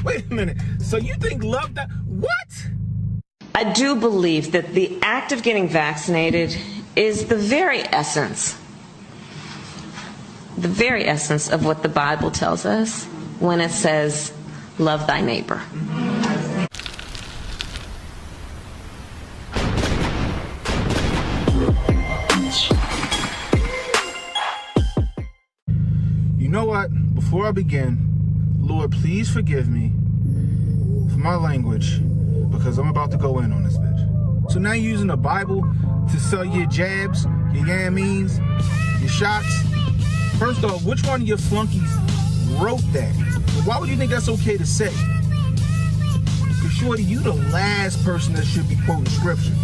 Wait a minute. So you think love that? What? I do believe that the act of getting vaccinated is the very essence of what the Bible tells us when it says, love thy neighbor. You know what? Before I begin, Lord, please forgive me for my language, because I'm about to go in on this bitch. So now you're using the Bible to sell your jabs, your yammeens, your shots. First off, which one of your flunkies wrote that? Why would you think that's okay to say? Because shorty, you the last person that should be quoting scripture.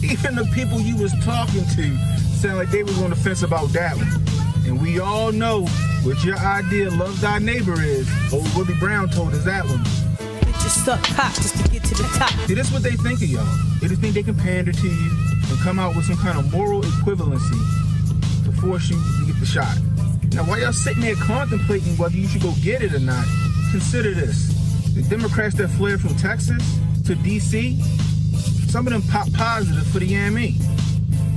Even the people you was talking to sound like they was on the fence about that one. And we all know what your idea of love thy neighbor is. Old Willie Brown told us that one. Just suck cock just to get to the top. See, that's what they think of y'all. They just think they can pander to you and come out with some kind of moral equivalency to force you to get the shot. Now, while y'all sitting there contemplating whether you should go get it or not, consider this. The Democrats that fled from Texas to D.C., some of them pop positive for the YAME.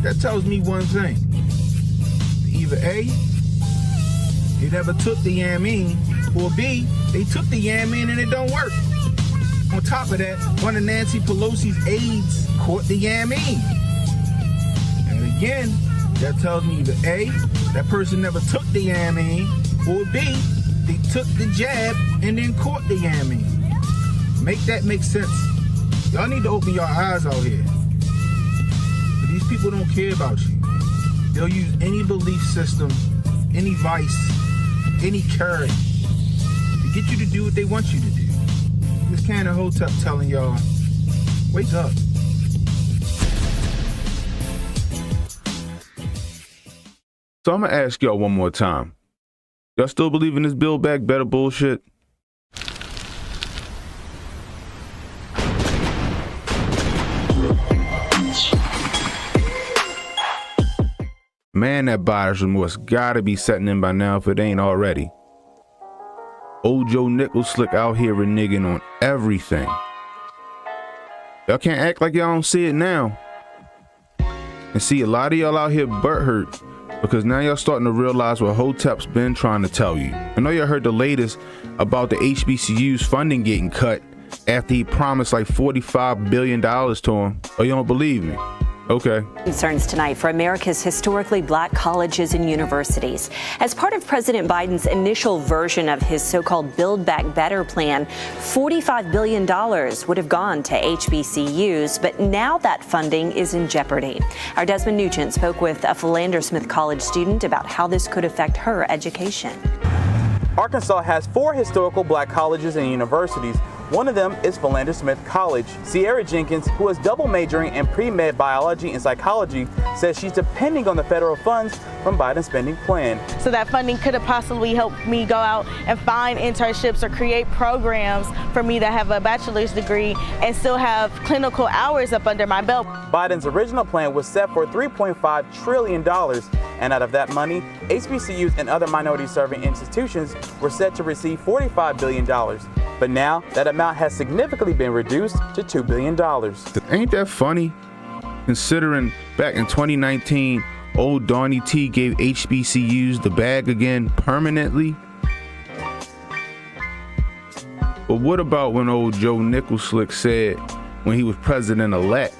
That tells me one thing. Either A, they never took the YAME, or B, they took the YAME and it don't work. On top of that, one of Nancy Pelosi's aides caught the YAME. And again, that tells me either A, that person never took the YAME, or B, they took the jab and then caught the YAME. Make that make sense. Y'all need to open your eyes out here. But these people don't care about you. They'll use any belief system, any vice, any curry to get you to do what they want you to do. This kind of Hotep telling y'all, wake up. So I'm gonna ask y'all one more time. Y'all still believe in this Build Back Better bullshit? Man, that buyer's remorse gotta be setting in by now if it ain't already. Old Joe Nickel Slick out here reneging on everything. Y'all can't act like y'all don't see it now. And see, a lot of y'all out here butthurt because now y'all starting to realize what Hotep's been trying to tell you. I know y'all heard the latest about the HBCU's funding getting cut after he promised like $45 billion to him. Oh, you don't believe me? Okay. Concerns tonight for America's historically black colleges and universities. As part of President Biden's initial version of his so-called Build Back Better plan, $45 billion would have gone to HBCUs, but now that funding is in jeopardy. Our Desmond Nugent spoke with a Philander Smith College student about how this could affect her education. Arkansas has 4 historical black colleges and universities. One of them is Philander Smith College. Sierra Jenkins, who is double majoring in pre-med biology and psychology, says she's depending on the federal funds from Biden's spending plan. So that funding could have possibly helped me go out and find internships or create programs for me that have a bachelor's degree and still have clinical hours up under my belt. Biden's original plan was set for $3.5 trillion, and out of that money, HBCUs and other minority-serving institutions were set to receive $45 billion. But now, that amount has significantly been reduced to $2 billion. Ain't that funny? Considering back in 2019, old Donnie T gave HBCUs the bag again permanently. But what about when old Joe Nickel Slick said when he was president-elect,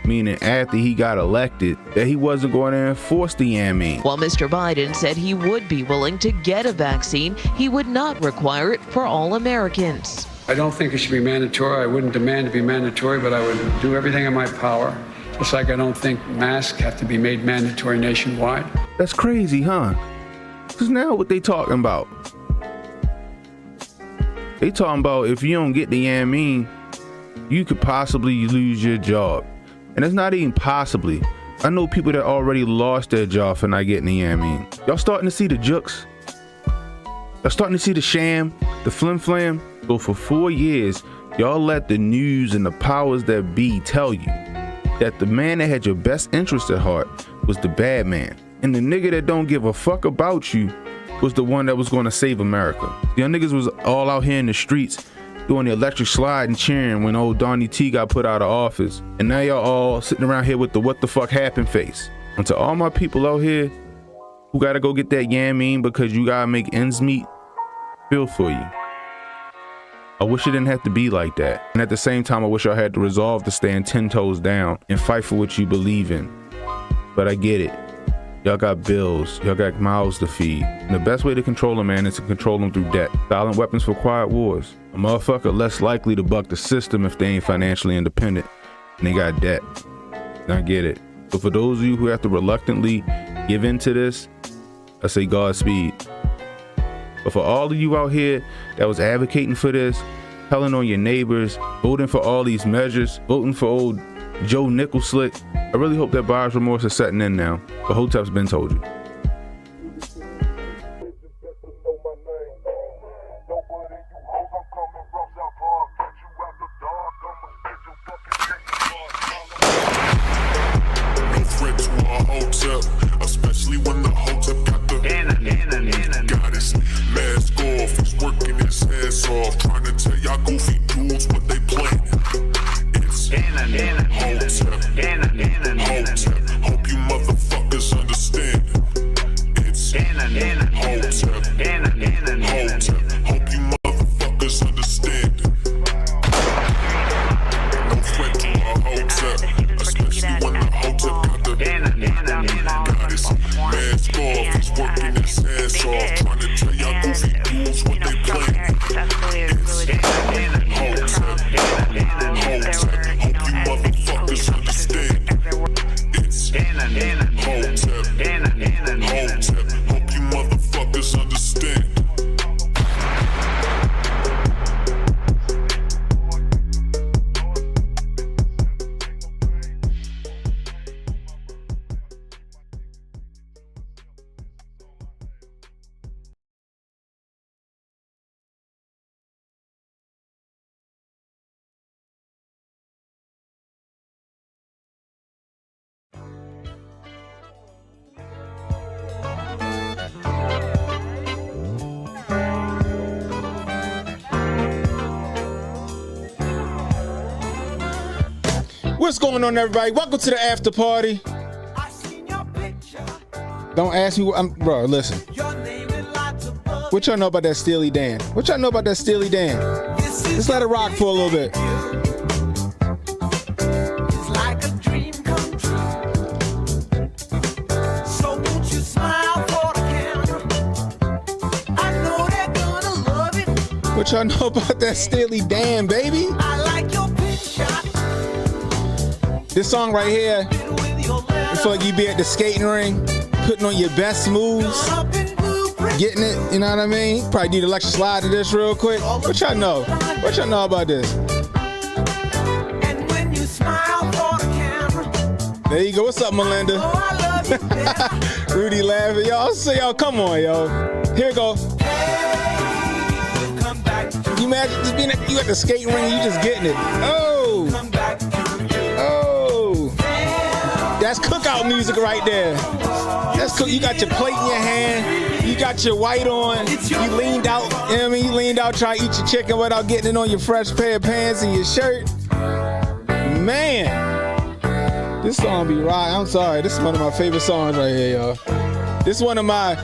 meaning after he got elected, that he wasn't going to enforce the YAME? While Mr. Biden said he would be willing to get a vaccine, he would not require it for all Americans. I don't think it should be mandatory. I wouldn't demand to be mandatory, but I would do everything in my power. Just like I don't think masks have to be made mandatory nationwide. That's crazy, huh? Because now what they talking about? They talking about if you don't get the YAME, you could possibly lose your job. And it's not even possibly. I know people that already lost their job for not getting the YAME. Y'all starting to see the jukes? Y'all starting to see the sham, the flim-flam? So for 4 years, y'all let the news and the powers that be tell you that the man that had your best interest at heart was the bad man. And the nigga that don't give a fuck about you was the one that was going to save America. Y'all niggas was all out here in the streets doing the electric slide and cheering when old Donnie T got put out of office. And now y'all all sitting around here with the what the fuck happened face. And to all my people out here who gotta go get that yammine because you gotta make ends meet, feel for you. I wish it didn't have to be like that. And at the same time, I wish I had the resolve to stand 10 toes down and fight for what you believe in. But I get it. Y'all got bills, y'all got mouths to feed. And the best way to control a man is to control them through debt. Silent weapons for quiet wars. A motherfucker less likely to buck the system if they ain't financially independent and they got debt. And I get it. So for those of you who have to reluctantly give in to this, I say Godspeed. But for all of you out here that was advocating for this, telling on your neighbors, voting for all these measures, voting for old Joe Nickel-Slick, I really hope that buyer's remorse is setting in now. But Hotep's been told you. No threat to our Hotep, especially when the Hotep got the goddess. Mask off, he's working his ass off, trying to tell y'all goofy dudes what they planning. It's Hotep, Hotep, hope you motherfuckers understand. It's Hotep, Hotep, hope you motherfuckers understand. No threat to our Hotep, especially when the Hotep got the goddess. Mask off, he's working his ass off, trying to tell y'all goofy dudes what they planning. It's Hotep, Hotep, hope you motherfuckers understand. It's Hotep, Hotep, hope you motherfuckers understand. What's going on, everybody? Welcome to the after party. Don't ask me, bro. Listen. What y'all know about that Steely Dan? What y'all know about that Steely Dan? Just let it rock for a little bit. It's like a dream come true. So won't you smile for the camera? I know they're gonna love it. What y'all know about that Steely Dan, baby? I like your picture. This song right here, I feel like you be at the skating ring, putting on your best moves, getting it, you know what I mean? Probably need an electric slide to this real quick. What y'all know? What y'all know about this? And when you smile for the camera. There you go. What's up, Melinda? Oh, I love you. Rudy laughing. Y'all say, y'all, come on, yo. Here we go. Hey, come back to you imagine just being you at the skating ring, you just getting it. Oh. come back to That's cookout music right there. That's cool. You got your plate in your hand. You got your white on. You leaned out. You know what I mean? You leaned out trying to eat your chicken without getting it on your fresh pair of pants and your shirt. Man, this song be right. I'm sorry. This is one of my favorite songs right here, y'all. This is one of my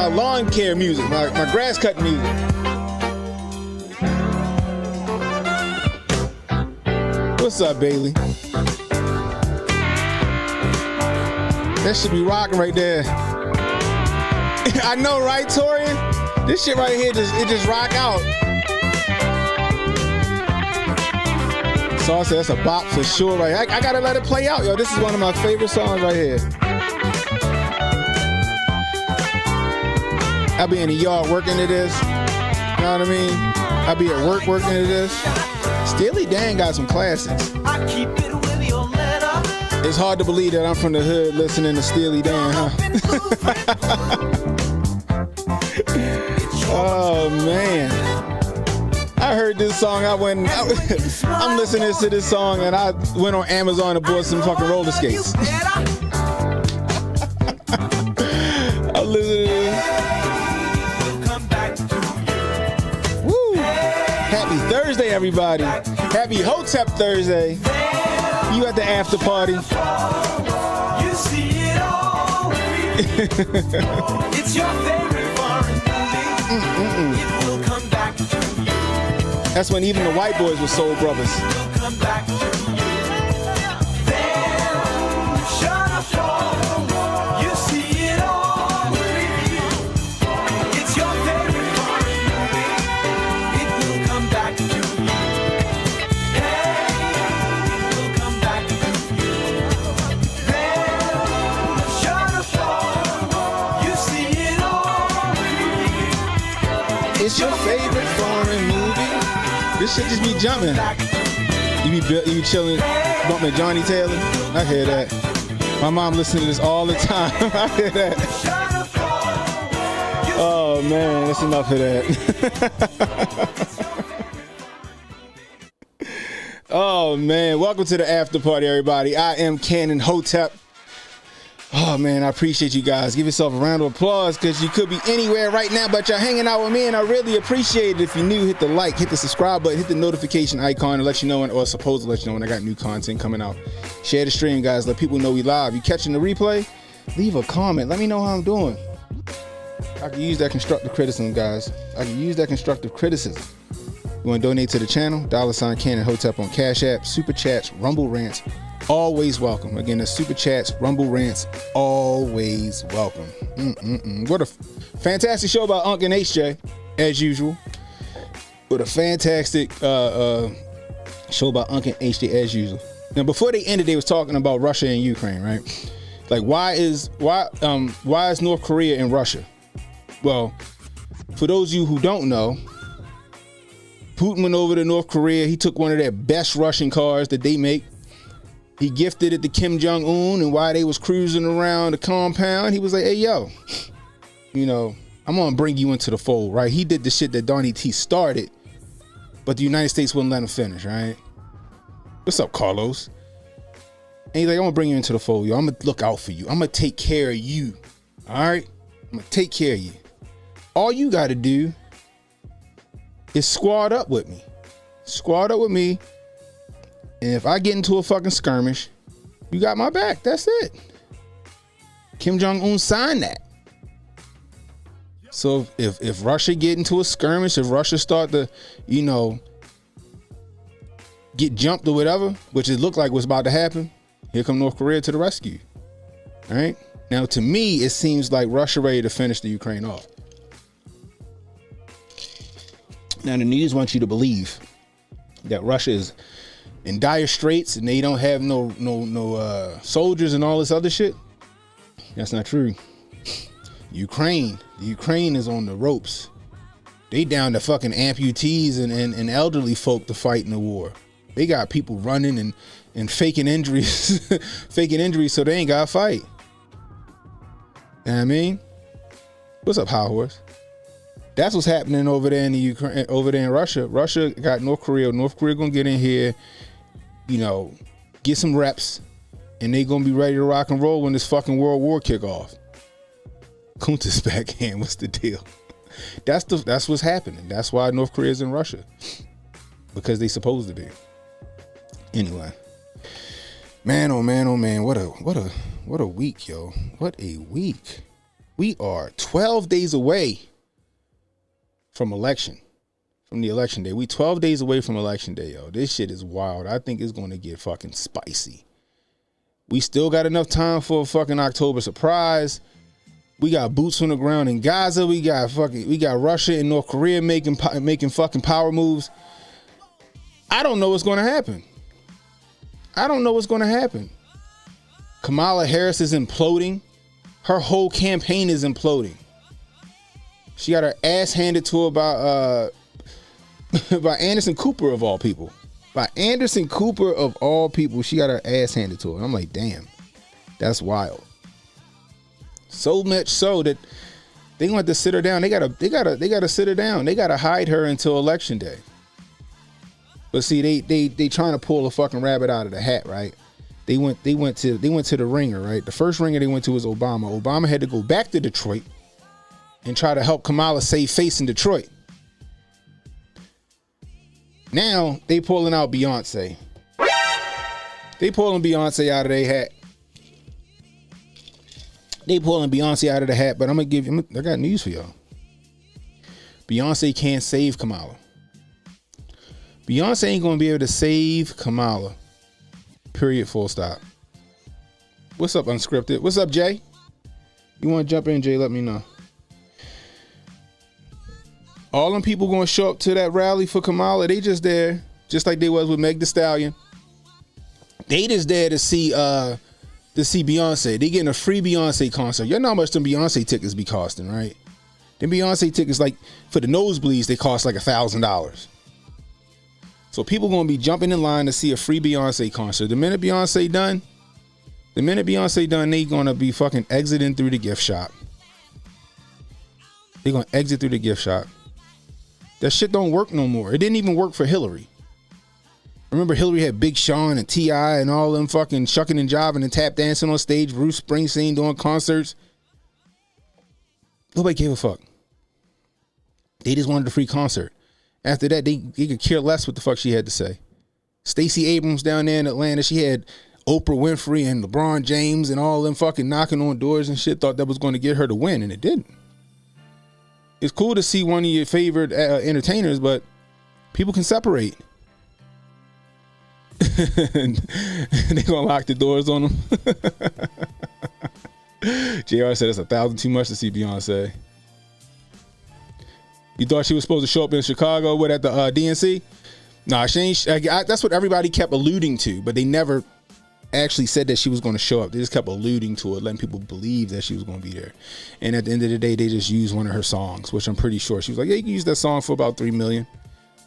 lawn care music, my grass cutting music. What's up, Bailey? That should be rocking right there. I know, right, Torian? This shit right here, it just rock out. So I said that's a bop for sure, right? I gotta let it play out, yo. This is one of my favorite songs right here. I'll be in the yard working to this. You know what I mean? I'll be at work working to this. Steely Dan got some classics. I keep it with your letter. It's hard to believe that I'm from the hood listening to Steely Dan, huh? Oh, man. I heard this song. I'm listening to this song, and I went on Amazon and bought some fucking roller skates. everybody. Happy Hotep Thursday. You at the after party. You see it all. It's your favorite foreign movie. It will come back to you. That's when even the white boys were soul brothers. It will come back to you. Then, shut up, you see it all. It's your favorite foreign movie. It will come back to you. Hey, it will come back to you. Then, shut up, you see it all. It's your favorite foreign movie. This shit just be jumping. You be chilling, bumping Johnny Taylor. I hear that. My mom listens to this all the time. I hear that. Oh man, that's enough of that. Oh man, welcome to the after party, everybody. I am Canon Hotep. Oh man, I appreciate you guys. Give yourself a round of applause because you could be anywhere right now, but you're hanging out with me, and I really appreciate it. If you're new, hit the like, hit the subscribe button, hit the notification icon to let you know when, or supposed to let you know when I got new content coming out. Share the stream, guys. Let people know we live. You catching the replay? Leave a comment. Let me know how I'm doing. I can use that constructive criticism, guys. I can use that constructive criticism. You want to donate to the channel? $, Canon Hotep on Cash App, Super Chats, Rumble Rants. Always welcome. Again, the Super Chats, Rumble Rants, always welcome. What a fantastic show about Unc and HJ, as usual. What a fantastic show about Unc and HJ, as usual. Now, before they ended, they was talking about Russia and Ukraine, right? Like, why is North Korea in Russia? Well, for those of you who don't know, Putin went over to North Korea. He took one of their best Russian cars that they make. He gifted it to Kim Jong-un, and while they was cruising around the compound, he was like, hey, yo, you know, I'm going to bring you into the fold, right? He did the shit that Donnie T started, but the United States wouldn't let him finish, right? What's up, Carlos? And he's like, I'm going to bring you into the fold, yo. I'm going to look out for you. I'm going to take care of you, all right? I'm going to take care of you. All you got to do is squad up with me. Squad up with me. And if I get into a fucking skirmish, you got my back. That's it. Kim Jong-un signed that. So if Russia get into a skirmish, if Russia start to, you know, get jumped or whatever, which it looked like was about to happen, here come North Korea to the rescue. All right. Now, to me, it seems like Russia ready to finish the Ukraine off. Now, the news wants you to believe that Russia is in dire straits and they don't have no soldiers and all this other shit. That's not true. Ukraine is on the ropes. They down to fucking amputees and elderly folk to fight in the war. They got people running and faking injuries, so they ain't got to fight. You know what I mean? What's up, High Horse? That's what's happening over there in the Ukraine, over there in Russia. Russia got North Korea. North Korea gonna get in here, you know, get some reps, and they gonna be ready to rock and roll when this fucking world war kick off. Kunta's backhand. What's the deal? That's what's happening. That's why North Korea's in Russia, because they supposed to be. Anyway, man, oh man, oh man, what a week, yo. What a week. We are 12 days away from the election day. We 12 days away from election day, yo. This shit is wild. I think it's going to get fucking spicy. We still got enough time for a fucking October surprise. We got boots on the ground in Gaza. We got Russia and North Korea making fucking power moves. I don't know what's going to happen. Kamala Harris is imploding. Her whole campaign is imploding. She got her ass handed to her by Anderson Cooper of all people. By Anderson Cooper of all people, she got her ass handed to her. I'm like, damn, that's wild. So much so that they want to sit her down. They gotta sit her down. They gotta hide her until election day. But see, they trying to pull a fucking rabbit out of the hat, right? They went to the ringer, right? The first ringer they went to was Obama. Obama had to go back to Detroit and try to help Kamala save face in Detroit. Now they pulling out Beyonce. They pulling Beyonce out of their hat. They pulling Beyonce out of the hat, but I'm gonna give you. I got news for y'all. Beyonce can't save Kamala. Beyonce ain't gonna be able to save Kamala. Period. Full stop. What's up, Unscripted? What's up, Jay? You want to jump in, Jay? Let me know. All them people gonna show up to that rally for Kamala. They just there, just like they was with Meg Thee Stallion. They just there to see Beyonce. They getting a free Beyonce concert. You know how much them Beyonce tickets be costing, right? Them Beyonce tickets, like for the nosebleeds, they cost like $1,000. So people gonna be jumping in line to see a free Beyonce concert. The minute Beyonce done, they gonna be fucking exiting through the gift shop. They gonna exit through the gift shop. That shit don't work no more. It didn't even work for Hillary. Remember Hillary had Big Sean and T.I. and all them fucking shucking and jiving and tap dancing on stage, Bruce Springsteen doing concerts. Nobody gave a fuck. They just wanted a free concert. After that, they could care less what the fuck she had to say. Stacey Abrams down there in Atlanta, she had Oprah Winfrey and LeBron James and all them fucking knocking on doors and shit, thought that was going to get her to win, and it didn't. It's cool to see one of your favorite entertainers, but people can separate. And they gonna lock the doors on them. JR said it's 1,000 too much to see Beyonce. You thought she was supposed to show up in Chicago at the DNC? Nah, she ain't. That's what everybody kept alluding to, but they never actually said that she was going to show up. They just kept alluding to it, letting people believe that she was going to be there. And at the end of the day, they just used one of her songs, which I'm pretty sure she was like, yeah, you can use that song for about $3 million.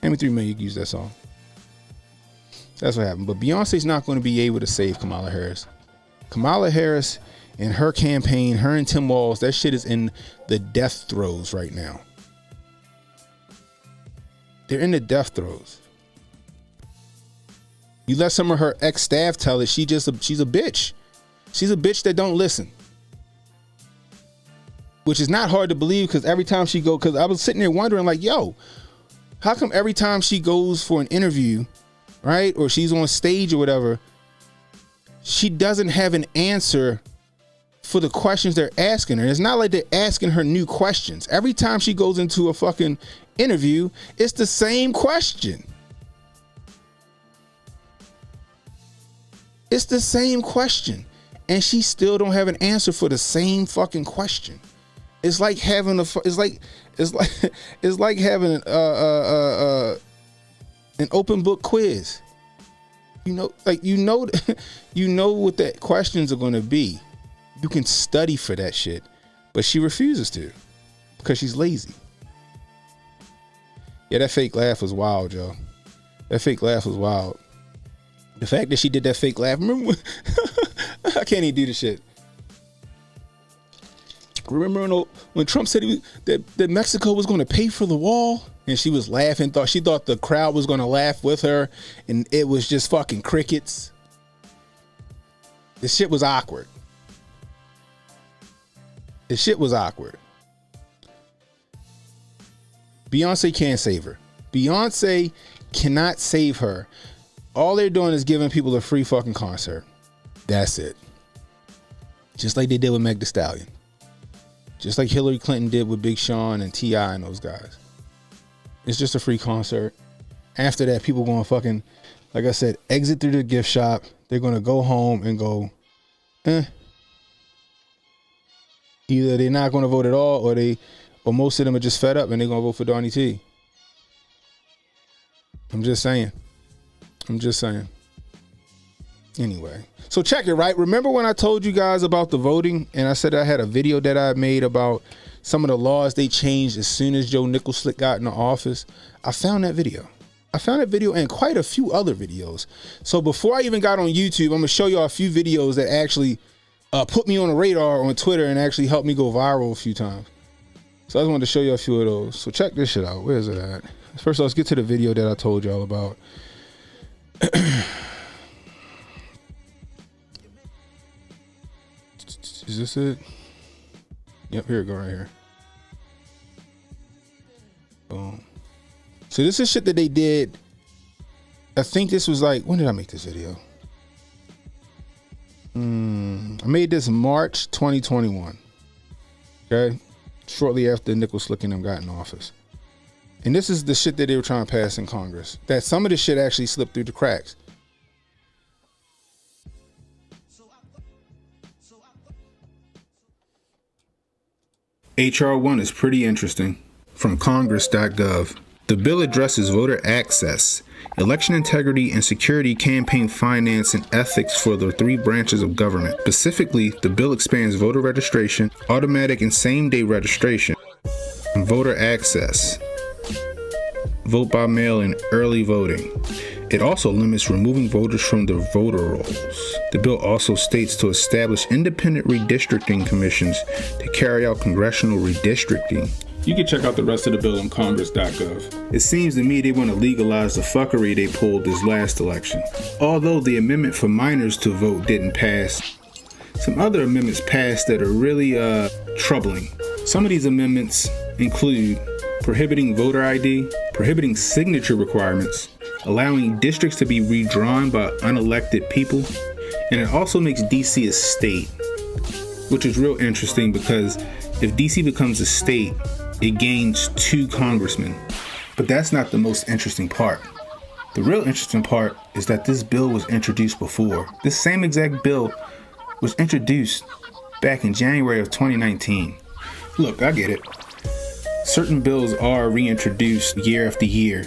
Hand me $3 million, you can use that song. That's what happened. But Beyonce's not going to be able to save Kamala Harris. Kamala Harris and her campaign, her and Tim Walz, that shit is in the death throes right now. They're in the death throes. You let some of her ex-staff tell it, she's a bitch. She's a bitch that don't listen. Which is not hard to believe, because every time she go, because I was sitting there wondering, like, yo, how come every time she goes for an interview, right, or she's on stage or whatever, she doesn't have an answer for the questions they're asking her? It's not like they're asking her new questions. Every time she goes into a fucking interview, it's the same question. It's the same question, and she still don't have an answer for the same fucking question. It's like having having an open book quiz. You know what the questions are going to be. You can study for that shit, but she refuses to because she's lazy. Yeah, that fake laugh was wild, yo. That fake laugh was wild. The fact that she did that fake laugh. Remember when, I can't even do the shit. Remember when Trump said that Mexico was going to pay for the wall? And she was laughing. She thought the crowd was going to laugh with her. And it was just fucking crickets. The shit was awkward. The shit was awkward. Beyonce can't save her. Beyonce cannot save her. All they're doing is giving people a free fucking concert. That's it. Just like they did with Meg Thee Stallion. Just like Hillary Clinton did with Big Sean and T.I. and those guys. It's just a free concert. After that, people going to fucking, like I said, exit through the gift shop. They're going to go home and go, Either they're not going to vote at all, or most of them are just fed up and they're going to vote for Donnie T. I'm just saying. Anyway, so check it, right? Remember when I told you guys about the voting and I said I had a video that I made about some of the laws they changed as soon as Joe Nicholslick got in the office? I found that video. And quite a few other videos. So before I even got on YouTube, I'm going to show y'all a few videos that actually put me on the radar on Twitter and actually helped me go viral a few times. So I just wanted to show you a few of those. So check this shit out. Where is it at? First, let's get to the video that I told y'all about. Is this it? Yep, here we go, right here. Boom. So this is shit that they did think this was like, when did I make this video? I made this March 2021. Okay. Shortly after Nichols Slick and them got in office. And this is the shit that they were trying to pass in Congress. That some of this shit actually slipped through the cracks. HR 1 is pretty interesting. From Congress.gov. The bill addresses voter access, election integrity, and security campaign finance and ethics for the 3 branches of government. Specifically, the bill expands voter registration, automatic and same-day registration, and voter access, vote by mail, and early voting. It also limits removing voters from the voter rolls. The bill also states to establish independent redistricting commissions to carry out congressional redistricting. You can check out the rest of the bill on Congress.gov. It seems to me they want to legalize the fuckery they pulled this last election. Although the amendment for minors to vote didn't pass, some other amendments passed that are really troubling. Some of these amendments include prohibiting voter ID, prohibiting signature requirements, allowing districts to be redrawn by unelected people, and it also makes DC a state, which is real interesting because if DC becomes a state, it gains 2 congressmen. But that's not the most interesting part. The real interesting part is that this bill was introduced before. This same exact bill was introduced back in January of 2019. Look, I get it. Certain bills are reintroduced year after year.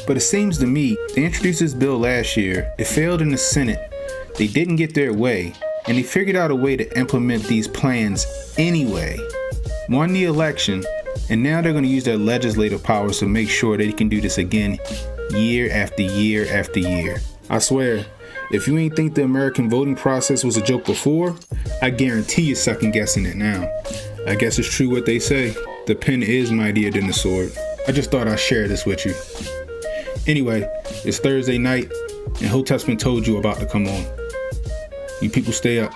But it seems to me, they introduced this bill last year, it failed in the Senate, they didn't get their way, and they figured out a way to implement these plans anyway. Won the election, and now they're going to use their legislative powers to make sure they can do this again year after year after year. I swear, if you ain't think the American voting process was a joke before, I guarantee you're second guessing it now. I guess it's true what they say, the pen is mightier than the sword. I just thought I'd share this with you. Anyway, it's Thursday night, and Hotep's been told you about to come on. You people stay up.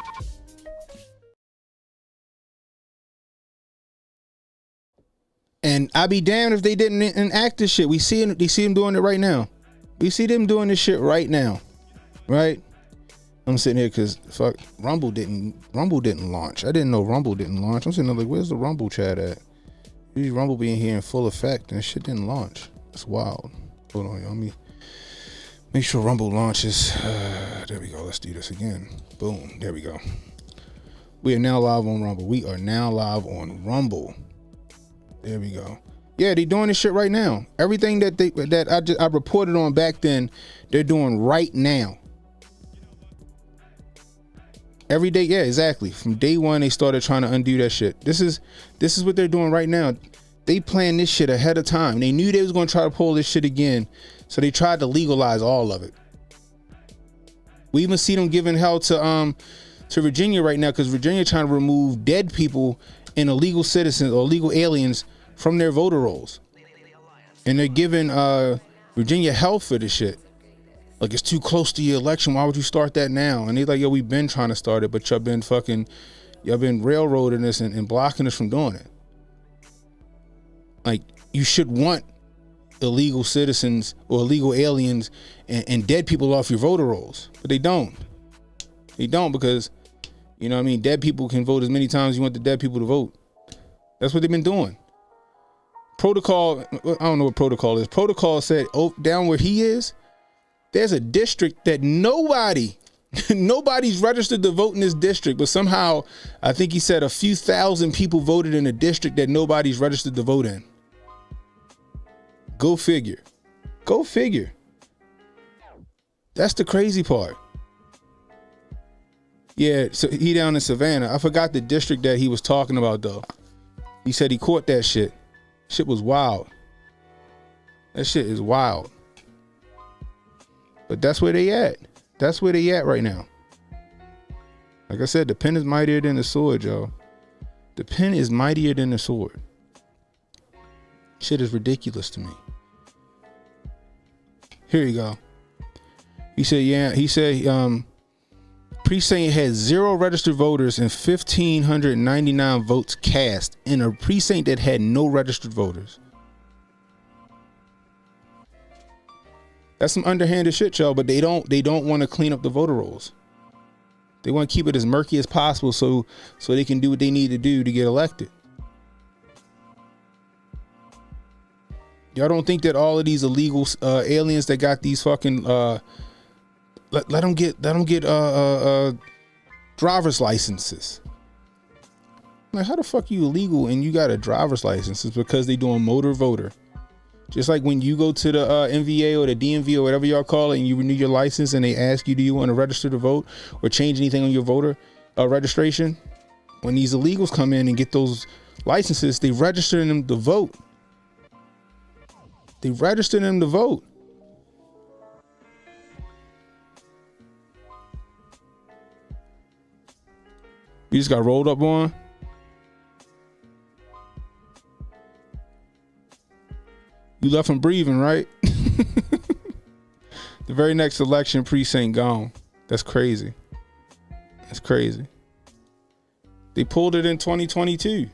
And I'd be damned if they didn't enact this shit. They see them doing it right now. We see them doing this shit right now, right? I'm sitting here because fuck, Rumble didn't launch. I didn't know Rumble didn't launch. I'm sitting there like, where's the Rumble chat at? Usually Rumble being here in full effect, and shit didn't launch. It's wild. Hold on, y'all. Let me make sure Rumble launches. There we go. Let's do this again. Boom. There we go. We are now live on Rumble. We are now live on Rumble. There we go. Yeah, they doing this shit right now. Everything that I reported on back then, they're doing right now. Every day, yeah, exactly. From day one, they started trying to undo that shit. This is what they're doing right now. They planned this shit ahead of time. They knew they was going to try to pull this shit again, so they tried to legalize all of it. We even see them giving hell to Virginia right now because Virginia trying to remove dead people and illegal citizens or illegal aliens from their voter rolls, and they're giving Virginia hell for this shit. Like, it's too close to your election. Why would you start that now? And they're like, yo, we've been trying to start it, but y'all been railroading us and blocking us from doing it. Like, you should want illegal citizens or illegal aliens and dead people off your voter rolls, but they don't. They don't because, you know what I mean, dead people can vote as many times as you want the dead people to vote. That's what they've been doing. Protocol, I don't know what protocol is. Protocol said, oh, down where he is, there's a district that nobody's registered to vote in this district, but somehow I think he said a few thousand people voted in a district that nobody's registered to vote in. Go figure. Go figure. That's the crazy part. Yeah, so he down in Savannah. I forgot the district that he was talking about though. He said he caught that shit. Shit was wild. That shit is wild. But that's where they at. That's where they at right now. Like I said, the pen is mightier than the sword, y'all. The pen is mightier than the sword. Shit is ridiculous to me. Here you go. He said, precinct had 0 registered voters and 1,599 votes cast in a precinct that had no registered voters. That's some underhanded shit, y'all. But they don't want to clean up the voter rolls. They want to keep it as murky as possible so they can do what they need to do to get elected. Y'all don't think that all of these illegal aliens that got these fucking let them get driver's licenses? Like, how the fuck you illegal and you got a driver's license? It's because they doing motor voter. Just like when you go to the MVA or the DMV or whatever y'all call it and you renew your license and they ask you, do you want to register to vote or change anything on your voter registration? When these illegals come in and get those licenses, they register them to vote. They registered them to vote. You just got rolled up on. You left them breathing, right? The very next election, precinct gone. That's crazy. That's crazy. They pulled it in 2022.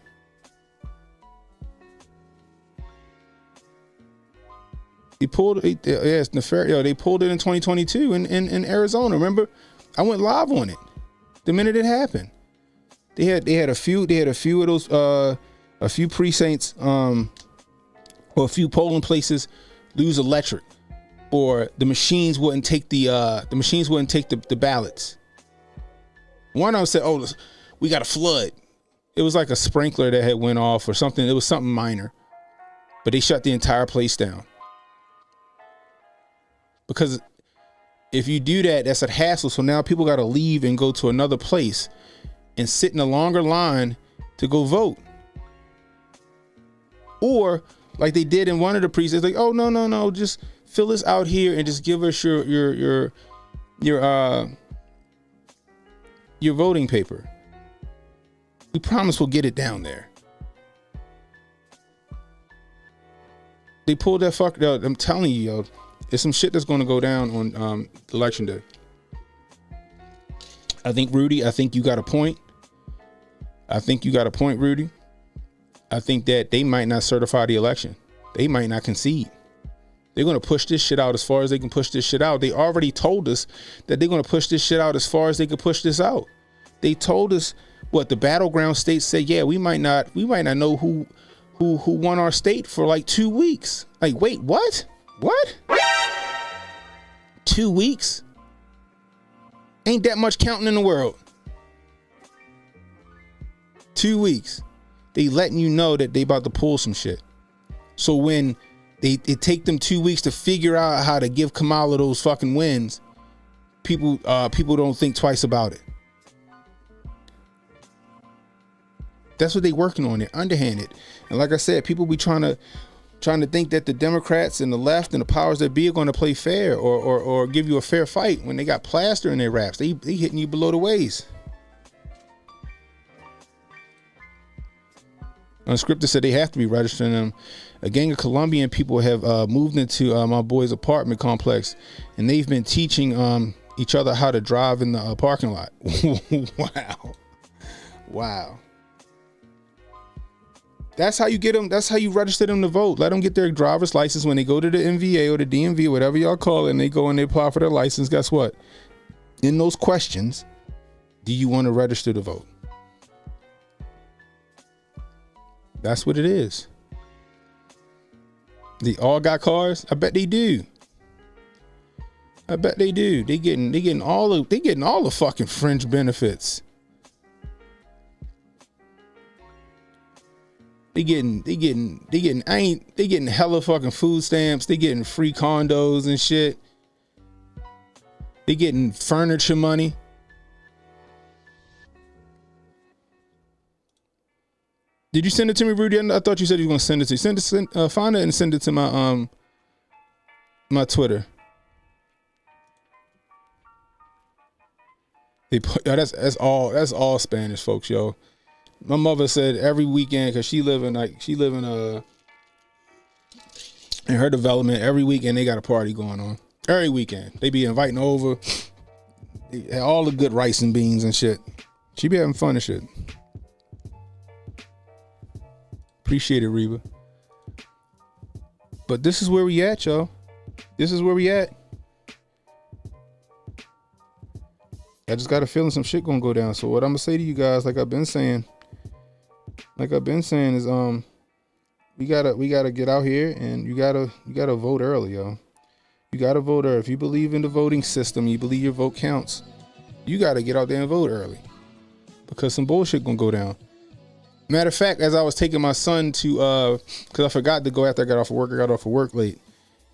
They pulled it. Yes, they pulled it in 2022 in Arizona. Remember, I went live on it the minute it happened. They had a few of those a few precincts or a few polling places lose electric, or the machines wouldn't take the ballots. One of them said, "Oh, we got a flood." It was like a sprinkler that had went off or something. It was something minor, but they shut the entire place down. Because if you do that, that's a hassle. So now people got to leave and go to another place and sit in a longer line to go vote. Or like they did in one of the precincts, like, oh, no, just fill this out here and just give us your voting paper. We promise we'll get it down there. They pulled that fuck out. I'm telling you, yo. There's some shit that's going to go down on election day. I think, Rudy, you got a point. Rudy. I think that they might not certify the election. They might not concede. They're going to push this shit out as far as they can push this shit out. They already told us that they're going to push this shit out as far as they can push this out. They told us what the battleground states said. Yeah, we might not know who won our state for like 2 weeks. Like, wait, what? What? 2 weeks? Ain't that much counting in the world. 2 weeks. They letting you know that they about to pull some shit. So when it take them 2 weeks to figure out how to give Kamala those fucking wins, people don't think twice about it. That's what they working on. They're underhanded. And like I said, people be trying to think that the Democrats and the left and the powers that be are going to play fair or give you a fair fight when they got plaster in their raps. They hitting you below the waist. Unscripted said they have to be registering them. A gang of Colombian people have moved into my boy's apartment complex, and they've been teaching each other how to drive in the parking lot. Wow. That's how you get them. That's how you register them to vote. Let them get their driver's license when they go to the MVA or the DMV, whatever y'all call it, and they go and they apply for their license. Guess what? In those questions, do you want to register to vote? That's what it is. They all got cars? I bet they do. They getting all the fucking fringe benefits. They getting hella fucking food stamps. They getting free condos and shit. They getting furniture money. Did you send it to me, Rudy? I thought you said you were gonna send it to you. Find it and send it to my my Twitter. That's all Spanish folks, yo. My mother said every weekend, because she live in her development, every weekend they got a party going on. Every weekend they be inviting over all the good rice and beans and shit. She be having fun and shit. Appreciate it, Reba. But this is where we at, y'all. This is where we at. I just got a feeling some shit gonna go down. So what I'm gonna say to you guys, like I've been saying is we gotta get out here and you gotta vote early, yo. You gotta vote early. If you believe in the voting system, you believe your vote counts, you gotta get out there and vote early. Because some bullshit gonna go down. Matter of fact, as I was taking my son to because I forgot to go after I got off of work, I got off of work late.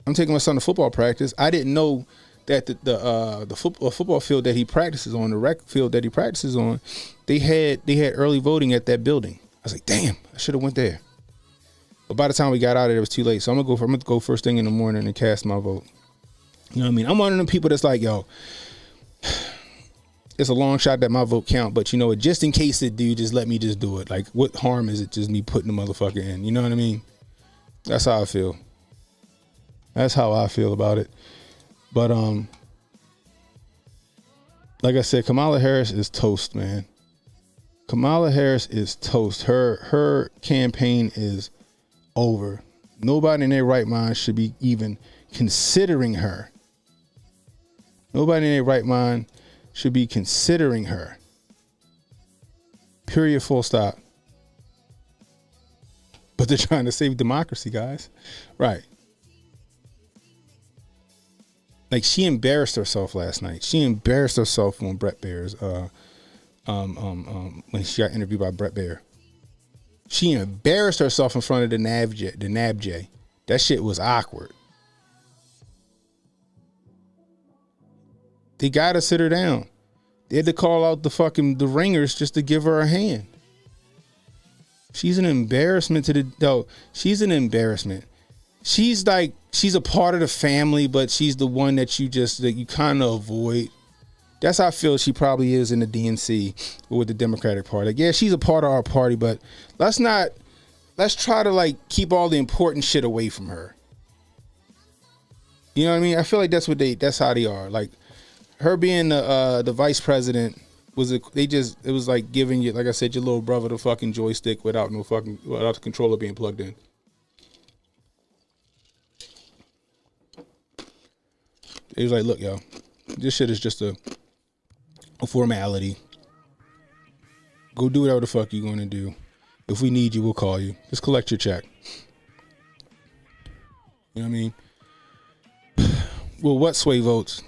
I'm taking my son to football practice. I didn't know that the football field that he practices on, the rec field that he practices on, they had early voting at that building. I was like, damn, I should have went there. But by the time we got out of there, it was too late. So I'm gonna go first thing in the morning and cast my vote. You know what I mean? I'm one of them people that's like, yo, it's a long shot that my vote count, but you know what? Just in case it do, just let me just do it. Like, what harm is it just me putting the motherfucker in? You know what I mean? That's how I feel. That's how I feel about it. But like I said, Kamala Harris is toast, man. Kamala Harris is toast. Her campaign is over. Nobody in their right mind should be even considering her. Nobody in their right mind should be considering her. Period, full stop. But they're trying to save democracy, guys. Right. Like, she embarrassed herself last night. She embarrassed herself on Brett Baer's when she got interviewed by Brett Baer. She embarrassed herself in front of the NABJ. That shit was awkward. They gotta sit her down. They had to call out the ringers just to give her a hand. She's an embarrassment she's an embarrassment. She's a part of the family, but she's the one that you kind of avoid. That's how I feel she probably is in the DNC or with the Democratic Party. Like, yeah, she's a part of our party, but let's try to keep all the important shit away from her. You know what I mean? I feel like that's how they are. Like, her being the vice president it was like giving you, like I said, your little brother the fucking joystick without the controller being plugged in. It was like, look, yo, this shit is just a formality. Go do whatever the fuck you're gonna do. If we need you, we'll call you. Just collect your check. You know what I mean? Well, what sway votes?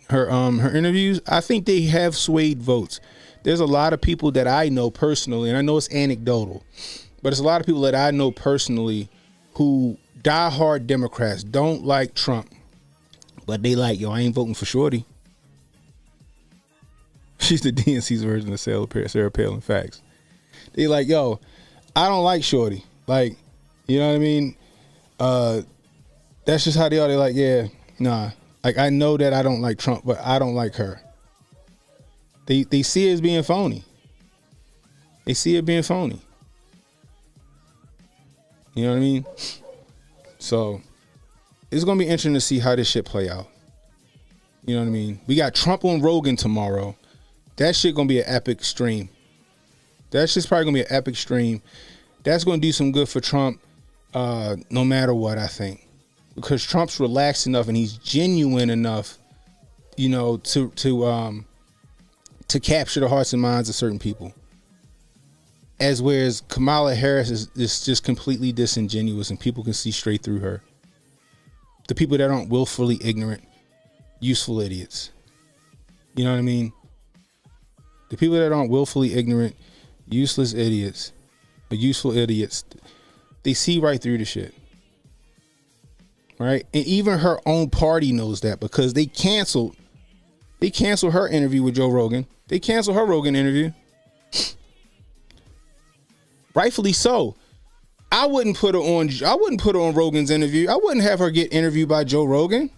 Her interviews, I think they have swayed votes. There's a lot of people that I know personally, and I know it's anecdotal, but it's a lot of people that I know personally who diehard Democrats, don't like Trump, but they like, yo, I ain't voting for Shorty. She's the DNC's version of Sarah Palin. Facts. They like, yo, I don't like Shorty. Like, you know what I mean? That's just how they are. They're like, yeah, nah. Like, I know that I don't like Trump, but I don't like her. They see it as being phony. They see it being phony. You know what I mean? So it's gonna be interesting to see how this shit play out. You know what I mean? We got Trump on Rogan tomorrow. That shit gonna be an epic stream. That shit's probably gonna be an epic stream. That's gonna do some good for Trump, no matter what, I think. Because Trump's relaxed enough and he's genuine enough, you know, to capture the hearts and minds of certain people. Whereas Kamala Harris is just completely disingenuous and people can see straight through her. The people that aren't willfully ignorant, useful idiots. You know what I mean? The people that aren't willfully ignorant, useless idiots, or useful idiots, they see right through the shit. Right? And even her own party knows that because they canceled her interview with Joe Rogan. They canceled her Rogan interview. Rightfully so. I wouldn't put her on Rogan's interview. I wouldn't have her get interviewed by Joe Rogan.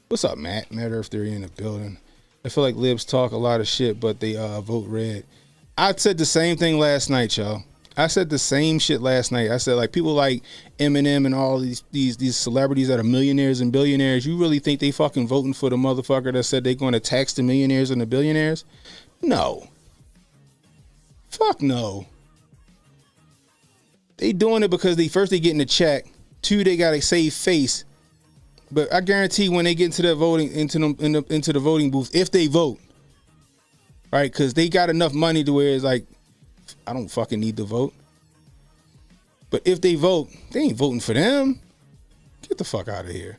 What's up, Matt? Matt Earth Theory in the building. I feel like libs talk a lot of shit, but they vote red. I said the same thing last night, y'all. I said the same shit last night. I said, like, people like Eminem and all these celebrities that are millionaires and billionaires, you really think they fucking voting for the motherfucker that said they're going to tax the millionaires and the billionaires? No. Fuck no. They doing it because they getting a check 2, they got to save face. But I guarantee when they get into the voting, into the voting booth, if they vote, right? Because they got enough money to where it's like, I don't fucking need to vote. But if they vote, they ain't voting for them. Get the fuck out of here.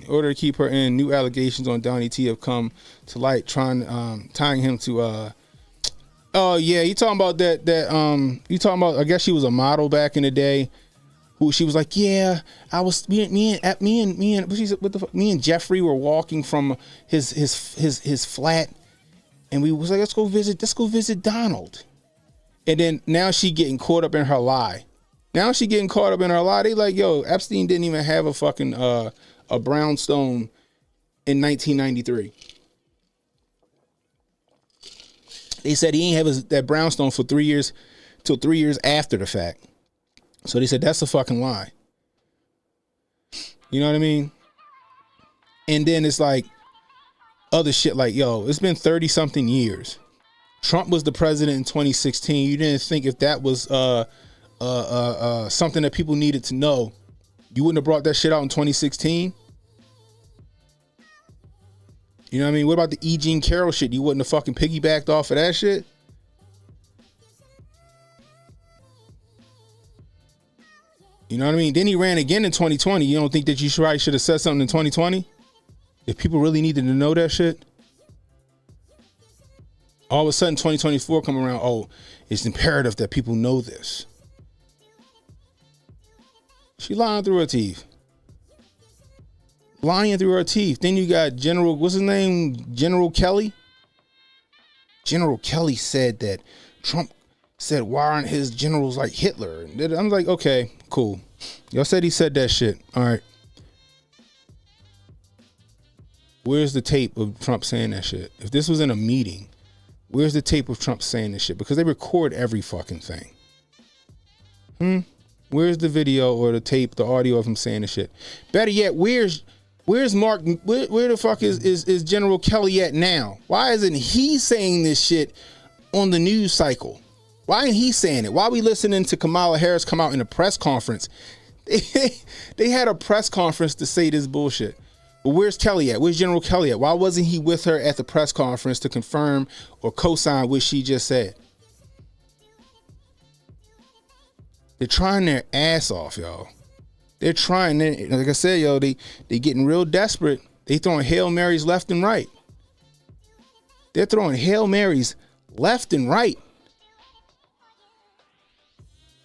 In order to keep her in, new allegations on Donnie T have come to light, tying him to oh yeah, you talking about that you talking about, I guess she was a model back in the day, who she was like, yeah, I was me and Jeffrey were walking from his flat, and we was like, let's go visit Donald. And then now she getting caught up in her lie. They like, yo, Epstein didn't even have a fucking a brownstone in 1993. They said he ain't have that brownstone for 3 years, till 3 years after the fact. So they said that's a fucking lie. You know what I mean? And then it's like other shit like, yo, it's been 30 something years. Trump was the president in 2016. You didn't think if that was something that people needed to know, you wouldn't have brought that shit out in 2016? You know what I mean? What about the E. Jean Carroll shit? You wouldn't have fucking piggybacked off of that shit? You know what I mean? Then he ran again in 2020. You don't think that you probably should have said something in 2020? If people really needed to know that shit? All of a sudden, 2024 come around, oh, it's imperative that people know this. She lying through her teeth. Then you got General, what's his name? General Kelly? General Kelly said that Trump said, why aren't his generals like Hitler? And I'm like, okay, cool. Y'all said he said that shit. All right. Where's the tape of Trump saying that shit? If this was in a meeting, where's the tape of Trump saying this shit? Because they record every fucking thing. Where's the video or the tape, the audio of him saying this shit? Better yet, where's Mark? Where the fuck is General Kelly at now? Why isn't he saying this shit on the news cycle? Why ain't he saying it? Why are we listening to Kamala Harris come out in a press conference? They had a press conference to say this bullshit. But where's Kelly at? Where's General Kelly at? Why wasn't he with her at the press conference to confirm or co-sign what she just said? They're trying their ass off, y'all. They're trying. Like I said, yo, they getting real desperate. They throwing Hail Marys left and right. They're throwing Hail Marys left and right.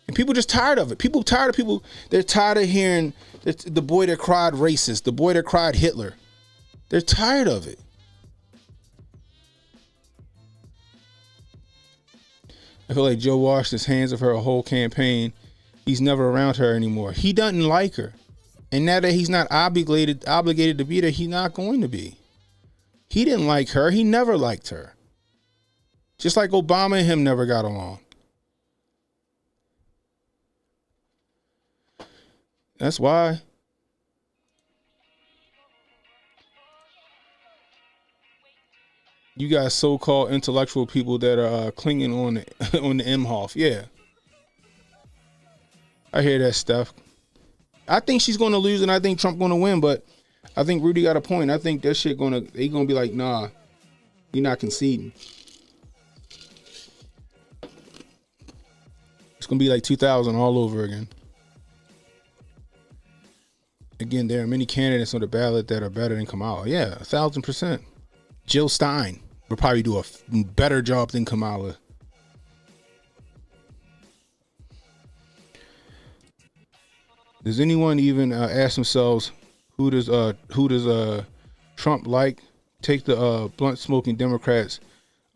And people just tired of it. They're tired of hearing the boy that cried racist, the boy that cried Hitler. They're tired of it. I feel like Joe washed his hands of her a whole campaign. He's never around her anymore. He doesn't like her. And now that he's not obligated to be there, he's not going to be. He didn't like her. He never liked her. Just like Obama and him never got along. That's why. You got so-called intellectual people that are clinging on the Imhoff. Yeah. I hear that stuff. I think she's going to lose and I think Trump going to win, but I think Rudy got a point. I think that shit they going to be like, nah, you're not conceding. It's going to be like 2000 all over again. Again, there are many candidates on the ballot that are better than Kamala. Yeah, 1,000%. Jill Stein would probably do a better job than Kamala. Does anyone even ask themselves who does Trump like? Take the blunt smoking Democrats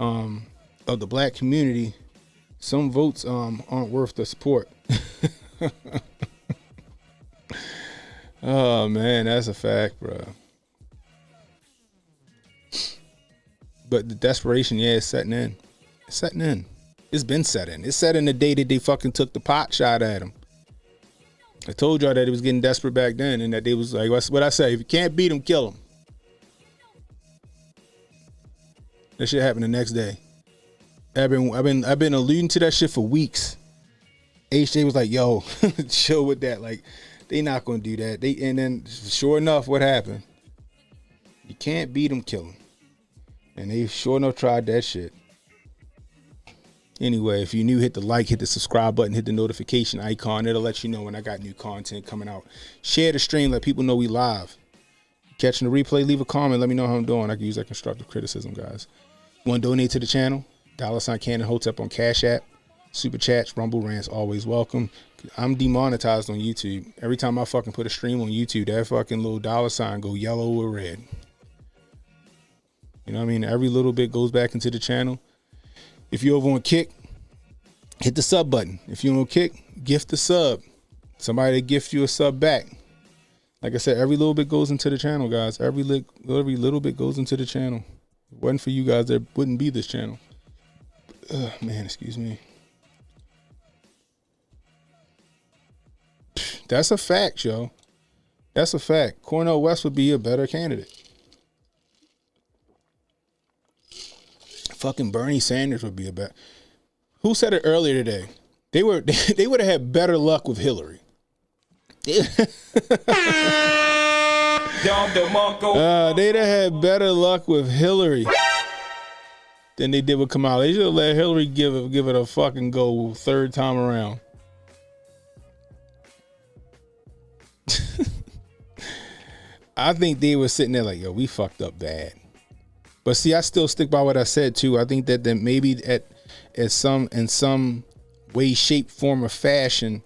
of the black community. Some votes aren't worth the support. Oh man, that's a fact, bro. But the desperation, yeah, it's setting in. It's setting in. It's been setting. It's set in the day that they fucking took the pot shot at him. I told y'all that it was getting desperate back then, and that they was like, what I say? If you can't beat him, kill him. That shit happened the next day. I've been alluding to that shit for weeks. HJ was like, yo, chill with that. Like, they not going to do that. And then, sure enough, what happened? You can't beat them, kill them. And they sure enough tried that shit. Anyway, if you're new, hit the like, hit the subscribe button, hit the notification icon. It'll let you know when I got new content coming out. Share the stream, let people know we live. Catching the replay, leave a comment, let me know how I'm doing. I can use that constructive criticism, guys. You want to donate to the channel? $ Cannon Hotep on Cash App. Super chats, Rumble rants, always welcome. I'm demonetized on YouTube. Every time I fucking put a stream on YouTube, that fucking little $ go yellow or red. You know what I mean? Every little bit goes back into the channel. If you're over on Kick, hit the sub button. If you're on Kick, gift the sub. Somebody gift you a sub back. Like I said, every little bit goes into the channel, guys. Every little bit goes into the channel. If it wasn't for you guys, there wouldn't be this channel. Man, excuse me. That's a fact, yo. That's a fact. Cornel West would be a better candidate. Fucking Bernie Sanders would be a better. Who said it earlier today? They would have had better luck with Hillary. They'd have had better luck with Hillary than they did with Kamala. They should have let Hillary give it a fucking go third time around. I think they were sitting there like, yo, we fucked up bad. But see, I still stick by what I said too. I think that then maybe in some way, shape, form, or fashion,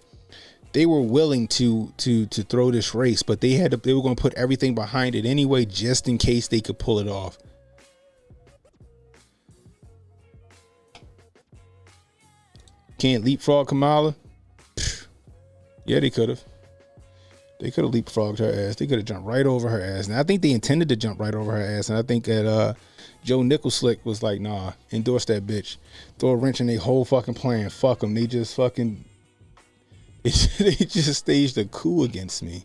they were willing to throw this race, but they were going to put everything behind it anyway, just in case they could pull it off. Can't leapfrog Kamala? Yeah, they could have. They could have leapfrogged her ass. They could have jumped right over her ass. And I think they intended to jump right over her ass. And I think that Joe Nicholslick was like, nah, endorse that bitch. Throw a wrench in their whole fucking plan. Fuck them. They just fucking... they just staged a coup against me.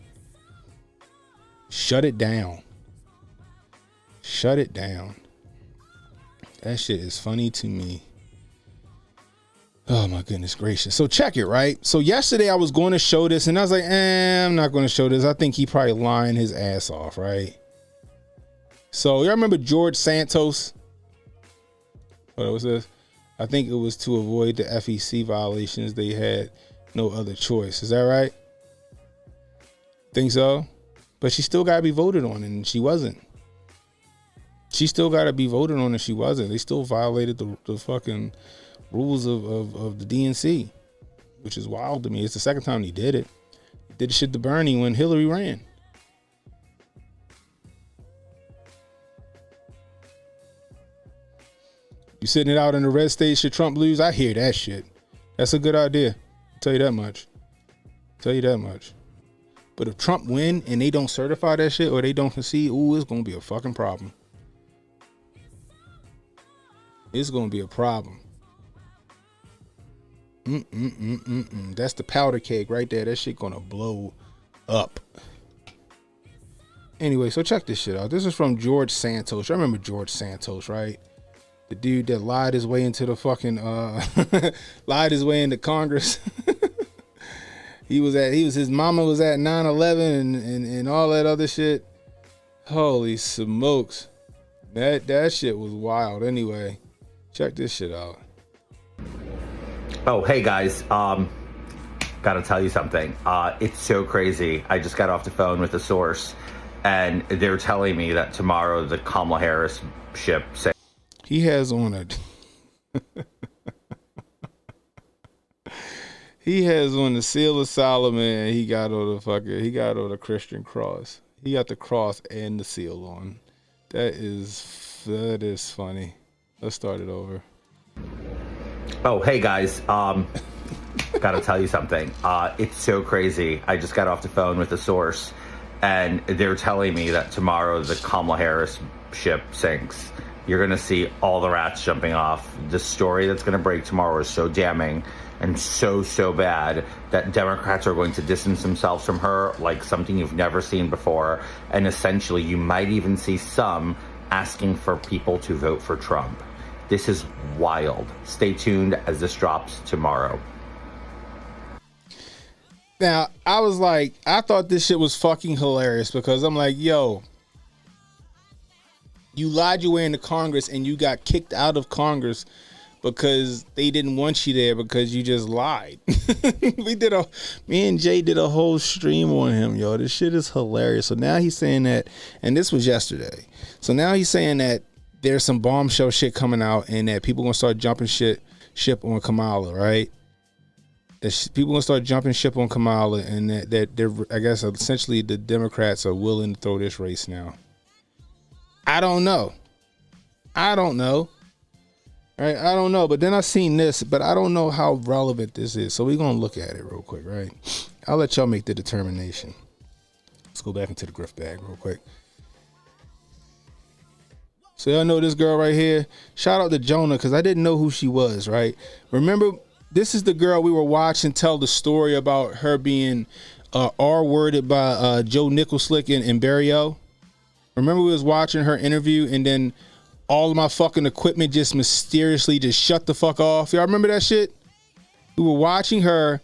Shut it down. Shut it down. That shit is funny to me. Oh my goodness gracious. So check it, right? So yesterday I was going to show this and I was like, I'm not going to show this. I think he probably lying his ass off, right? So y'all remember George Santos? What was this? I think it was to avoid the FEC violations. They had no other choice. Is that right? Think so? But she still got to be voted on and she wasn't. She still got to be voted on and she wasn't. They still violated the fucking rules of the DNC, which is wild to me. It's the second time he did it. He did shit to Bernie when Hillary ran. You sitting it out in the red states should Trump lose? I hear that shit. That's a good idea. I'll tell you that much. But if Trump win and they don't certify that shit or they don't concede, ooh, it's gonna be a fucking problem. It's gonna be a problem. That's the powder keg right there. That shit gonna blow up. Anyway, so check this shit out. This is from George Santos. I remember George Santos, right? The dude that lied his way into the fucking lied his way into Congress. His mama was at 9/11 and all that other shit. Holy smokes. That shit was wild. Anyway, check this shit out. Oh, hey guys, gotta tell you something. It's so crazy. I just got off the phone with a source and they're telling me that tomorrow the Kamala Harris ship he has on a he has on the seal of Solomon and he got on the Christian cross. He got the cross and the seal on. That is funny. Let's start it over. Oh, hey guys, gotta tell you something. It's so crazy. I just got off the phone with a source and they're telling me that tomorrow the Kamala Harris ship sinks. You're gonna see all the rats jumping off. The story that's gonna break tomorrow is so damning and so bad that Democrats are going to distance themselves from her like something you've never seen before. And essentially you might even see some asking for people to vote for Trump. This is wild. Stay tuned as this drops tomorrow. Now, I was like, I thought this shit was fucking hilarious because I'm like, yo, you lied your way into Congress and you got kicked out of Congress because they didn't want you there because you just lied. Me and Jay did a whole stream on him, yo. This shit is hilarious. So now he's saying that, and this was yesterday. So now he's saying that there's some bombshell shit coming out and that people gonna start jumping ship on Kamala, right? That people gonna start jumping ship on Kamala, and that they're, I guess, essentially the Democrats are willing to throw this race now. I don't know. Right? I don't know. But then I seen this, but I don't know how relevant this is. So we're gonna look at it real quick, right? I'll let y'all make the determination. Let's go back into the grift bag real quick. So y'all know this girl right here. Shout out to Jonah, because I didn't know who she was, right? Remember, this is the girl we were watching tell the story about her being R-worded by Joe Nicholslick and Barrio. Remember we was watching her interview and then all of my fucking equipment just mysteriously just shut the fuck off. Y'all remember that shit? We were watching her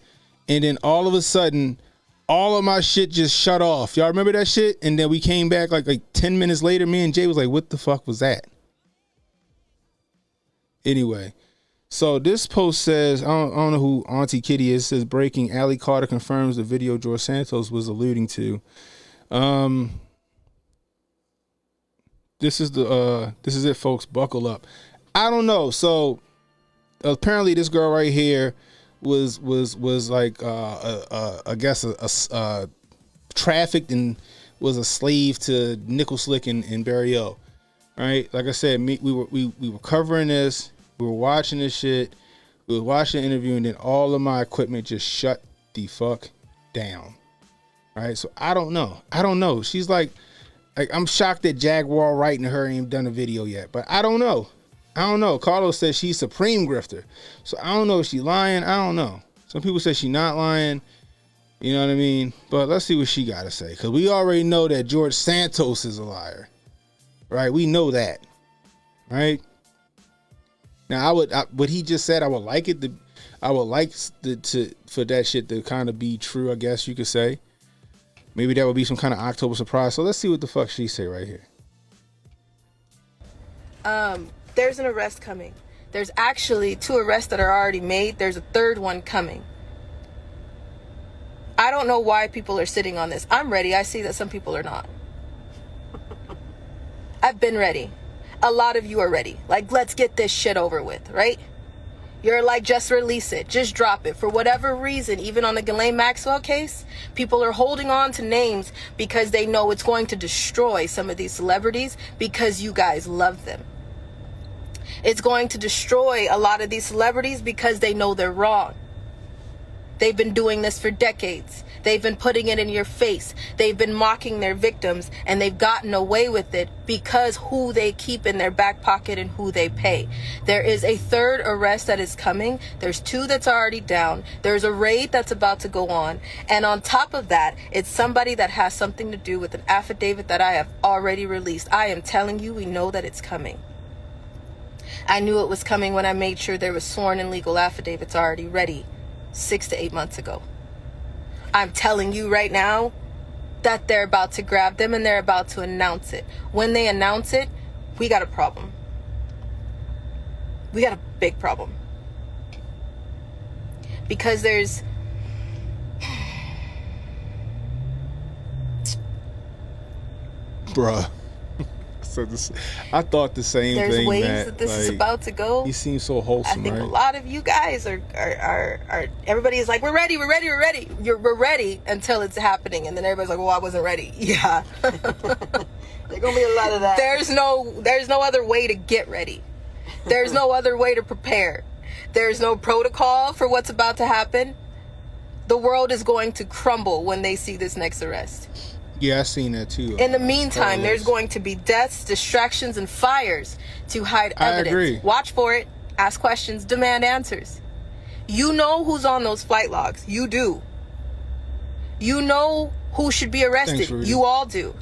and then all of a sudden all of my shit just shut off. Y'all remember that shit? And then we came back like 10 minutes later. Me and Jay was like, what the fuck was that? Anyway, so this post says, I don't know who Auntie Kitty is. It says, breaking, Allie Carter confirms the video George Santos was alluding to. This is it, folks. Buckle up. I don't know. So apparently this girl right here was like I guess a trafficked and was a slave to Nicholslick and Barrio. Right? Like I said, we were covering this. We were watching this shit. We were watching the interview, and then all of my equipment just shut the fuck down. Right? So I don't know. She's like I'm shocked that Jaguar Wright and her ain't done a video yet, but I don't know. Carlos says she's supreme grifter, so I don't know if she's lying. I don't know. Some people say she's not lying. You know what I mean? But let's see what she got to say, because we already know that George Santos is a liar, right? We know that, right? Now, what he just said, I would like for that shit to kind of be true, I guess you could say. Maybe that would be some kind of October surprise. So let's see what the fuck she say right here. There's an arrest coming. There's actually 2 arrests that are already made. There's a 3rd one coming. I don't know why people are sitting on this. I'm ready. I see that some people are not. I've been ready. A lot of you are ready. Like, let's get this shit over with, right? You're like, just release it. Just drop it. For whatever reason, even on the Ghislaine Maxwell case, people are holding on to names because they know it's going to destroy some of these celebrities because you guys love them. It's going to destroy a lot of these celebrities because they know they're wrong. They've been doing this for decades. They've been putting it in your face. They've been mocking their victims, and they've gotten away with it because who they keep in their back pocket and who they pay. There is a 3rd arrest that is coming. There's 2 that's already down. There's a raid that's about to go on. And on top of that, it's somebody that has something to do with an affidavit that I have already released. I am telling you, we know that it's coming. I knew it was coming when I made sure there was sworn and legal affidavits already ready 6 to 8 months ago. I'm telling you right now that they're about to grab them and they're about to announce it. When they announce it, we got a problem. We got a big problem. Because there's... Bruh. So I thought the same thing. There's ways Matt. that this is about to go. He seems so wholesome, I think right? a lot of you guys are everybody is like, we're ready. We're ready until it's happening, and then everybody's like, well, I wasn't ready. Yeah. There's gonna be a lot of that. There's no other way to get ready. There's no other way to prepare. There's no protocol for what's about to happen. The world is going to crumble when they see this next arrest. Yeah, I seen that too. In the meantime, there's going to be deaths, distractions, and fires to hide evidence. I agree. Watch for it. Ask questions. Demand answers. You know who's on those flight logs. You do. You know who should be arrested. Thanks, you all do.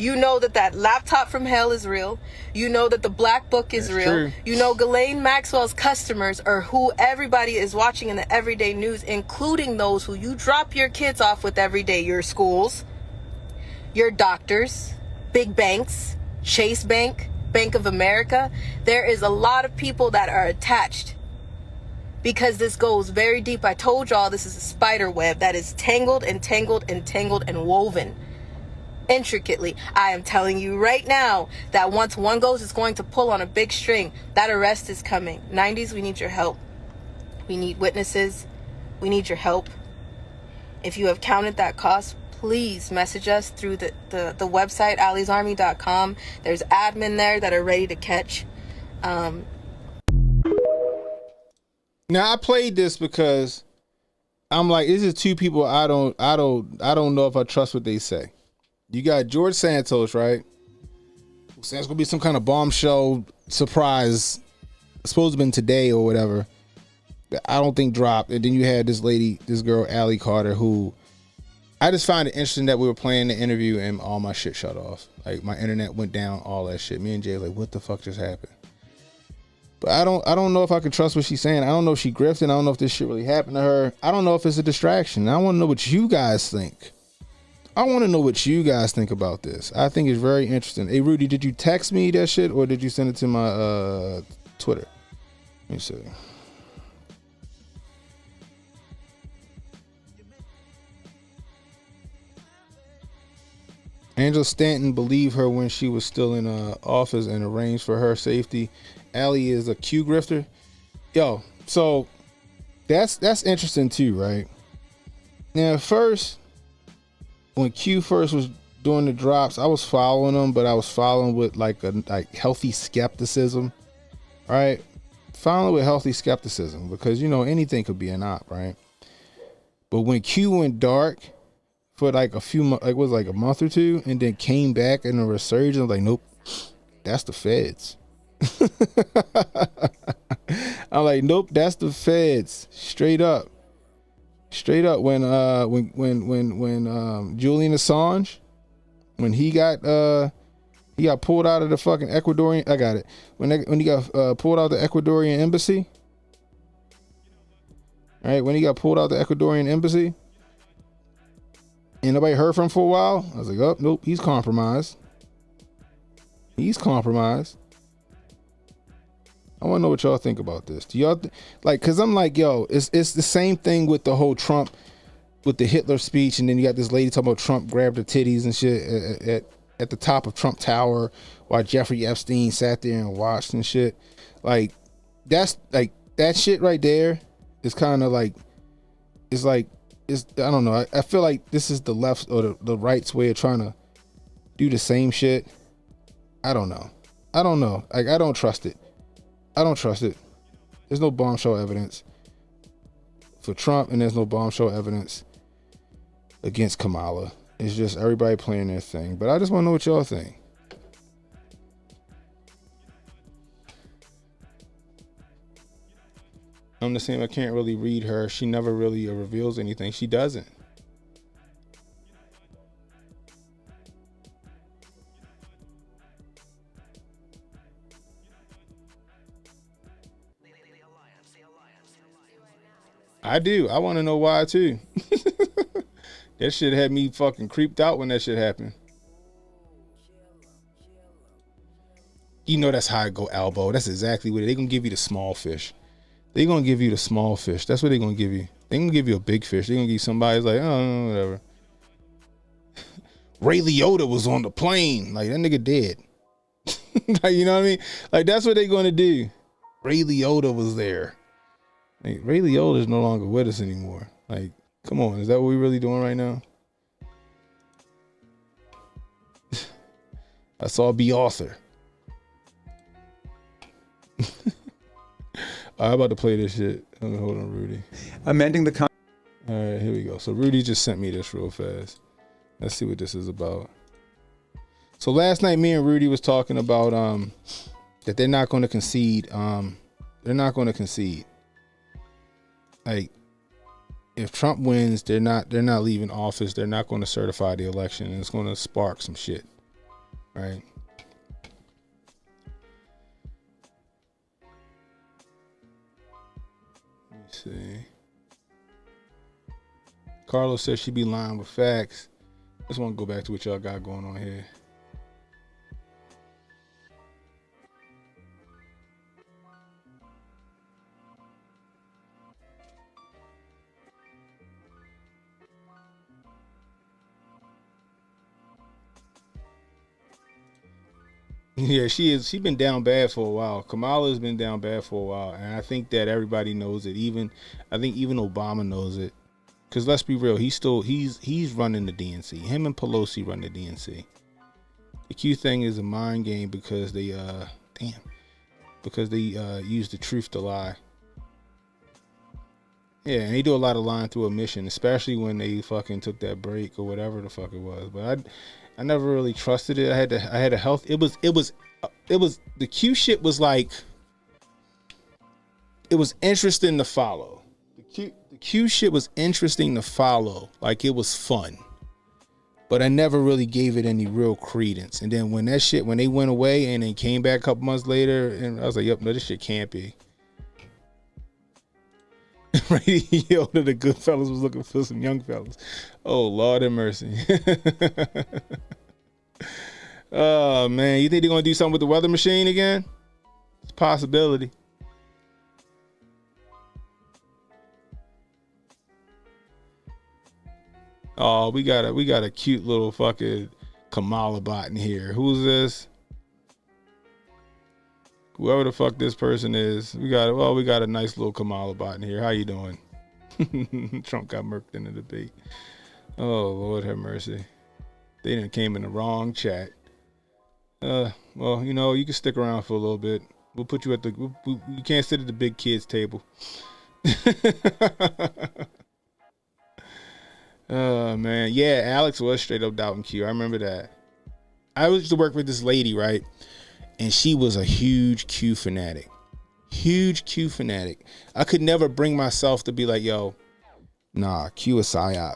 You know that laptop from hell is real. You know that the black book is real. True. You know Ghislaine Maxwell's customers are who everybody is watching in the everyday news, including those who you drop your kids off with every day. Your schools, your doctors, big banks, Chase Bank, Bank of America. There is a lot of people that are attached because this goes very deep. I told y'all this is a spider web that is tangled and tangled and tangled and woven intricately. I am telling you right now that once one goes, it's going to pull on a big string. That arrest is coming. 90s, we need your help. We need witnesses. We need your help. If you have counted that cost, please message us through the website, Ali'sArmy.com. There's admin there that are ready to catch. Now I played this because I'm like, this is two people I don't know if I trust what they say. You got George Santos, right? Who says it's gonna be some kind of bombshell surprise. It's supposed to have been today or whatever. I don't think dropped. And then you had this girl, Allie Carter, who I just find it interesting that we were playing the interview and all my shit shut off. Like my internet went down, all that shit. Me and Jay like, what the fuck just happened? But I don't know if I can trust what she's saying. I don't know if she grifted. I don't know if this shit really happened to her. I don't know if it's a distraction. I want to know what you guys think. I want to know what you guys think about this. I think it's very interesting. Hey, Rudy, did you text me that shit or did you send it to my Twitter? Let me see. Angela Stanton believed her when she was still in office and arranged for her safety. Allie is a Q grifter. Yo, so that's interesting too, right? Now, first, when Q first was doing the drops, I was following them, but I was following with like healthy skepticism, right? Following with healthy skepticism because, you know, anything could be an op, right? But when Q went dark for like a few months, like it was like a month or two, and then came back in a resurgence, like, nope, that's the feds. I'm like, nope, that's the feds. Straight up. When Julian Assange, when he got pulled out of the fucking Ecuadorian, I got it. When he got pulled out of the Ecuadorian embassy, right? When he got pulled out of the Ecuadorian embassy, and nobody heard from him for a while, I was like, oh, nope, he's compromised. He's compromised. I want to know what y'all think about this. Do y'all cause I'm like, yo, it's the same thing with the whole Trump, with the Hitler speech, and then you got this lady talking about Trump grabbed her titties and shit at the top of Trump Tower while Jeffrey Epstein sat there and watched and shit. Like, that's like that shit right there is kind of like, it's like, it's, I don't know. I feel like this is the left or the right's way of trying to do the same shit. I don't know. Like, I don't trust it. There's no bombshell evidence for Trump, and there's no bombshell evidence against Kamala. It's just everybody playing their thing. But I just want to know what y'all think. I'm the same. I can't really read her. She never really reveals anything. She doesn't. I do. I want to know why too. That shit had me fucking creeped out when that shit happened. You know that's how I go, Albo. That's exactly what they're going to give you, the small fish. They're going to give you the small fish. That's what they're going to give you. They're going to give you a big fish. They're going to give somebody like, oh, whatever. Ray Liotta was on the plane. Like, that nigga dead. Like, you know what I mean? Like, that's what they're going to do. Ray Liotta was there. Like, Ray Liotta is no longer with us anymore. Like, come on. Is that what we're really doing right now? I saw B. Author. I'm about to play this shit. Hold on, Rudy. Amending the... All right, here we go. So Rudy just sent me this real fast. Let's see what this is about. So last night, me and Rudy was talking about that they're not going to concede. They're not going to concede. Like, if Trump wins, they're not leaving office. They're not going to certify the election, and it's going to spark some shit. right? Let me see. Carlos says she be lying with facts. I just want to go back to what y'all got going on here. Yeah, she been down bad for a while. Kamala has been down bad for a while, and I think that everybody knows it. I think even Obama knows it. Cause let's be real, he's running the DNC. Him and Pelosi run the DNC. The Q thing is a mind game because they use the truth to lie. Yeah, and they do a lot of lying through omission, especially when they fucking took that break or whatever the fuck it was. But I never really trusted it. I had a health. It was the Q shit was like, it was interesting to follow. The Q shit was interesting to follow. Like, it was fun. But I never really gave it any real credence. And then when they went away and then came back a couple months later, and I was like, yep, no, this shit can't be. Right? Yo, the good fellas was looking for some young fellas. Oh, Lord have mercy. Oh, man. You think they're going to do something with the weather machine again? It's a possibility. Oh, we got a cute little fucking Kamala bot in here. Who's this? Whoever the fuck this person is. We got a nice little Kamala bot in here. How you doing? Trump got murked in the debate. Oh, Lord have mercy. They done came in the wrong chat. Well, you know, you can stick around for a little bit. We'll put you at you can't sit at the big kids table. Oh, man. Yeah, Alex was straight up doubting Q. I remember that. I used to work with this lady, right? And she was a huge Q fanatic. Huge Q fanatic. I could never bring myself to be like, yo, nah, Q is psyop.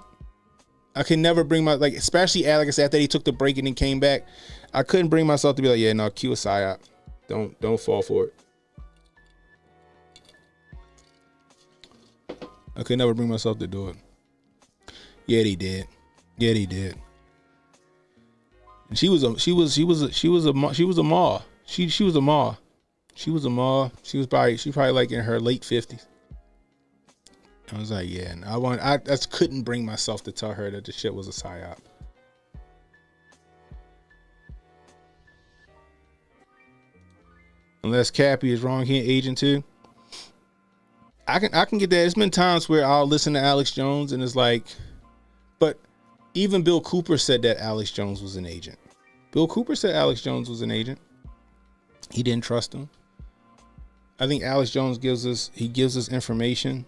I could never bring especially Alex after he took the break and then came back. I couldn't bring myself to be like, yeah, no, Q is psyop. Don't fall for it. I could never bring myself to do it. Yeah, he did. And she was a ma. She was probably like in her late 50s. I was like, yeah, and I just couldn't bring myself to tell her that the shit was a psyop. Unless Cappy is wrong, he an agent too. I can get that. There's been times where I'll listen to Alex Jones and it's like, but even Bill Cooper said that Alex Jones was an agent. Bill Cooper said Alex Jones was an agent. He didn't trust him. I think Alex Jones gives us information.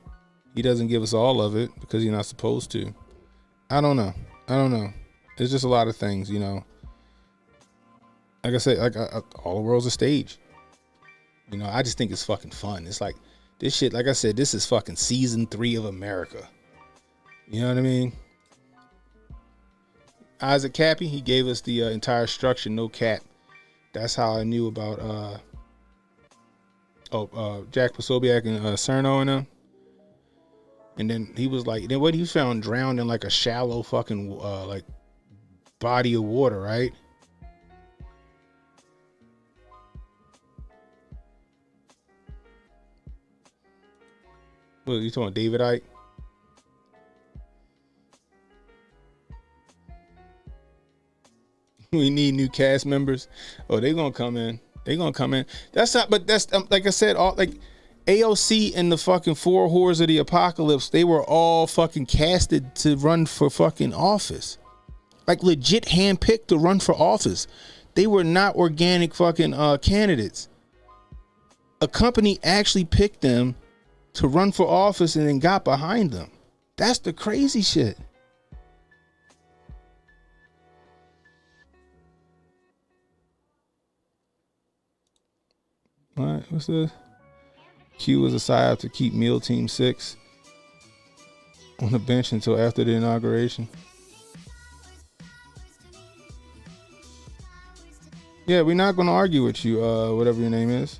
He doesn't give us all of it because he's not supposed to. I don't know. There's just a lot of things, you know. Like I said, all the world's a stage. You know, I just think it's fucking fun. It's like this shit. Like I said, this is fucking season 3 of America. You know what I mean? Isaac Cappy, he gave us the entire structure, no cap. That's how I knew about Jack Posobiec and Cerno and them. And then he was like, then what he found drowned in like a shallow fucking like body of water, right? What are you talking about, David Icke? We need new cast members. Oh, they're gonna come in. That's not, but that's like I said, all like AOC and the fucking 4 whores of the apocalypse, they were all fucking casted to run for fucking office. Like legit handpicked to run for office. They were not organic fucking candidates. A company actually picked them to run for office and then got behind them. That's the crazy shit. All right, what's this? Q was a psyop to keep Meal Team 6 on the bench until after the inauguration. Yeah, we're not gonna argue with you, whatever your name is.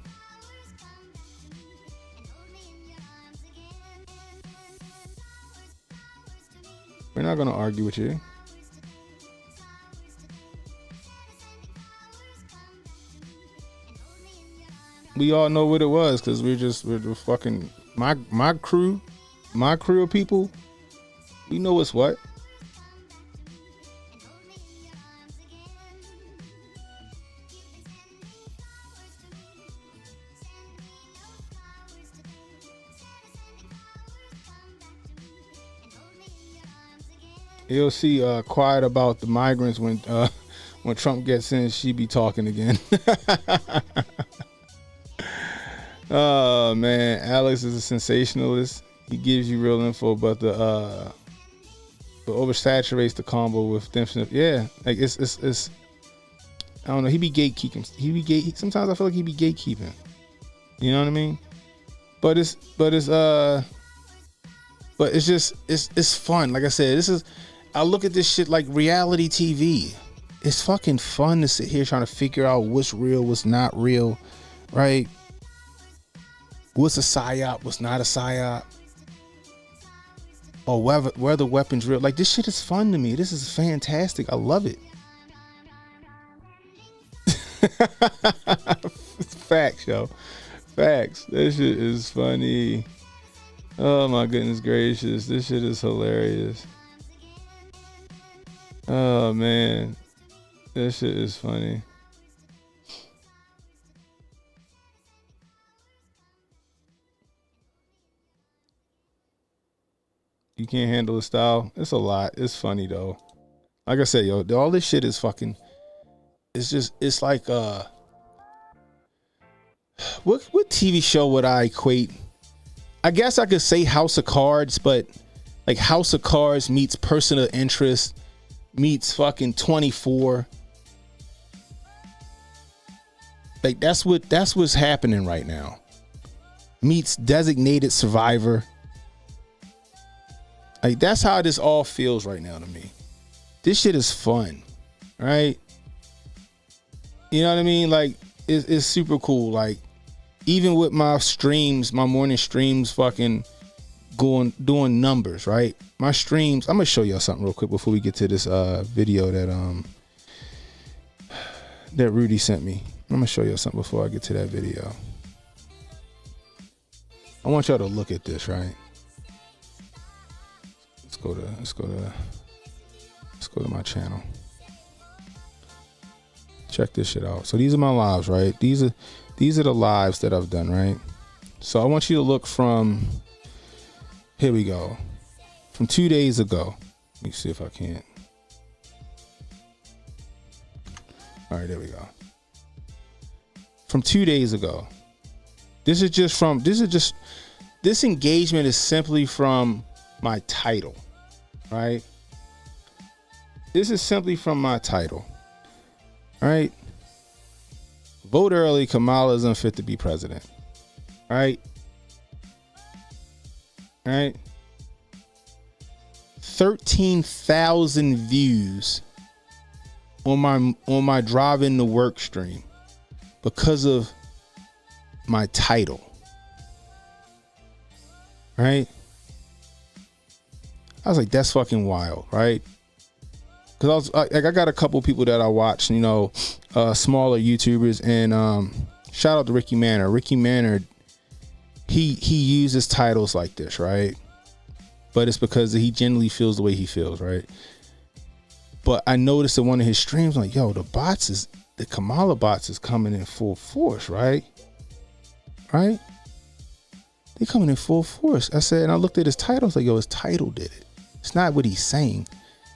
We're not gonna argue with you. We all know what it was because we're the fucking my crew of people. We know what's what. You'll see quiet about the migrants when Trump gets in, she be talking again. Oh man, Alex is a sensationalist. He gives you real info, but the oversaturates the combo with them. Yeah, like it's I don't know. He be gatekeeping. Sometimes I feel like he be gatekeeping. You know what I mean? But it's fun. Like I said, I look at this shit like reality TV. It's fucking fun to sit here trying to figure out what's real, what's not real, right? What's a psyop, what's not a psyop, or where the weapon's real. Like, this shit is fun to me. This is fantastic. I love it. Facts, yo. Facts. This shit is funny. Oh my goodness gracious. This shit is hilarious. Oh man. This shit is funny. You can't handle the style. It's a lot. It's funny though. Like I said, yo, all this shit is fucking. It's like what TV show would I equate? I guess I could say House of Cards, but like House of Cards meets Person of Interest meets fucking 24. Like that's what's happening right now. Meets Designated Survivor. Like that's how this all feels right now to me. This shit is fun, right? You know what I mean? Like it's super cool. Like even with my streams, my morning streams, fucking doing numbers, right? My streams. I'm gonna show y'all something real quick before we get to this video that Rudy sent me. I'm gonna show y'all something before I get to that video. I want y'all to look at this, right? Let's go to my channel. Check this shit out. So these are my lives, right? These are the lives that I've done, right? So I want you to look from, here we go, from 2 days ago. Let me see if I can. All right, there we go. From 2 days ago. This engagement is simply from my title, right? This is simply from my title. All right. Vote early. Kamala is unfit to be president. All right. All right. 13,000 views on my driving to work stream because of my title. Right? I was like, that's fucking wild, right? Because I got a couple people that I watch, you know, smaller YouTubers, and shout out to Ricky Manor. Ricky Manor, he uses titles like this, right? But it's because he genuinely feels the way he feels, right? But I noticed in one of his streams, like, yo, the Kamala bots is coming in full force, right? Right? They coming in full force. I said, and I looked at his title. I was like, yo, his title did it. It's not what he's saying.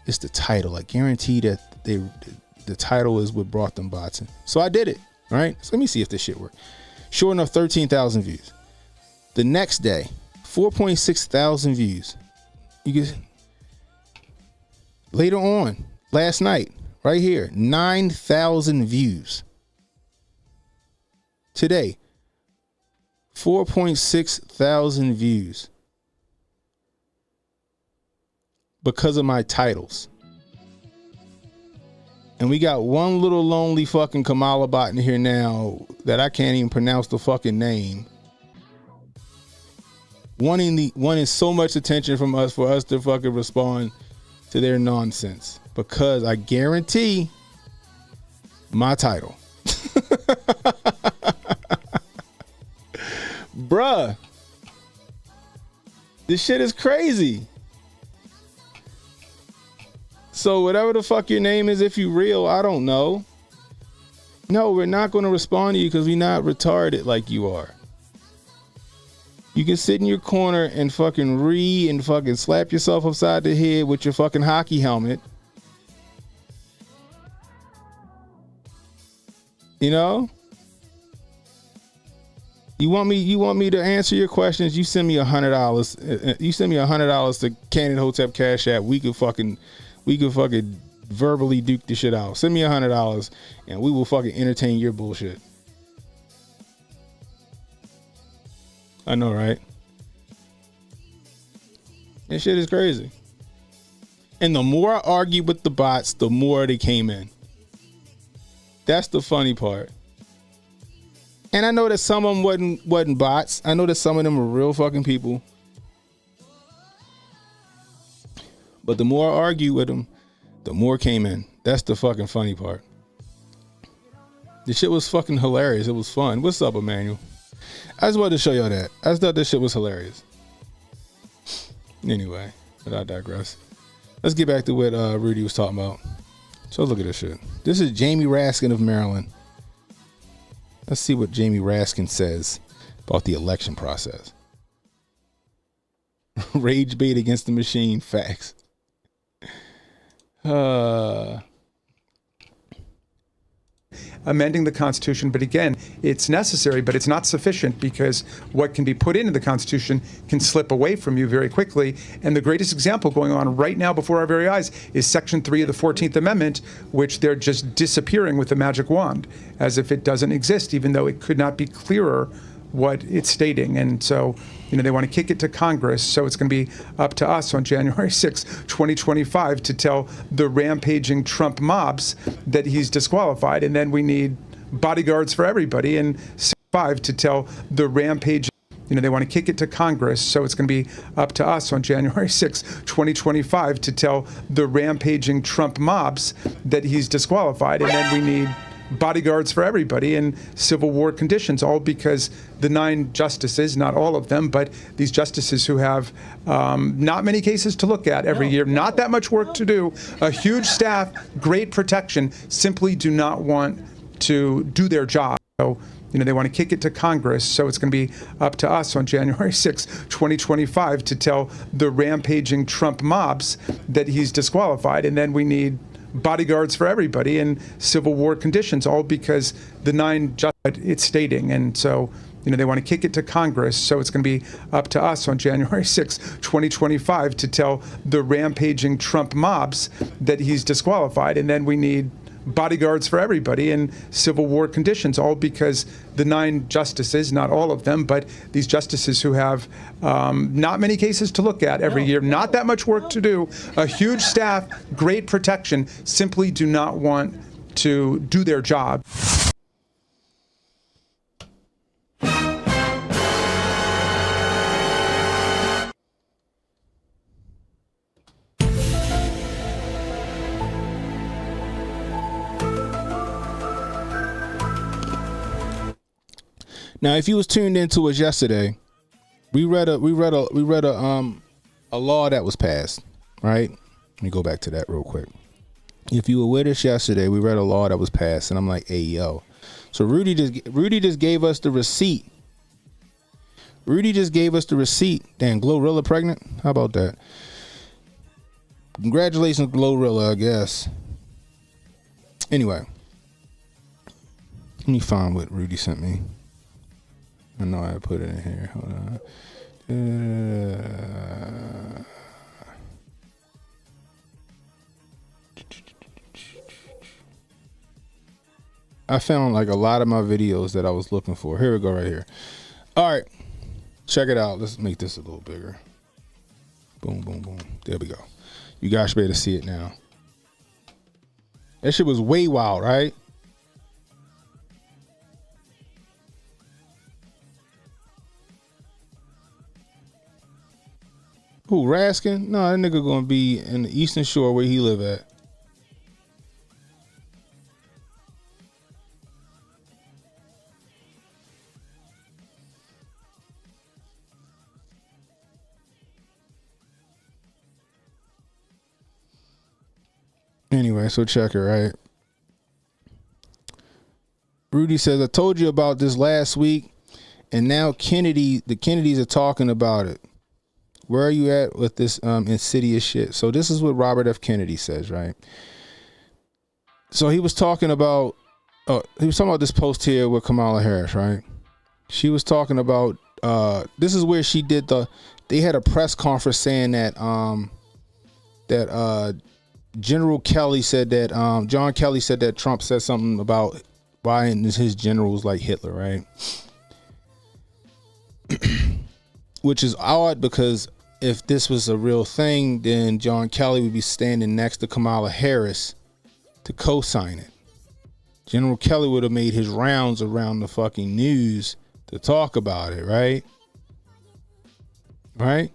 It's the title. I guarantee that the title is what brought them bots in. So I did it. All right. So let me see if this shit worked. Sure enough, 13,000 views. The next day, 4.6 thousand views. You get later on, last night, right here, 9,000 views. Today, 4.6 thousand views. Because of my titles. And we got one little lonely fucking Kamala bot in here now that I can't even pronounce the fucking name. Wanting so much attention from us for us to fucking respond to their nonsense. Because I guarantee my title. Bruh. This shit is crazy. So whatever the fuck your name is, if you real, I don't know. No, we're not going to respond to you because we're not retarded like you are. You can sit in your corner and fucking read and fucking slap yourself upside the head with your fucking hockey helmet. You know? You want me to answer your questions? You send me $100. You send me $100 to Candid Hotep Cash App. We could fucking verbally duke the shit out. Send me $100 and we will fucking entertain your bullshit. I know, right? This shit is crazy. And the more I argued with the bots, the more they came in. That's the funny part. And I know that some of them wasn't bots. I know that some of them were real fucking people. But the more I argue with them, the more came in. That's the fucking funny part. The shit was fucking hilarious. It was fun. What's up, Emmanuel? I just wanted to show y'all that. I just thought this shit was hilarious. Anyway, but I digress. Let's get back to what Rudy was talking about. So look at this shit. This is Jamie Raskin of Maryland. Let's see what Jamie Raskin says about the election process. Rage bait against the machine. Facts. Amending the Constitution, but again, it's necessary, but it's not sufficient because what can be put into the Constitution can slip away from you very quickly. And the greatest example going on right now before our very eyes is Section 3 of the 14th Amendment, which they're just disappearing with a magic wand, as if it doesn't exist, even though it could not be clearer what it's stating. And so, they want to kick it to Congress. So it's going to be up to us on January 6, 2025 to tell the rampaging Trump mobs that he's disqualified. And then we need bodyguards for everybody. And 5 to tell the rampaging, they want to kick it to Congress. So it's going to be up to us on January 6, 2025 to tell the rampaging Trump mobs that he's disqualified. And then we need bodyguards for everybody in Civil War conditions, all because the 9 justices, not all of them, but these justices who have not many cases to look at every year, not that much work to do, a huge staff, great protection, simply do not want to do their job. So, they want to kick it to Congress. So it's going to be up to us on January 6, 2025 to tell the rampaging Trump mobs that he's disqualified. And then we need bodyguards for everybody in Civil War conditions, all because the 9 it's stating. And so, they want to kick it to Congress. So it's going to be up to us on January 6, 2025 to tell the rampaging Trump mobs that he's disqualified. And then we need bodyguards for everybody in Civil War conditions, all because the 9 justices, not all of them, but these justices who have not many cases to look at every year, not that much work to do, a huge staff, great protection, simply do not want to do their job. Now, if you was tuned into us yesterday, we read a law that was passed, right? Let me go back to that real quick. If you were with us yesterday, we read a law that was passed, and I'm like, hey, yo. So Rudy just gave us the receipt. Damn, Glorilla pregnant? How about that? Congratulations, Glorilla, I guess. Anyway, let me find what Rudy sent me. I know I put it in here. Hold on. I found like a lot of my videos that I was looking for. Here we go, right here. All right, check it out. Let's make this a little bigger. Boom, boom, boom. There we go. You guys should be able to see it now. That shit was way wild, right? Who, Raskin? No, that nigga gonna be in the Eastern Shore where he live at. Anyway, so check it, right? Rudy says, I told you about this last week, and now the Kennedys are talking about it. Where are you at with this insidious shit? So this is what Robert F. Kennedy says, right? So he was talking about this post here with Kamala Harris, right? She was talking about this is where she did they had a press conference saying that General Kelly said that John Kelly said that Trump said something about buying his generals like Hitler, right? Which is odd because if this was a real thing, then John Kelly would be standing next to Kamala Harris to co-sign it. General Kelly would have made his rounds around the fucking news to talk about it, right? Right?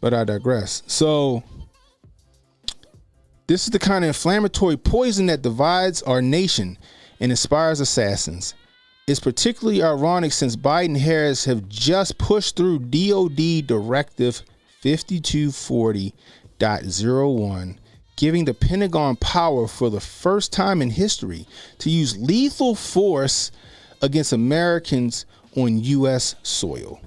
But I digress. So this is the kind of inflammatory poison that divides our nation and inspires assassins. It's particularly ironic since Biden and Harris have just pushed through DOD Directive 5240.01, giving the Pentagon power for the first time in history to use lethal force against Americans on U.S. soil.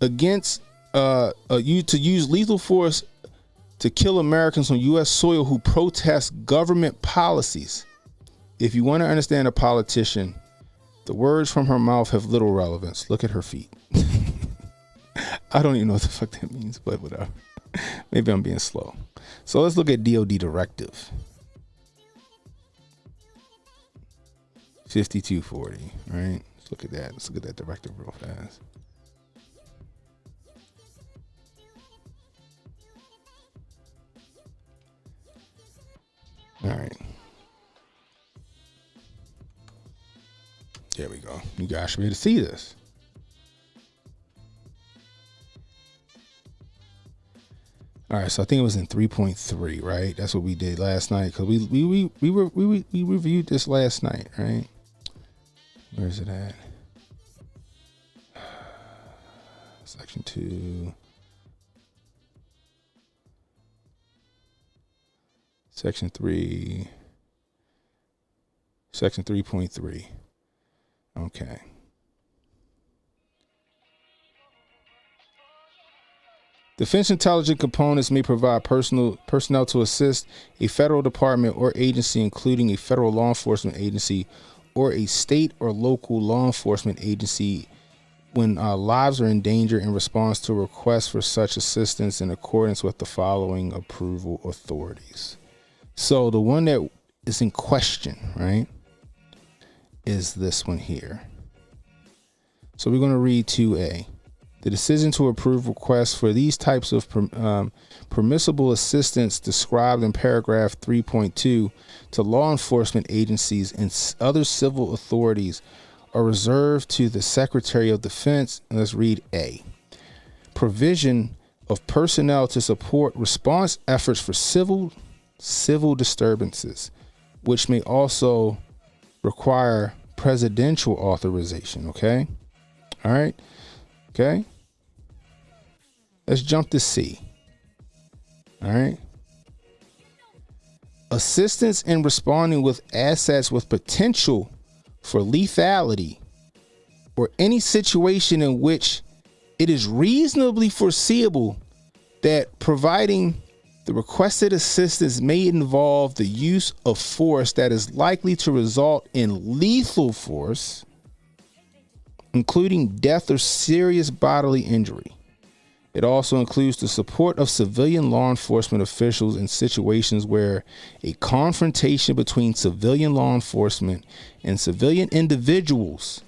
Against you to use lethal force to kill Americans on U.S. soil who protest government policies. If you want to understand a politician, the words from her mouth have little relevance. Look at her feet. I don't even know what the fuck that means, but whatever. Maybe I'm being slow. So let's look at DOD Directive 5240, right? Let's look at that. Let's look at that directive real fast. All right. There we go. You guys should be able to see this. All right, so I think it was in 3.3, right? That's what we did last night because we reviewed this last night, right? Where is it at? Section 2. Section 3. Section 3.3. Okay. Defense intelligence components may provide personnel to assist a federal department or agency, including a federal law enforcement agency or a state or local law enforcement agency, when lives are in danger in response to requests for such assistance in accordance with the following approval authorities. So the one that is in question, right, is this one here. So we're going to read 2A. The decision to approve requests for these types of permissible assistance described in paragraph 3.2 to law enforcement agencies and other civil authorities are reserved to the Secretary of Defense. And let's read A. Provision of personnel to support response efforts for civil disturbances, which may also require presidential authorization. Okay. All right. Okay. Let's jump to C. All right. Assistance in responding with assets with potential for lethality or any situation in which it is reasonably foreseeable that providing the requested assistance may involve the use of force that is likely to result in lethal force, including death or serious bodily injury. It also includes the support of civilian law enforcement officials in situations where a confrontation between civilian law enforcement and civilian individuals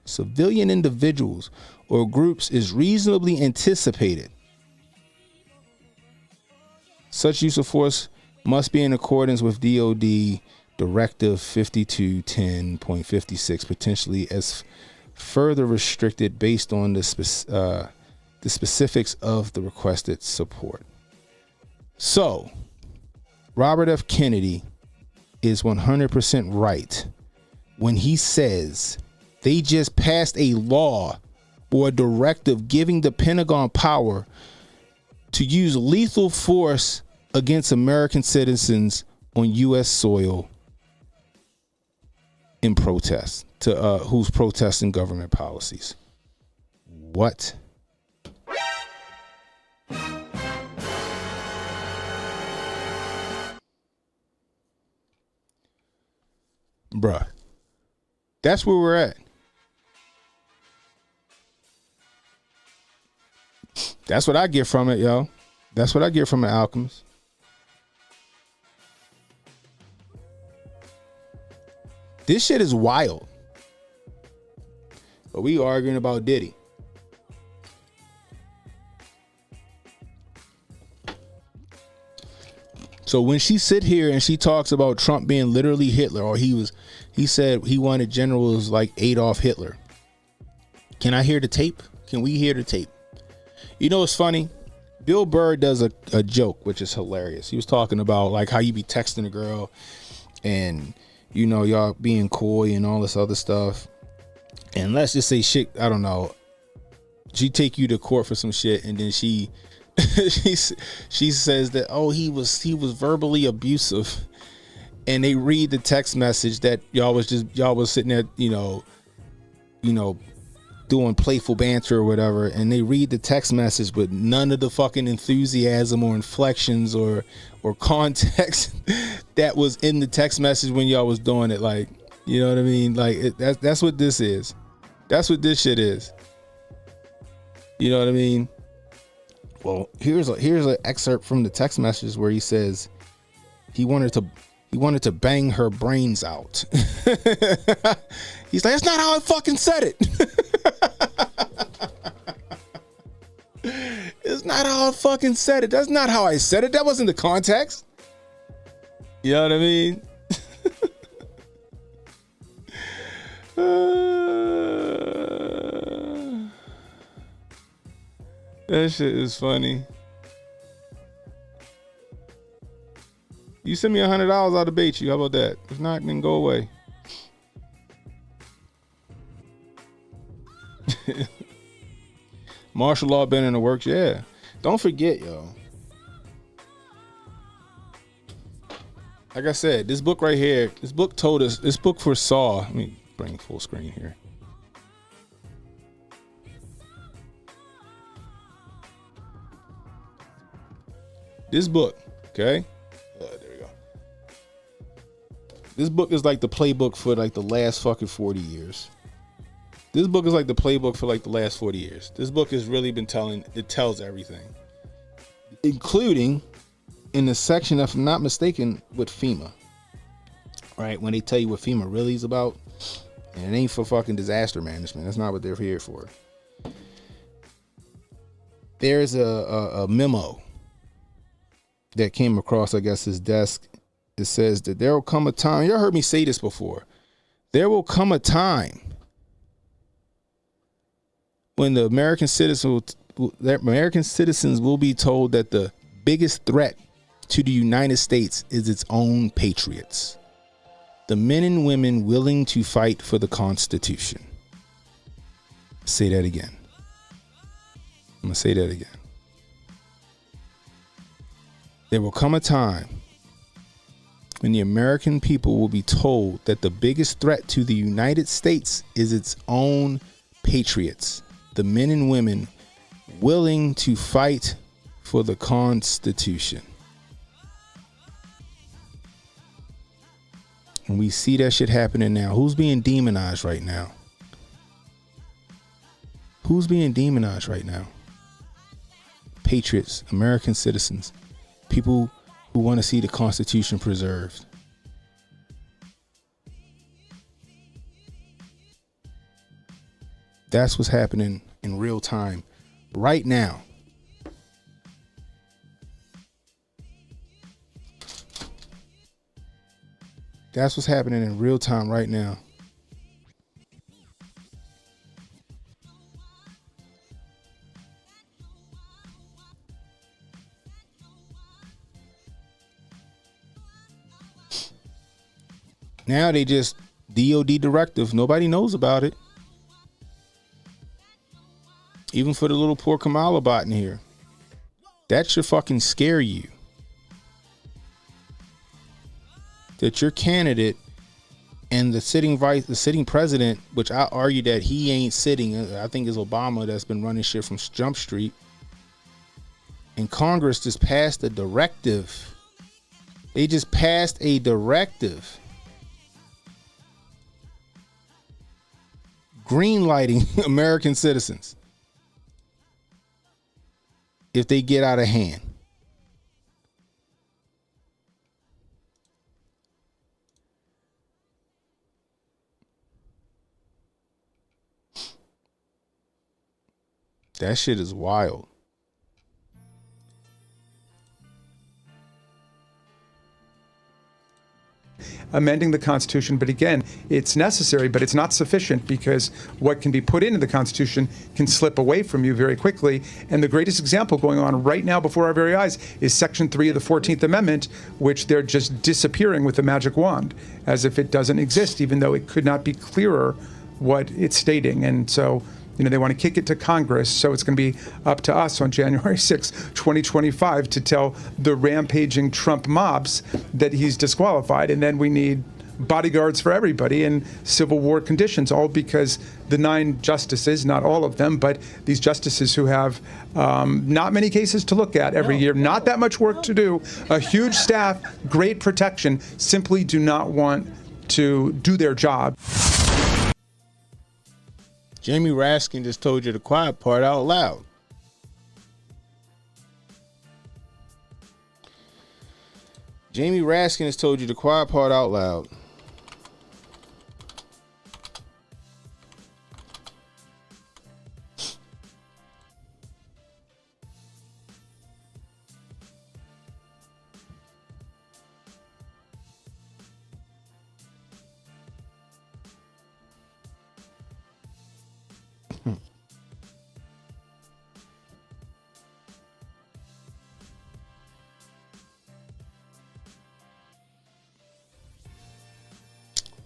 civilian individuals or groups is reasonably anticipated. Such use of force must be in accordance with DOD Directive 5210.56, potentially as further restricted based on the specifics of the requested support. So, Robert F. Kennedy is 100% right when he says they just passed a law or a directive giving the Pentagon power to use lethal force against American citizens on U.S. soil in protest to who's protesting government policies. What? Bruh. That's where we're at. That's what I get from it, yo. That's what I get from the Alchemist. This shit is wild. But we arguing about Diddy. So when she sit here and she talks about Trump being literally Hitler, or he said he wanted generals like Adolf Hitler. Can I hear the tape? Can we hear the tape? You know what's funny? Bill Burr does a joke, which is hilarious. He was talking about like how you be texting a girl and, you know, y'all being coy and all this other stuff. And let's just say shit, I don't know. She take you to court for some shit and then she says that, oh, he was verbally abusive. And they read the text message that y'all was sitting there, you know, doing playful banter or whatever, and they read the text message with none of the fucking enthusiasm or inflections or context that was in the text message when y'all was doing it. Like, you know what I mean? Like that's what this is. That's what this shit is. You know what I mean? Well, here's an excerpt from the text message where he says he wanted to bang her brains out. He's like, that's not how I fucking said it. It's not how I fucking said it. That's not how I said it. That wasn't the context. You know what I mean? That shit is funny. You send me $100, I'll debate you. How about that? If not, then go away. Martial law been in the works, yeah. Don't forget, yo. Like I said, this book right here, this book foresaw. Let me bring full screen here. This book, okay? There we go. This book is like the playbook for like the last fucking 40 years. This book is like the playbook for like the last 40 years. This book has really been tells everything. Including in the section, if I'm not mistaken, with FEMA. Right? When they tell you what FEMA really is about. And it ain't for fucking disaster management. That's not what they're here for. There's a memo that came across, I guess, his desk. It says that there will come a time. Y'all heard me say this before. There will come a time when the American citizens will be told that the biggest threat to the United States is its own patriots, the men and women willing to fight for the Constitution. Say that again. I'm gonna say that again. There will come a time when the American people will be told that the biggest threat to the United States is its own patriots, the men and women willing to fight for the Constitution. And we see that shit happening now. Who's being demonized right now? Who's being demonized right now? Patriots, American citizens, people who want to see the Constitution preserved. That's what's happening in real time right now. That's what's happening in real time right now. Now they just DOD directive. Nobody knows about it. Even for the little poor Kamala bot in here. That should fucking scare you. That your candidate and the sitting president, which I argue that he ain't sitting. I think it's Obama that's been running shit from Jump Street. And Congress just passed a directive. They just passed a directive. Greenlighting American citizens if they get out of hand. That shit is wild. Amending the Constitution, but again, it's necessary, but it's not sufficient because what can be put into the Constitution can slip away from you very quickly. And the greatest example going on right now before our very eyes is Section 3 of the 14th Amendment, which they're just disappearing with the magic wand, as if it doesn't exist, even though it could not be clearer what it's stating. And so, they want to kick it to Congress, so it's going to be up to us on January 6, 2025 to tell the rampaging Trump mobs that he's disqualified, and then we need bodyguards for everybody in civil war conditions, all because the 9 justices, not all of them, but these justices who have not many cases to look at every year, not that much work to do, a huge staff, great protection, simply do not want to do their job. Jamie Raskin just told you the quiet part out loud. Jamie Raskin has told you the quiet part out loud.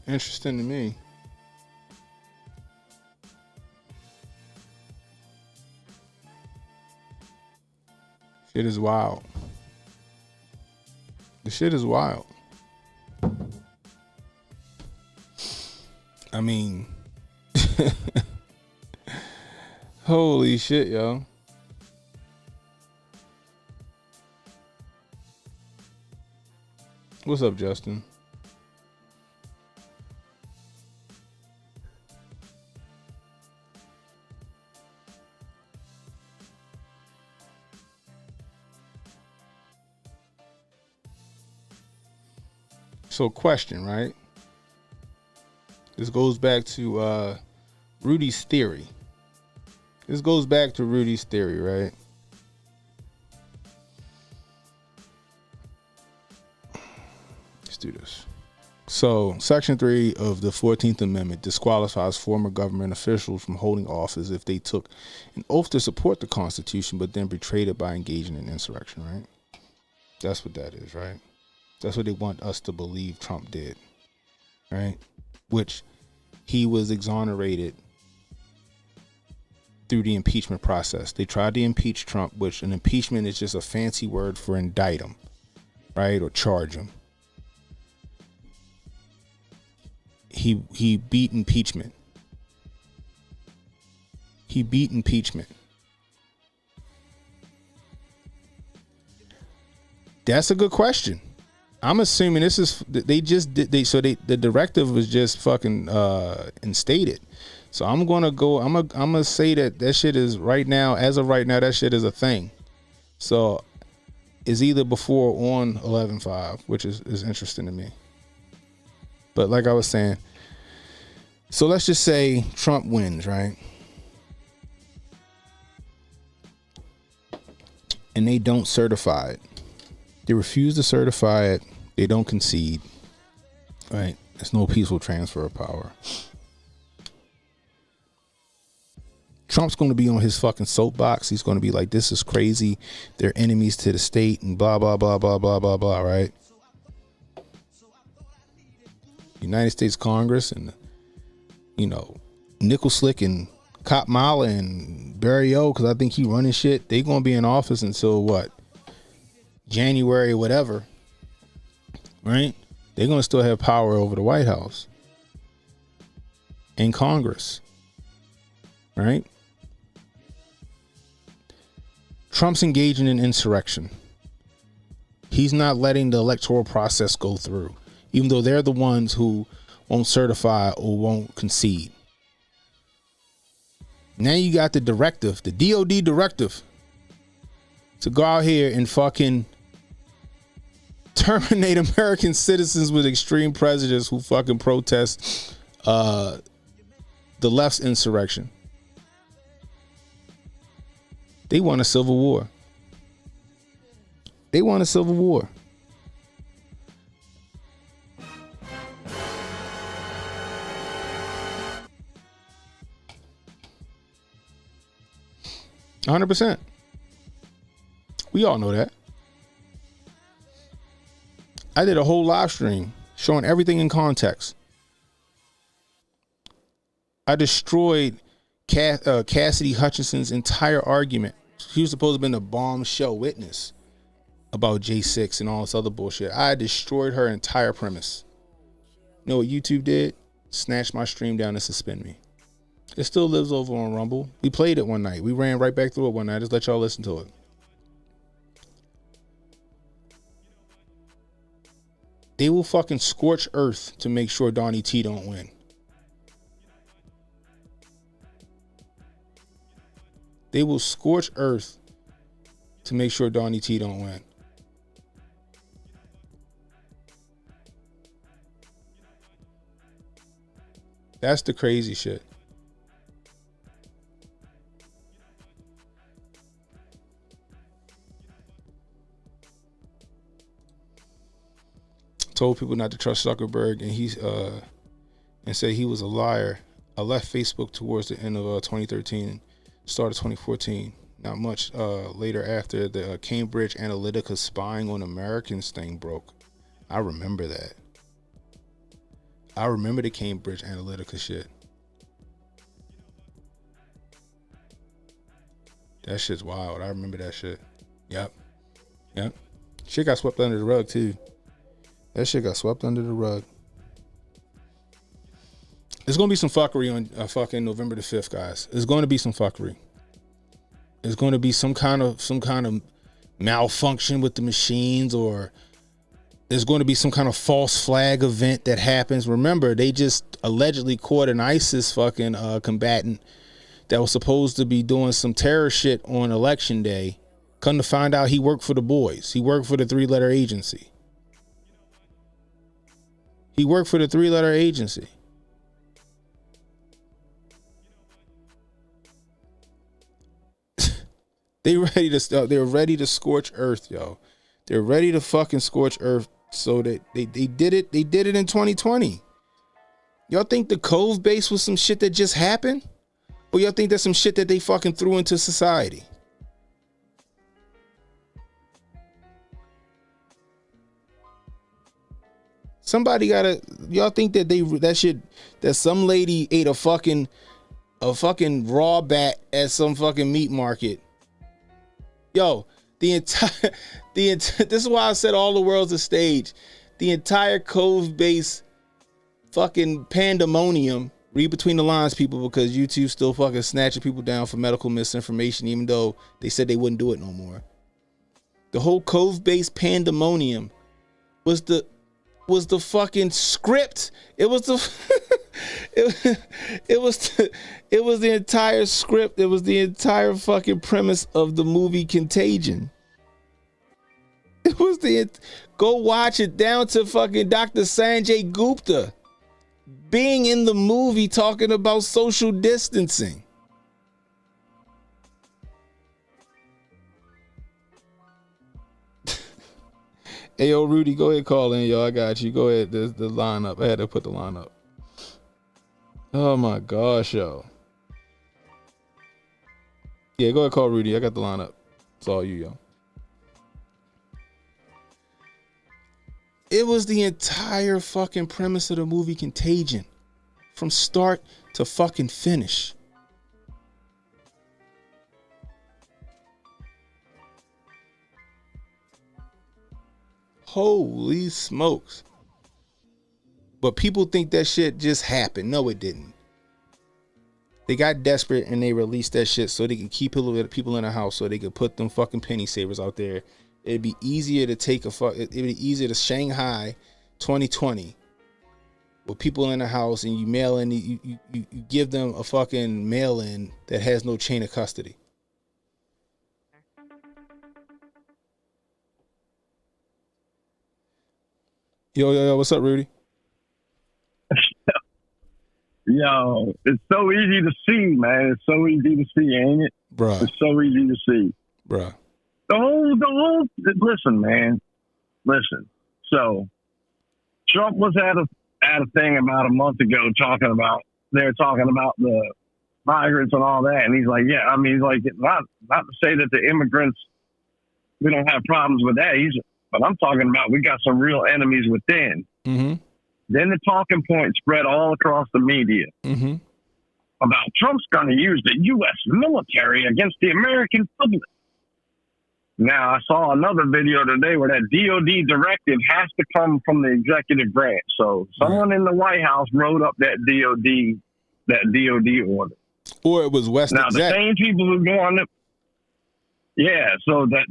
Interesting to me. Shit is wild. The shit is wild. I mean, holy shit, yo. What's up, Justin? So question, right? This goes back to Rudy's theory. Right? Let's do this. So Section 3 of the 14th Amendment disqualifies former government officials from holding office if they took an oath to support the Constitution but then betrayed it by engaging in insurrection, right? That's what that is, right? That's what they want us to believe Trump did, right? Which he was exonerated through the impeachment process. They tried to impeach Trump, which an impeachment is just a fancy word for indict him, right? Or charge him. He beat impeachment. That's a good question. I'm assuming this is the directive was just fucking instated. So I'm gonna say that shit is right now, as of right now, that shit is a thing. So it's either before or on 11/5, which is interesting to me. But like I was saying, so let's just say Trump wins, right? and they don't certify it. They refuse to certify it. They don't concede. Right? There's no peaceful transfer of power. Trump's going to be on his fucking soapbox. He's going to be like, this is crazy. They're enemies to the state and blah, blah, blah, blah, blah, blah, blah, right? United States Congress and, you know, Nickel Slick and Kamala and Barry O, because I think he running shit, they going to be in office until what? January, whatever. Right? They're going to still have power over the White House and Congress. Right? Trump's engaging in insurrection. He's not letting the electoral process go through, even though they're the ones who won't certify or won't concede. Now you got the directive, the DOD directive, to go out here and fucking terminate American citizens with extreme prejudice who fucking protest the left's insurrection. They want a civil war. They want a civil war. %. We all know that. I did a whole live stream showing everything in context. I destroyed Cassidy Hutchinson's entire argument. He was supposed to have been a bombshell witness about J6 and all this other bullshit. I destroyed her entire premise. You know what YouTube did? Snatched my stream down and suspend me. It still lives over on Rumble. We played it one night. We ran right back through it one night. Just let y'all listen to it. They will fucking scorch earth to make sure Donnie T don't win. They will scorch earth to make sure Donnie T don't win. That's the crazy shit. Told people not to trust Zuckerberg, and said he was a liar. I left Facebook towards the end of 2013, start of 2014. Not much later after the Cambridge Analytica spying on Americans thing broke. I remember that. I remember the Cambridge Analytica shit. That shit's wild. I remember that shit. Yep. Shit got swept under the rug too. That shit got swept under the rug. There's gonna be some fuckery on fucking November the 5th, guys. There's going to be some fuckery. There's going to be some kind of malfunction with the machines, or there's going to be some kind of false flag event that happens. Remember, they just allegedly caught an ISIS fucking combatant that was supposed to be doing some terror shit on election day. Come to find out, he worked for the boys. He worked for the three-letter agency. They're ready to scorch earth, yo. They're ready to fucking scorch earth. So that they did it in 2020. Y'all think the Cove base was some shit that just happened? Or y'all think that's some shit that they fucking threw into society? Y'all think that some lady ate a fucking raw bat at some fucking meat market? Yo, this is why I said all the world's a stage. The entire Cove base fucking pandemonium. Read between the lines, people, because YouTube still fucking snatching people down for medical misinformation, even though they said they wouldn't do it no more. The whole Cove base pandemonium was the fucking script. It was the it was the entire script. It was the entire fucking premise of the movie Contagion. It was go watch it, down to fucking Dr. Sanjay Gupta being in the movie talking about social distancing. Hey, yo, Rudy, go ahead, call in, yo. I got you. Go ahead. The lineup. I had to put the lineup. Oh my gosh, yo. Yeah, go ahead, call Rudy. I got the lineup. It's all you, yo. It was the entire fucking premise of the movie Contagion, from start to fucking finish. Holy smokes. But people think that shit just happened. No, it didn't. They got desperate and they released that shit so they could keep people in the house, so they could put them fucking penny savers out there. It'd be easier to it'd be easier to Shanghai 2020 with people in the house, and you mail in, you give them a fucking mail in that has no chain of custody. Yo, what's up, Rudy? Yo, it's so easy to see, man. It's so easy to see, ain't it? Bruh. It's so easy to see. Bruh. The whole, listen, man. Listen. So, Trump was at a thing about a month ago they're talking about the migrants and all that. And he's like, yeah, I mean, he's like, not to say that the immigrants, we don't have problems with that. But I'm talking about we got some real enemies within. Mm-hmm. Then the talking point spread all across the media about Trump's going to use the U.S. military against the American public. Now, I saw another video today where that DOD directive has to come from the executive branch. So someone in the White House wrote up that DOD order. Or it was West Now, the same people who go on the... Yeah, so that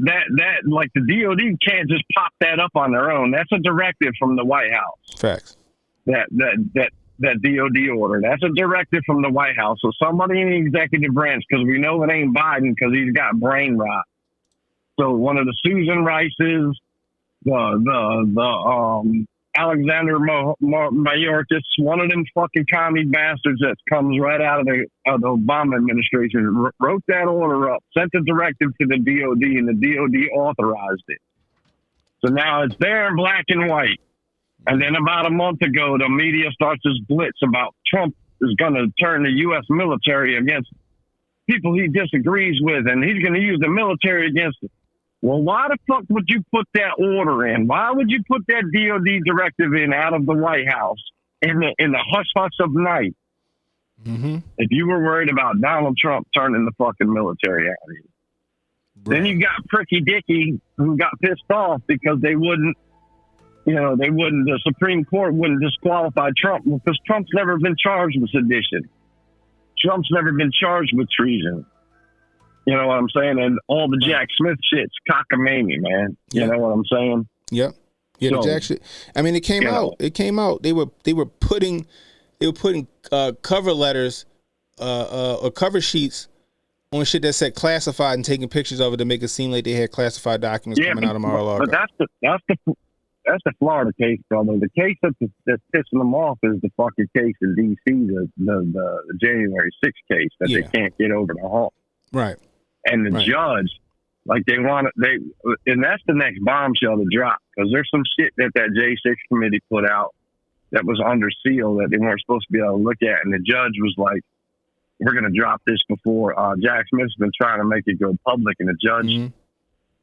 like the DOD can't just pop that up on their own. That's a directive from the White House. Facts. That DOD order. That's a directive from the White House. So somebody in the executive branch, because we know it ain't Biden because he's got brain rot. So one of the Susan Rices, the Alexander Mayorkas, one of them fucking commie bastards that comes right out of the Obama administration, wrote that order up, sent the directive to the DOD, and the DOD authorized it. So now it's there in black and white. And then about a month ago, the media starts this blitz about Trump is going to turn the U.S. military against people he disagrees with, and he's going to use the military against it. Well, why the fuck would you put that order in? Why would you put that DOD directive in out of the White House in the hush-hush of night if you were worried about Donald Trump turning the fucking military out of you? Then you got Pricky Dicky who got pissed off because the Supreme Court wouldn't disqualify Trump because Trump's never been charged with sedition. Trump's never been charged with treason. You know what I'm saying? And all the Jack Smith shit's cockamamie, man. You know what I'm saying? Yep. Yeah, the Jack shit. I mean, it came out. It came out. They were putting cover letters or cover sheets on shit that said classified and taking pictures of it to make it seem like they had classified documents coming out of Mar-a-Lago. But that's the Florida case, brother. The case that's pissing them off is the fucking case in D.C., the January 6th case that they can't get over the hump. Right. And the judge, like and that's the next bombshell to drop, because there's some shit that J6 committee put out that was under seal that they weren't supposed to be able to look at. And the judge was like, we're going to drop this before Jack Smith's been trying to make it go public. And the judge,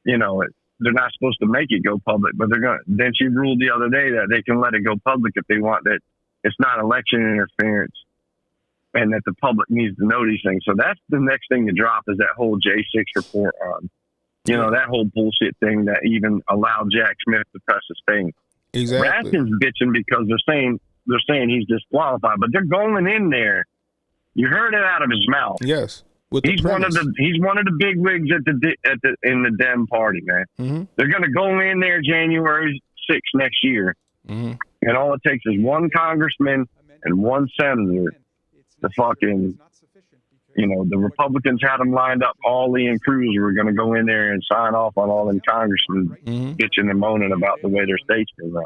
they're not supposed to make it go public, but they're going to. Then she ruled the other day that they can let it go public if they want, that it's not election interference and that the public needs to know these things. So that's the next thing to drop, is that whole J6 report on, that whole bullshit thing that even allowed Jack Smith to press his thing. Exactly. Raskin's bitching because they're saying he's disqualified, but they're going in there. You heard it out of his mouth. Yes. He's one of the big wigs in the Dem party, man. Mm-hmm. They're going to go in there January 6th next year, and all it takes is one congressman and one senator to fucking, the Republicans had them lined up. Hawley and Cruz were going to go in there and sign off on all them congressmen bitching and moaning about the way their state's been run.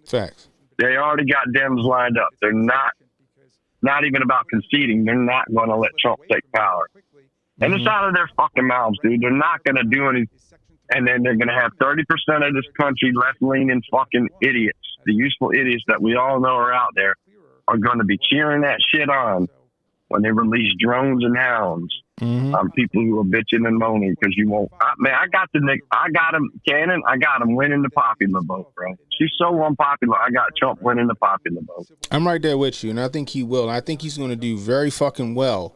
Facts. They already got Dems lined up. They're not even about conceding. They're not going to let Trump take power. And it's out of their fucking mouths, dude. They're not going to do anything. And then they're going to have 30% of this country left-leaning fucking idiots, the useful idiots that we all know are out there, are going to be cheering that shit on when they release drones and hounds on people who are bitching and moaning because you won't. I got him, Cannon. I got him winning the popular vote, bro. She's so unpopular. I got Trump winning the popular vote. I'm right there with you, and I think he will. I think he's going to do very fucking well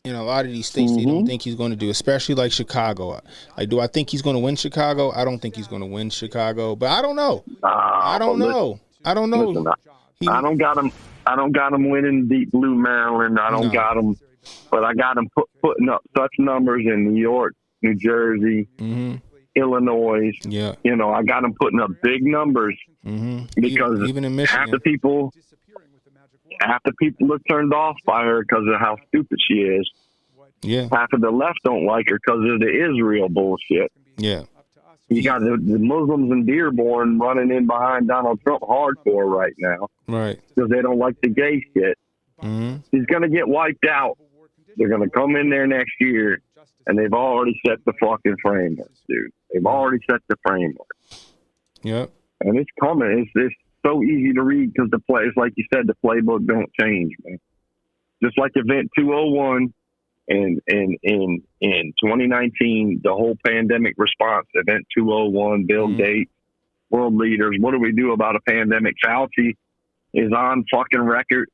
in a lot of these states. They don't think he's going to do, especially like Chicago. Like, do I think he's going to win Chicago? I don't think he's going to win Chicago, but I don't know. I don't know. I don't know. Listen, I don't got him. I don't got him winning deep blue Maryland. I don't got him, but I got him putting up such numbers in New York, New Jersey, Illinois. Yeah, you know, I got him putting up big numbers because even in Michigan, half the people are turned off by her because of how stupid she is. Yeah, half of the left don't like her because of the Israel bullshit. Yeah. You got the Muslims in Dearborn running in behind Donald Trump hardcore right now. Right. Because they don't like the gay shit. He's going to get wiped out. They're going to come in there next year, and they've already set the fucking framework, dude. They've already set the framework. Yep. And it's coming. It's so easy to read because it's like you said, the playbook don't change, man. Just like Event 201 in 2019, the whole pandemic response, Event 201, Bill Gates, world leaders, what do we do about a pandemic? Fauci is on fucking record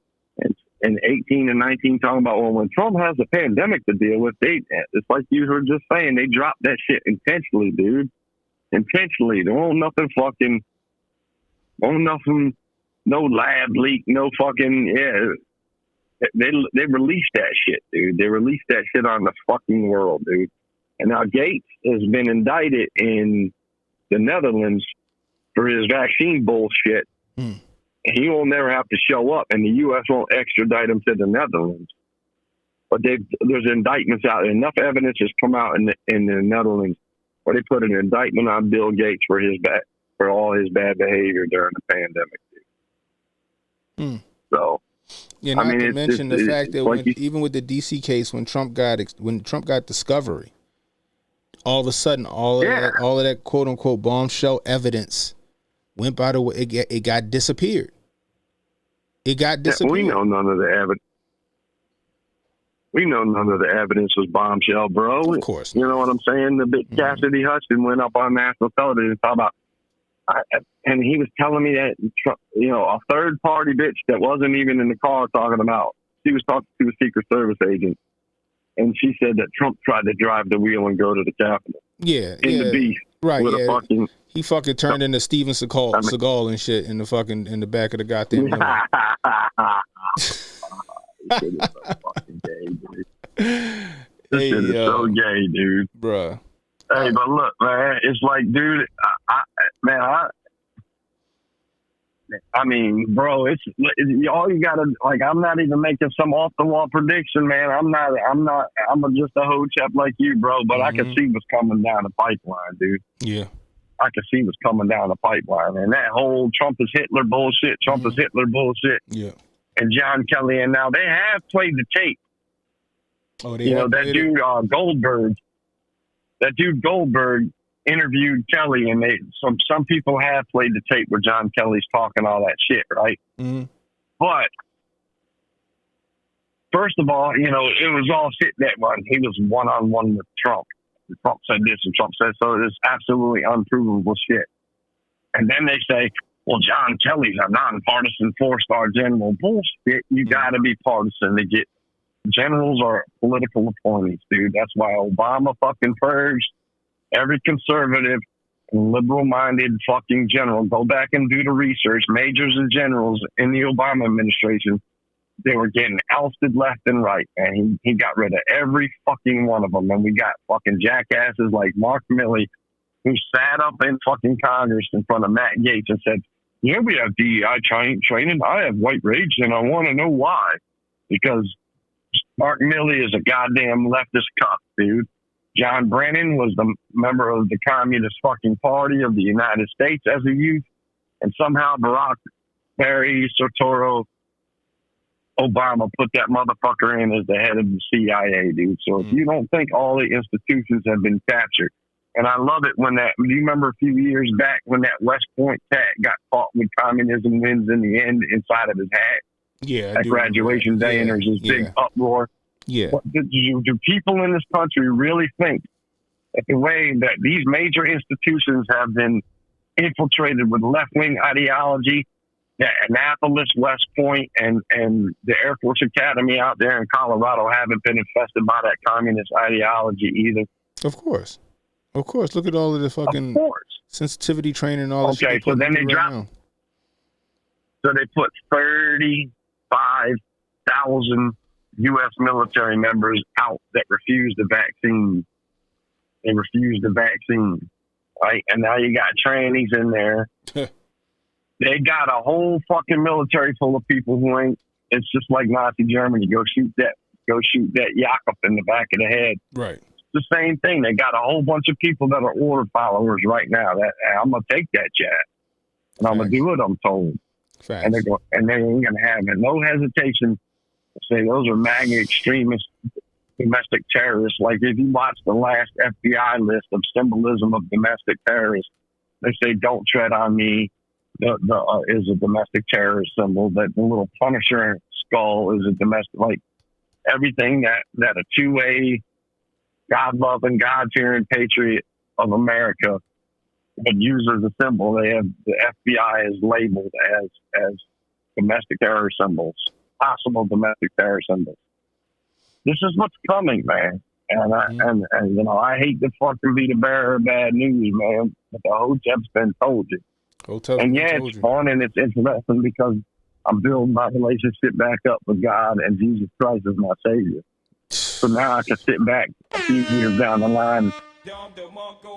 and 18 and 19 talking about, well, when Trump has a pandemic to deal with, it's like you were just saying, they dropped that shit intentionally, dude. Intentionally. There won't nothing, no lab leak, no fucking, They released that shit, dude. They released that shit on the fucking world, dude. And now Gates has been indicted in the Netherlands for his vaccine bullshit. He will never have to show up, and the U.S. won't extradite him to the Netherlands. But there's indictments out. Enough evidence has come out in the Netherlands where they put an indictment on Bill Gates for all his bad behavior during the pandemic, dude. So. Yeah, not to mention the fact that even with the DC case, when Trump got discovery, all of a sudden, all of that quote unquote bombshell evidence went by the way. It got disappeared. It got disappeared. We know none of the evidence. We know none of the evidence was bombshell, bro. Of course, you know what I'm saying. The big Cassidy Hutchinson went up on national television and talked about. And he was telling me that, you know, a third party bitch that wasn't even in the car talking about, she was talking to a Secret Service agent. And she said that Trump tried to drive the wheel and go to the Capitol. Yeah. The beast. Right. With a fucking, he fucking turned into Steven Seagal and shit in the back of the goddamn limo. This shit is so fucking gay, dude. This shit is so gay, dude. Bruh. Hey, but look, man, it's like, dude, I mean, bro, it's all you gotta, like, I'm not even making some off the wall prediction, man. I'm just a Hotep like you, bro, but I can see what's coming down the pipeline, dude. Yeah. I can see what's coming down the pipeline, and that whole Trump is Hitler bullshit, Yeah. And John Kelly, and now they have played the tape. Oh, they have that dude, Goldberg. That dude Goldberg interviewed Kelly, and some people have played the tape where John Kelly's talking all that shit, right? But first of all, you know, it was all shit that one. He was one-on-one with Trump. Trump said this and Trump said so. It's absolutely unprovable shit. And then they say, well, John Kelly's a nonpartisan 4-star general. Bullshit. You got to be partisan to get. Generals are political appointees, dude. That's why Obama fucking purged every conservative and liberal-minded fucking general. Go back and do the research. Majors and generals in the Obama administration, they were getting ousted left and right, and he got rid of every fucking one of them. And we got fucking jackasses like Mark Milley, who sat up in fucking Congress in front of Matt Gaetz and said, yeah, we have DEI training. I have white rage, and I want to know why. Because Mark Milley is a goddamn leftist cuck, dude. John Brennan was the member of the Communist fucking Party of the United States as a youth. And somehow Barry Soetoro Obama put that motherfucker in as the head of the CIA, dude. So if you don't think all the institutions have been captured, And I love it when that, do you remember a few years back when that West Point cat got caught with communism wins in the end inside of his hat Yeah. at graduation day, and there's this big uproar? Yeah. Do people in this country really think that the way that these major institutions have been infiltrated with left-wing ideology, that Annapolis, West Point, and the Air Force Academy out there in Colorado haven't been infested by that communist ideology either? Of course. Of course. Look at all of the fucking sensitivity training and all that shit. Okay, so then they dropped. So they put 35,000 U.S. military members out that refused the vaccine. They refused the vaccine, right? And now you got trannies in there. They got a whole fucking military full of people who ain't. It's just like Nazi Germany. Go shoot that Jakob in the back of the head. Right. The same thing. They got a whole bunch of people that are order followers right now. That I'm gonna take that jab, and I'm gonna do what I'm told. Facts. And they ain't gonna have it. No hesitation to say those are MAGA extremist domestic terrorists. Like if you watch the last FBI list of symbolism of domestic terrorists, they say "Don't tread on me." Is a domestic terrorist symbol. That the little Punisher skull is a domestic. Like everything that a two-way God-loving, God-fearing patriot of America would use as a symbol. They have the FBI is labeled as domestic terror symbols, possible domestic terror symbols. This is what's coming, man. And I hate to fucking be the bearer of bad news, man. But the Hotep's been told you. And yeah, it's fun and it's interesting because I'm building my relationship back up with God and Jesus Christ as my Savior. So now I can sit back a few years down the line.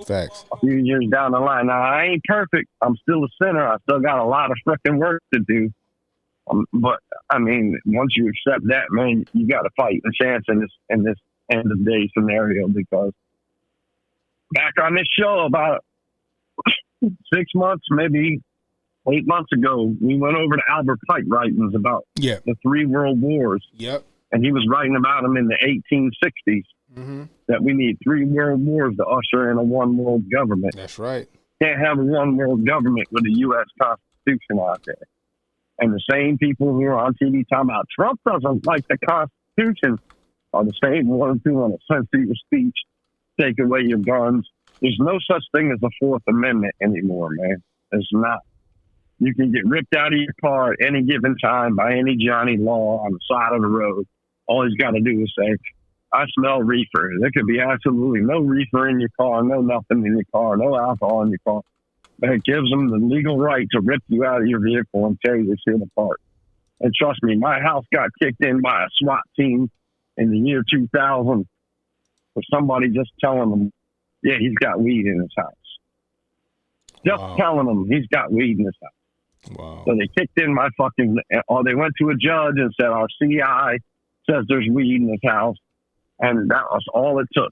Facts. A few years down the line. Now, I ain't perfect. I'm still a sinner. I still got a lot of freaking work to do. But, I mean, once you accept that, man, you got to fight a chance in this end of day scenario because back on this show about 6 months, maybe 8 months ago, we went over to Albert Pike writings about the 3 world wars. Yep. And he was writing about them in the 1860s, that we need 3 world wars to usher in a one world government. That's right. Can't have a one world government with a U.S. Constitution out there. And the same people who are on TV talking about Trump doesn't like the Constitution are the same ones who want to censor your speech, take away your guns. There's no such thing as the Fourth Amendment anymore, man. There's not. You can get ripped out of your car at any given time by any Johnny Law on the side of the road. All he's got to do is say, I smell reefer. There could be absolutely no reefer in your car, no nothing in your car, no alcohol in your car. But it gives them the legal right to rip you out of your vehicle and tear your shit apart. And trust me, my house got kicked in by a SWAT team in the year 2000 for somebody just telling them, yeah, he's got weed in his house. Just telling them he's got weed in his house. Wow. So they kicked in my fucking, or they went to a judge and said, our CI says there's weed in his house. And that was all it took.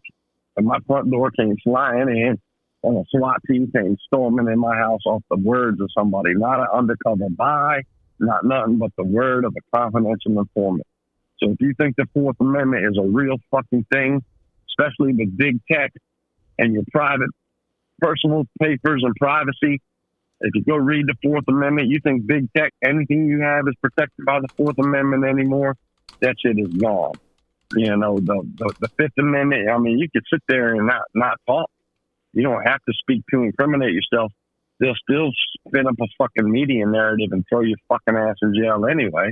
And my front door came flying in, and a SWAT team came storming in my house off the words of somebody, not an undercover buy, not nothing but the word of a confidential informant. So if you think the Fourth Amendment is a real fucking thing, especially with big tech and your private personal papers and privacy, if you go read the Fourth Amendment, you think big tech, anything you have is protected by the Fourth Amendment anymore, that shit is gone. You know, the Fifth Amendment, I mean, you could sit there and not talk. You don't have to speak to incriminate yourself. They'll still spin up a fucking media narrative and throw your fucking ass in jail anyway.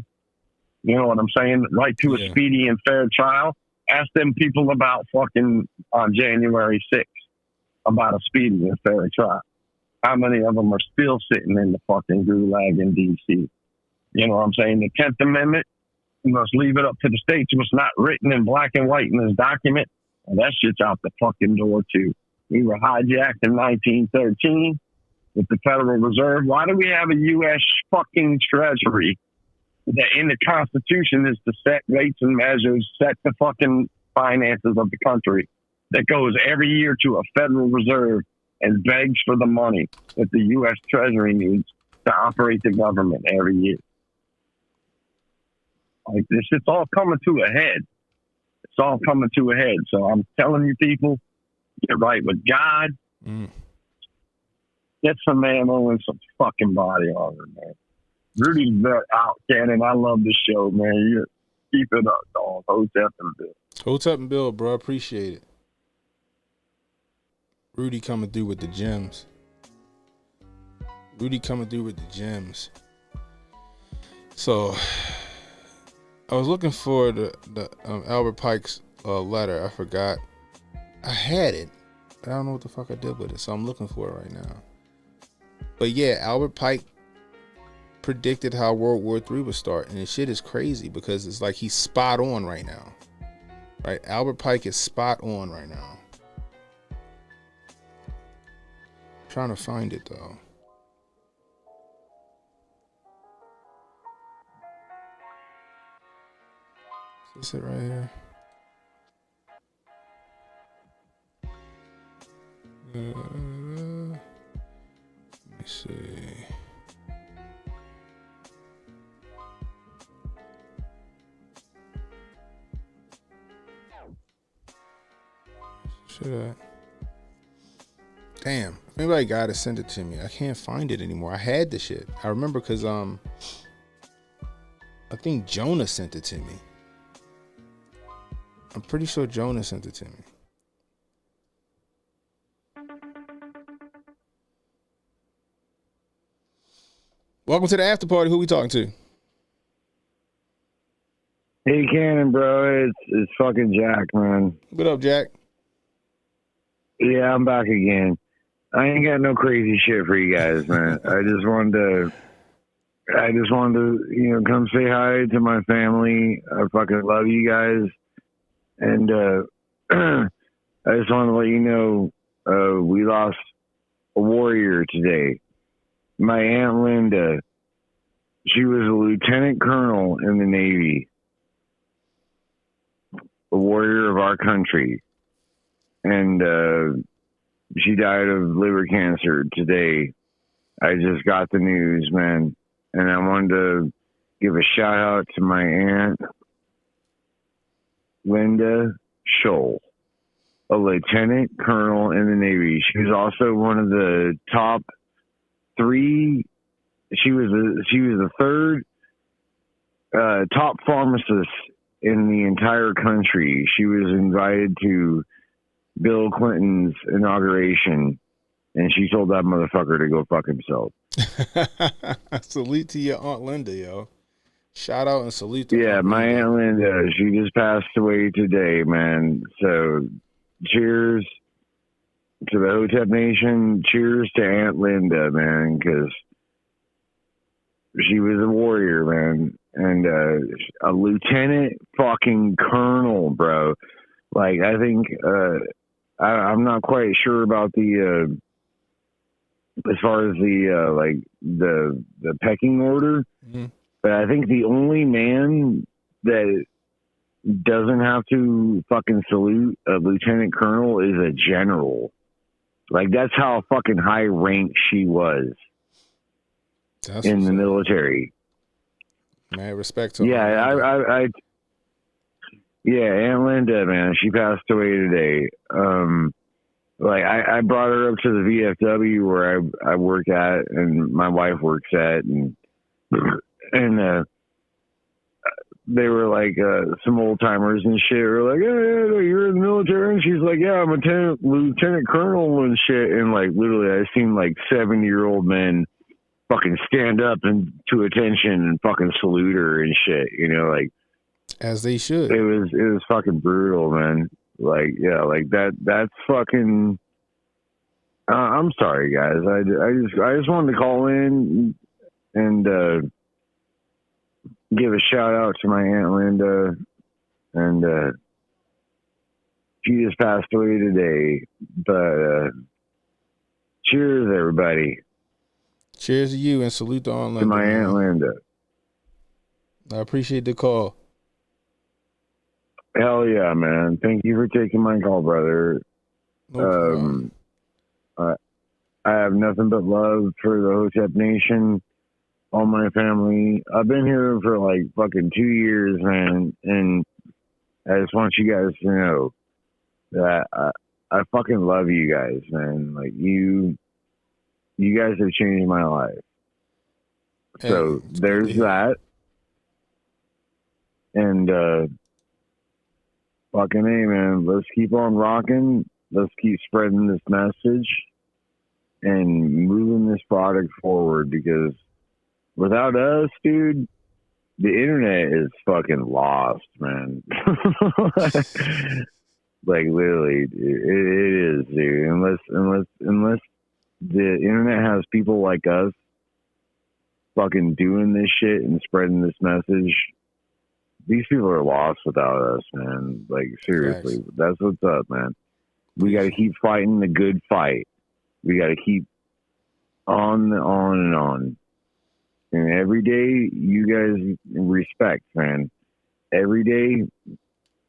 You know what I'm saying? Right to a speedy and fair trial. Ask them people about fucking on January 6th about a speedy and fair trial. How many of them are still sitting in the fucking gulag in D.C.? You know what I'm saying? The 10th Amendment, you must leave it up to the states. It was not written in black and white in this document. And that shit's out the fucking door, too. We were hijacked in 1913 with the Federal Reserve. Why do we have a U.S. fucking Treasury that in the Constitution is to set rates and measures, set the fucking finances of the country, that goes every year to a Federal Reserve and begs for the money that the U.S. Treasury needs to operate the government every year? Like, this shit's all coming to a head. It's all coming to a head. So I'm telling you people, get right with God. Get some ammo and some fucking body armor, man. Rudy's out, Cannon. I love the show, man. You keep it up, dog. Hotep and Bill. Hotep and Bill, bro. Appreciate it. Rudy coming through with the gems. So, I was looking for the Albert Pike's letter. I forgot. I had it, but I don't know what the fuck I did with it. So I'm looking for it right now. But yeah, Albert Pike predicted how World War III would start, and this shit is crazy because it's like he's spot on right now. Right? Albert Pike is spot on right now. I'm trying to find it though. Is this it right here? Let me see. Should I? Damn. If anybody got it, send it to me. I can't find it anymore. I had the shit. I remember because I think Jonah sent it to me. I'm pretty sure Jonah sent it to me. Welcome to the after party. Who we talking to? Hey, Cannon, bro. It's fucking Jack, man. What up, Jack? Yeah, I'm back again. I ain't got no crazy shit for you guys, man. I just wanted to, come say hi to my family. I fucking love you guys. And I just want to let you know we lost a warrior today. My Aunt Linda, she was a lieutenant colonel in the Navy, a warrior of our country. And she died of liver cancer today. I just got the news, man. And I wanted to give a shout out to my Aunt Linda Scholl, a lieutenant colonel in the Navy. She was also one of the top 3. She was the third top pharmacist in the entire country. She was invited to Bill Clinton's inauguration, and she told that motherfucker to go fuck himself. Salute to your Aunt Linda, yo. Shout out and salute to Yeah, my Aunt Linda. She just passed away today, man. So cheers to the Hotep Nation. Cheers to Aunt Linda, man, because she was a warrior, man. And a lieutenant fucking colonel, bro. Like, I think, I'm not quite sure about the, as far as the, the pecking order. Mm-hmm. But I think the only man that doesn't have to fucking salute a lieutenant colonel is a general. Like, that's how fucking high rank she was in the military. Man, respect to her. Yeah, Aunt Linda, man, she passed away today. I brought her up to the VFW where I work at and my wife works at, and they were like some old timers and shit were like, hey, you're in the military, and she's like, yeah, I'm a lieutenant colonel and shit, and like literally I seen like 70-year-old men fucking stand up and to attention and fucking salute her and shit, you know, like as they should. It was fucking brutal, man. Like, yeah, like that's fucking. I'm sorry, guys. I just wanted to call in and give a shout out to my Aunt Linda, and she just passed away today. But cheers, everybody. Cheers to you, and salute to Aunt Linda. To my Aunt Linda. I appreciate the call. Hell yeah, man. Thank you for taking my call, brother. I have nothing but love for the Hotep Nation, all my family. I've been here for like fucking 2 years, man, and I just want you guys to know that I fucking love you guys, man. Like you guys have changed my life. So there's that. And fucking hey, man, let's keep on rocking. Let's keep spreading this message and moving this product forward, because without us, dude, the internet is fucking lost, man. Like literally, it is, dude. Unless the internet has people like us fucking doing this shit and spreading this message, these people are lost without us, man. Like seriously, that's what's up, man. We got to keep fighting the good fight. We got to keep on and on. And every day, you guys respect, man. Every day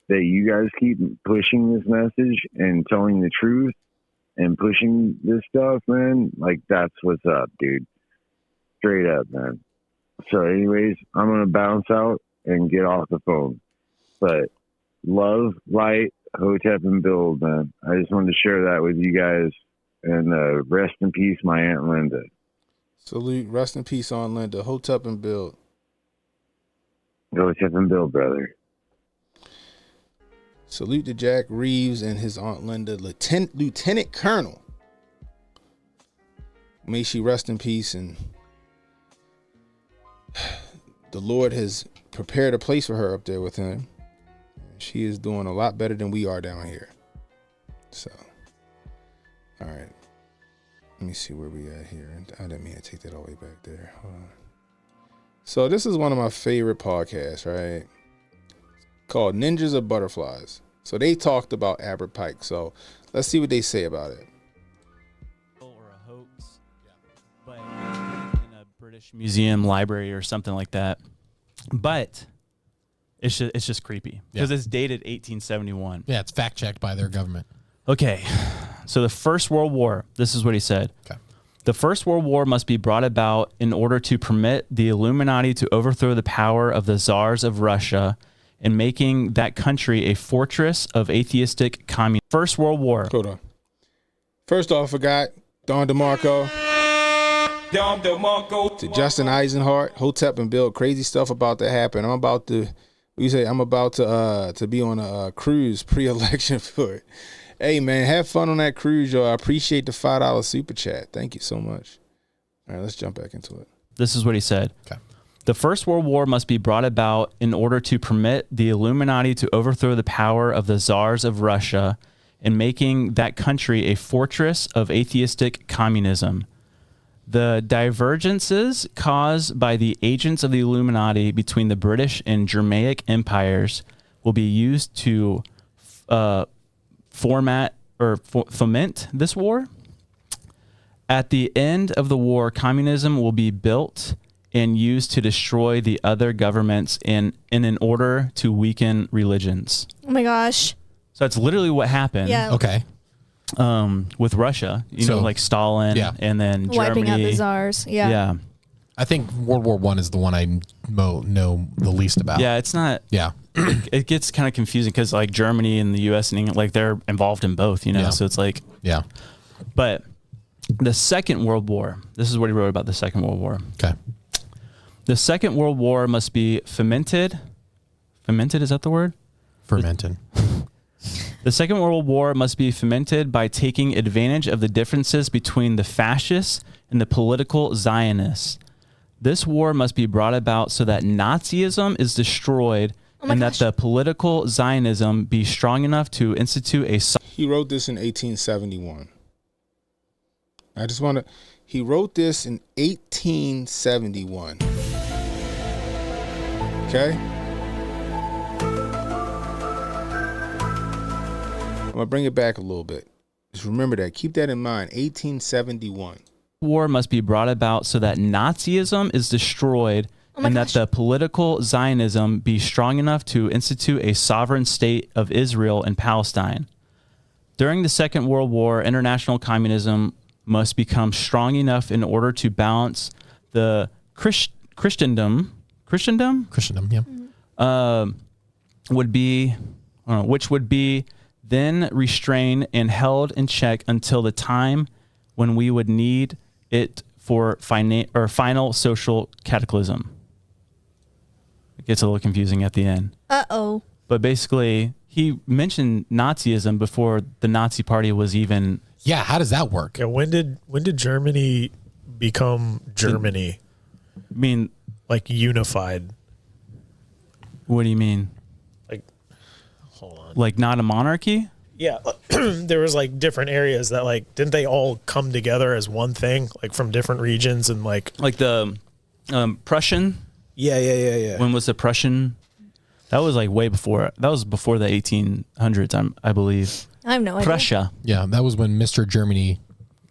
that you guys keep pushing this message and telling the truth and pushing this stuff, man, like that's what's up, dude. Straight up, man. So anyways, I'm going to bounce out and get off the phone. But love, light, Hotep, and build, man. I just wanted to share that with you guys. And rest in peace, my Aunt Linda. Salute. Rest in peace, Aunt Linda. Hotep and build. Hotep and build, brother. Salute to Jack Reeves and his Aunt Linda, Lieutenant Colonel. May she rest in peace, and the Lord has prepared a place for her up there with him. She is doing a lot better than we are down here. So, all right. Let me see where we at here. I didn't mean to take that all the way back there. Hold on. So this is one of my favorite podcasts, right? Called Ninjas of Butterflies. So they talked about Albert Pike. So let's see what they say about it. Or a hoax, but in a British museum library or something like that. But it's just creepy because it's dated 1871. Yeah, it's fact checked by their government. Okay, so the First World War. This is what he said. Okay. The First World War must be brought about in order to permit the Illuminati to overthrow the power of the Tsars of Russia and making that country a fortress of atheistic communism. First World War. Hold on. First off, I forgot Don DeMarco. To Justin Eisenhart, Hotep and Bill. Crazy stuff about to happen. I'm about to be on a cruise pre-election for it. Hey man, have fun on that cruise, y'all. I appreciate the $5 super chat. Thank you so much. All right, let's jump back into it. This is what he said. Okay. The First World War must be brought about in order to permit the Illuminati to overthrow the power of the Tsars of Russia and making that country a fortress of atheistic communism. The divergences caused by the agents of the Illuminati between the British and Germanic empires will be used to foment this war. At the end of the war, communism will be built and used to destroy the other governments in order to weaken religions. Oh my gosh. So that's literally what happened. Yeah. Okay. With Russia, you know, like Stalin, and then wiping Germany. out the czars. Yeah. Yeah. I think World War I is the one I know the least about. Yeah, it's not. Yeah. It gets kind of confusing because like Germany and the U.S. and England, like they're involved in both, you know. Yeah. So it's like, yeah. But the Second World War. This is what he wrote about the Second World War. Okay. The Second World War must be fomented. Fomented, is that the word? Fermented. The Second World War must be fomented by taking advantage of the differences between the fascists and the political Zionists. This war must be brought about so that Nazism is destroyed and that the political Zionism be strong enough to institute a... He wrote this in 1871. He wrote this in 1871. Okay? I'm going to bring it back a little bit. Just remember that. Keep that in mind. 1871. War must be brought about so that Nazism is destroyed and that the political Zionism be strong enough to institute a sovereign state of Israel and Palestine. During the Second World War, international communism must become strong enough in order to balance the Christendom, yeah. which would be then restrained and held in check until the time when we would need it for final social cataclysm. It gets a little confusing at the end. Uh-oh. But basically, he mentioned Nazism before the Nazi Party was even... Yeah, how does that work? Yeah, when did Germany become Germany? I mean... Like, unified. What do you mean? Like, hold on. Like, not a monarchy? Yeah, there was, like, different areas that, like, didn't they all come together as one thing? Like, from different regions and, like... Like the Prussian? Yeah. When was the Prussian? That was, like, way before. That was before the 1800s, I believe. I have no idea. Prussia. Yeah, that was when Mr. Germany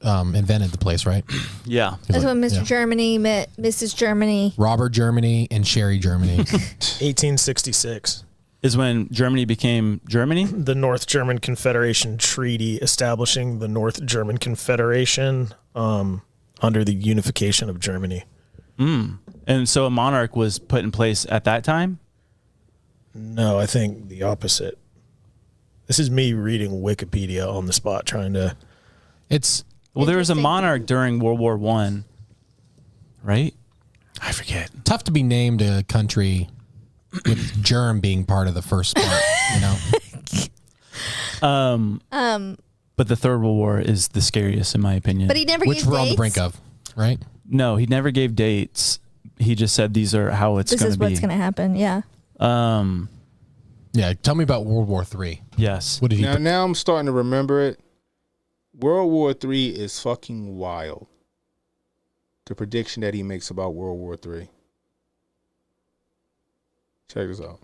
invented the place, right? Yeah. That's when Mr. Germany met Mrs. Germany. Robert Germany and Sherry Germany. 1866 is when Germany became Germany. The North German Confederation Treaty establishing the North German Confederation under the unification of Germany. And so a monarch was put in place at that time? No, I think the opposite. This is me reading Wikipedia on the spot, trying to... Well, there was a monarch during World War I, right? I forget. Tough to be named a country with germ being part of the first part, you know? But the Third World War is the scariest, in my opinion. But he never Which gave we're on the dates? brink of, right? No, he never gave dates. He just said these are how it's going to be. This is what's going to happen, yeah. Yeah, tell me about World War III. Yes. What did he Now I'm starting to remember it. World War III is fucking wild. The prediction that he makes about World War III. Check this out.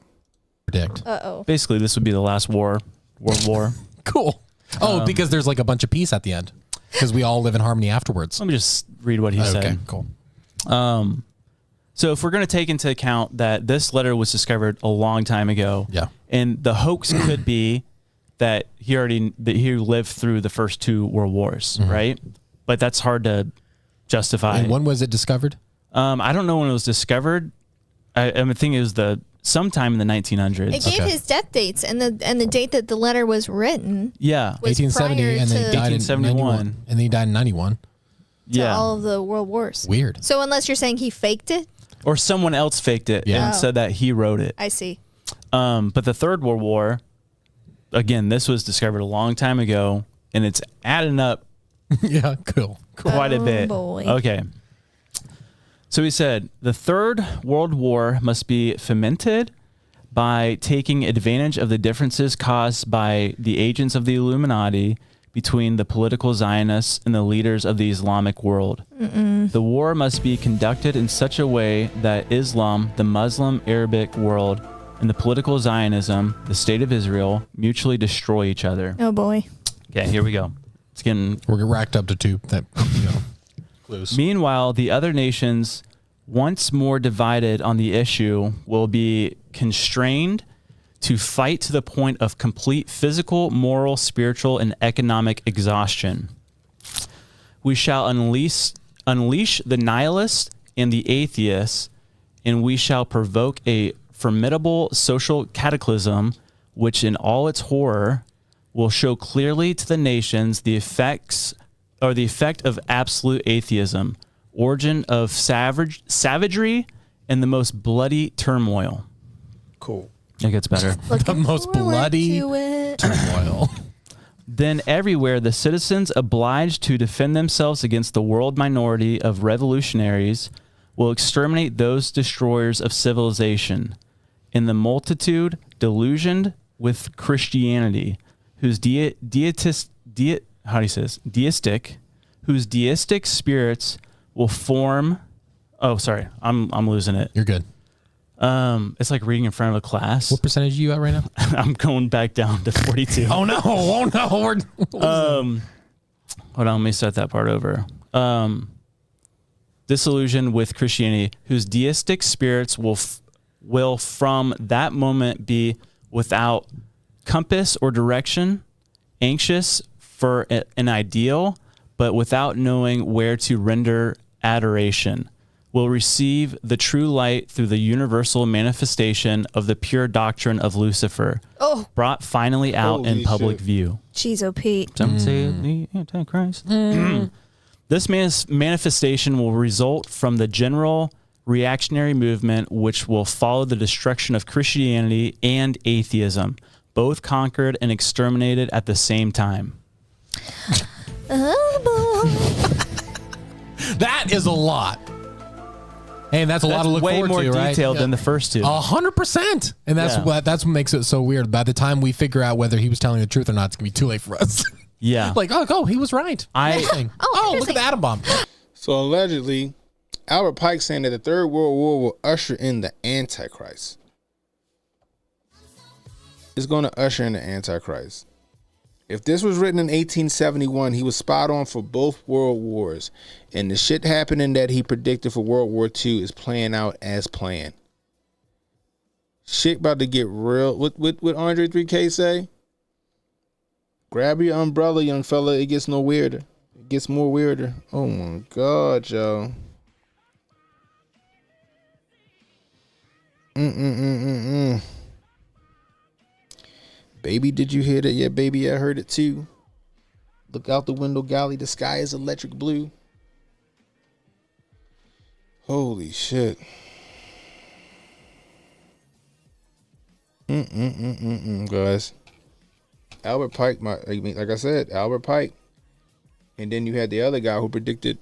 predict? Uh-oh. Basically, this would be the last World War. Cool. Oh, because there's like a bunch of peace at the end. Because we all live in harmony afterwards. Let me just read what he said. Okay, cool. So if we're going to take into account that this letter was discovered a long time ago, yeah, and the hoax could be that he lived through the first two world wars, right? But that's hard to justify. And when was it discovered? I don't know when it was discovered. I think it was sometime in the 1900s. It gave his death dates and the date that the letter was written. Yeah, was 1870, prior and then to- he died in 1871. 91, and then he died in 91. To all of the world wars. Weird. So unless you're saying he faked it, Or someone else faked it Yeah. and said that he wrote it. I see. But the Third World War, again, this was discovered a long time ago, and it's adding up. Yeah, cool. Quite a bit. Boy. Okay. So he said, the Third World War must be fomented by taking advantage of the differences caused by the agents of the Illuminati between the political Zionists and the leaders of the Islamic world. The war must be conducted in such a way that Islam, the Muslim Arabic world, and the political Zionism, the state of Israel, mutually destroy each other. Oh boy. Okay, here we go. It's getting... We're racked up to two clues. Meanwhile, the other nations, once more divided on the issue, will be constrained to fight to the point of complete physical, moral, spiritual, and economic exhaustion. We shall unleash the nihilists and the atheists, and we shall provoke a formidable social cataclysm, which in all its horror will show clearly to the nations the effect of absolute atheism, origin of savagery, and the most bloody turmoil. Cool. It gets better. The most bloody turmoil. Then everywhere the citizens obliged to defend themselves against the world minority of revolutionaries will exterminate those destroyers of civilization. In the multitude delusioned with Christianity, whose deistic spirits will form. Oh, sorry, I'm losing it. You're good. It's like reading in front of a class. What percentage are you at right now? I'm going back down to 42. Oh no! Oh no! Hold on, let me start that part over. Disillusioned with Christianity, whose deistic spirits will from that moment be without compass or direction, anxious for an ideal, but without knowing where to render adoration, will receive the true light through the universal manifestation of the pure doctrine of Lucifer, brought finally out in public view. Jeez, oh Pete. Some say the Antichrist. This manifestation will result from the general reactionary movement, which will follow the destruction of Christianity and atheism, both conquered and exterminated at the same time. That is a lot. Hey, and that's a lot to look forward to, right? Way more detailed than the first two. 100%. And that's what makes it so weird. By the time we figure out whether he was telling the truth or not, it's going to be too late for us. Yeah. Like, he was right. Look at the atom bomb. So allegedly, Albert Pike saying that the Third World War will usher in the Antichrist. It's going to usher in the Antichrist. If this was written in 1871, he was spot on for both world wars. And the shit happening that he predicted for World War II is playing out as planned. Shit about to get real. What Andre 3K say? Grab your umbrella, young fella. It gets no weirder. It gets more weirder. Oh my God, yo. Baby, did you hear that? Yeah, baby, I heard it too. Look out the window, golly, the sky is electric blue. Holy shit. Guys. Albert Pike, like I said, Albert Pike. And then you had the other guy who predicted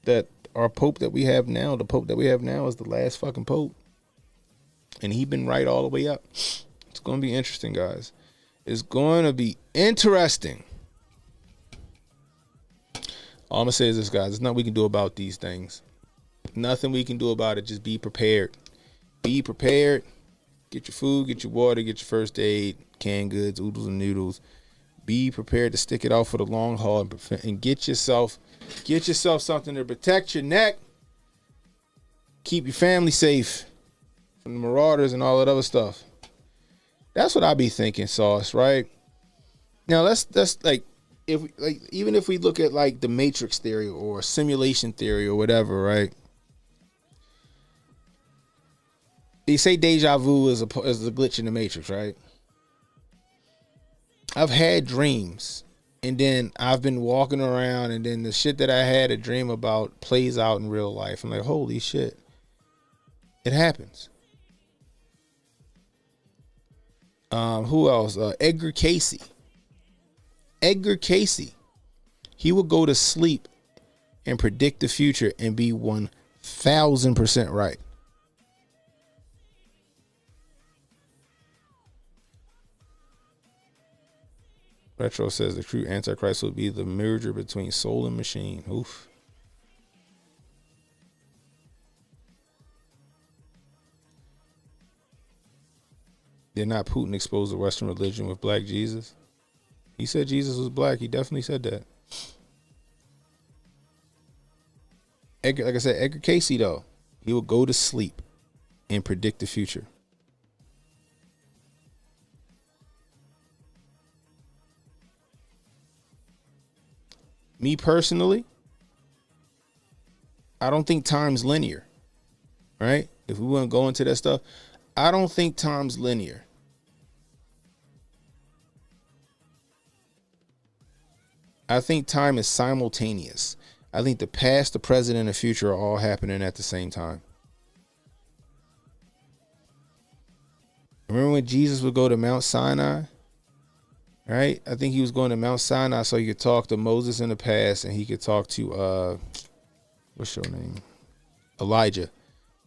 that our Pope that we have now, the Pope that we have now is the last fucking Pope. And he been right all the way up. It's going to be interesting, guys. It's going to be interesting. All I'm going to say is this, guys. There's nothing we can do about these things. Nothing we can do about it. Just be prepared. Be prepared. Get your food, get your water, get your first aid, canned goods, oodles and noodles. Be prepared to stick it out for the long haul and get yourself something to protect your neck. Keep your family safe from the marauders and all that other stuff. That's what I be thinking, Sauce, right? Now that's like even if we look at like the Matrix theory or simulation theory or whatever, right? They say deja vu is a glitch in the Matrix, right? I've had dreams, and then I've been walking around, and then the shit that I had a dream about plays out in real life. I'm like, holy shit. It happens. Who else? Edgar Casey. Edgar Casey. He would go to sleep and predict the future and be 1,000% right. Retro says the true Antichrist will be the merger between soul and machine. Oof. Did not Putin expose the Western religion with black Jesus? He said Jesus was black. He definitely said that. Edgar, like I said, Edgar Casey, though, he will go to sleep and predict the future. Me personally, I don't think time's linear, right? If we want to go into that stuff, I don't think time's linear. I think time is simultaneous. I think the past, the present, and the future are all happening at the same time. Remember when Jesus would go to Mount Sinai? Right? I think he was going to Mount Sinai so he could talk to Moses in the past and he could talk to, what's your name? Elijah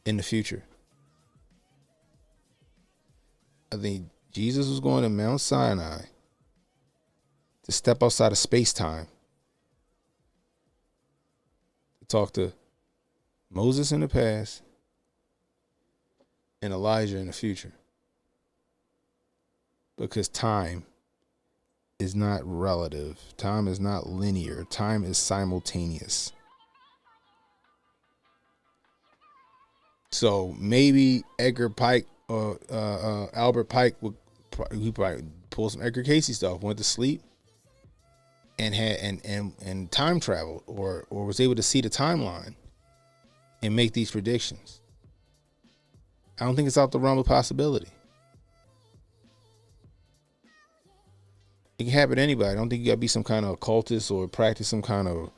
in the future. I think Jesus was going to Mount Sinai to step outside of space-time to talk to Moses in the past and Elijah in the future. Because time is not relative. Time is not linear. Time is simultaneous. So maybe Edgar Pike or Albert Pike would probably pull some Edgar Casey stuff, went to sleep and had and time traveled or was able to see the timeline and make these predictions. I don't think it's out the realm of possibility. It can happen to anybody. I don't think you gotta be some kind of occultist or practice some kind of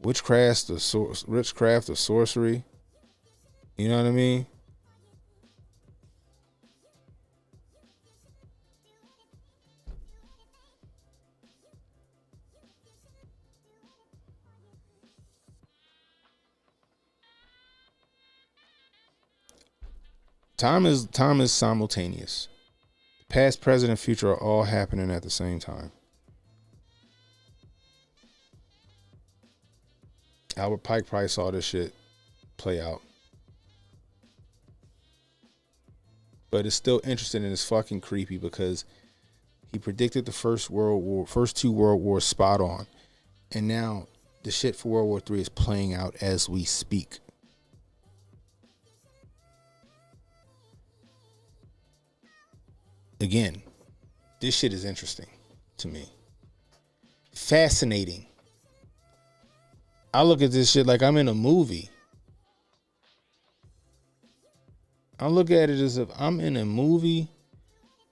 witchcraft or sorcery. You know what I mean? Time is simultaneous. Past, present, and future are all happening at the same time. Albert Pike probably saw this shit play out. But it's still interesting and it's fucking creepy because he predicted the first two world wars spot on. And now the shit for World War III is playing out as we speak. Again, this shit is interesting to me. Fascinating. I look at this shit like I'm in a movie. I look at it as if I'm in a movie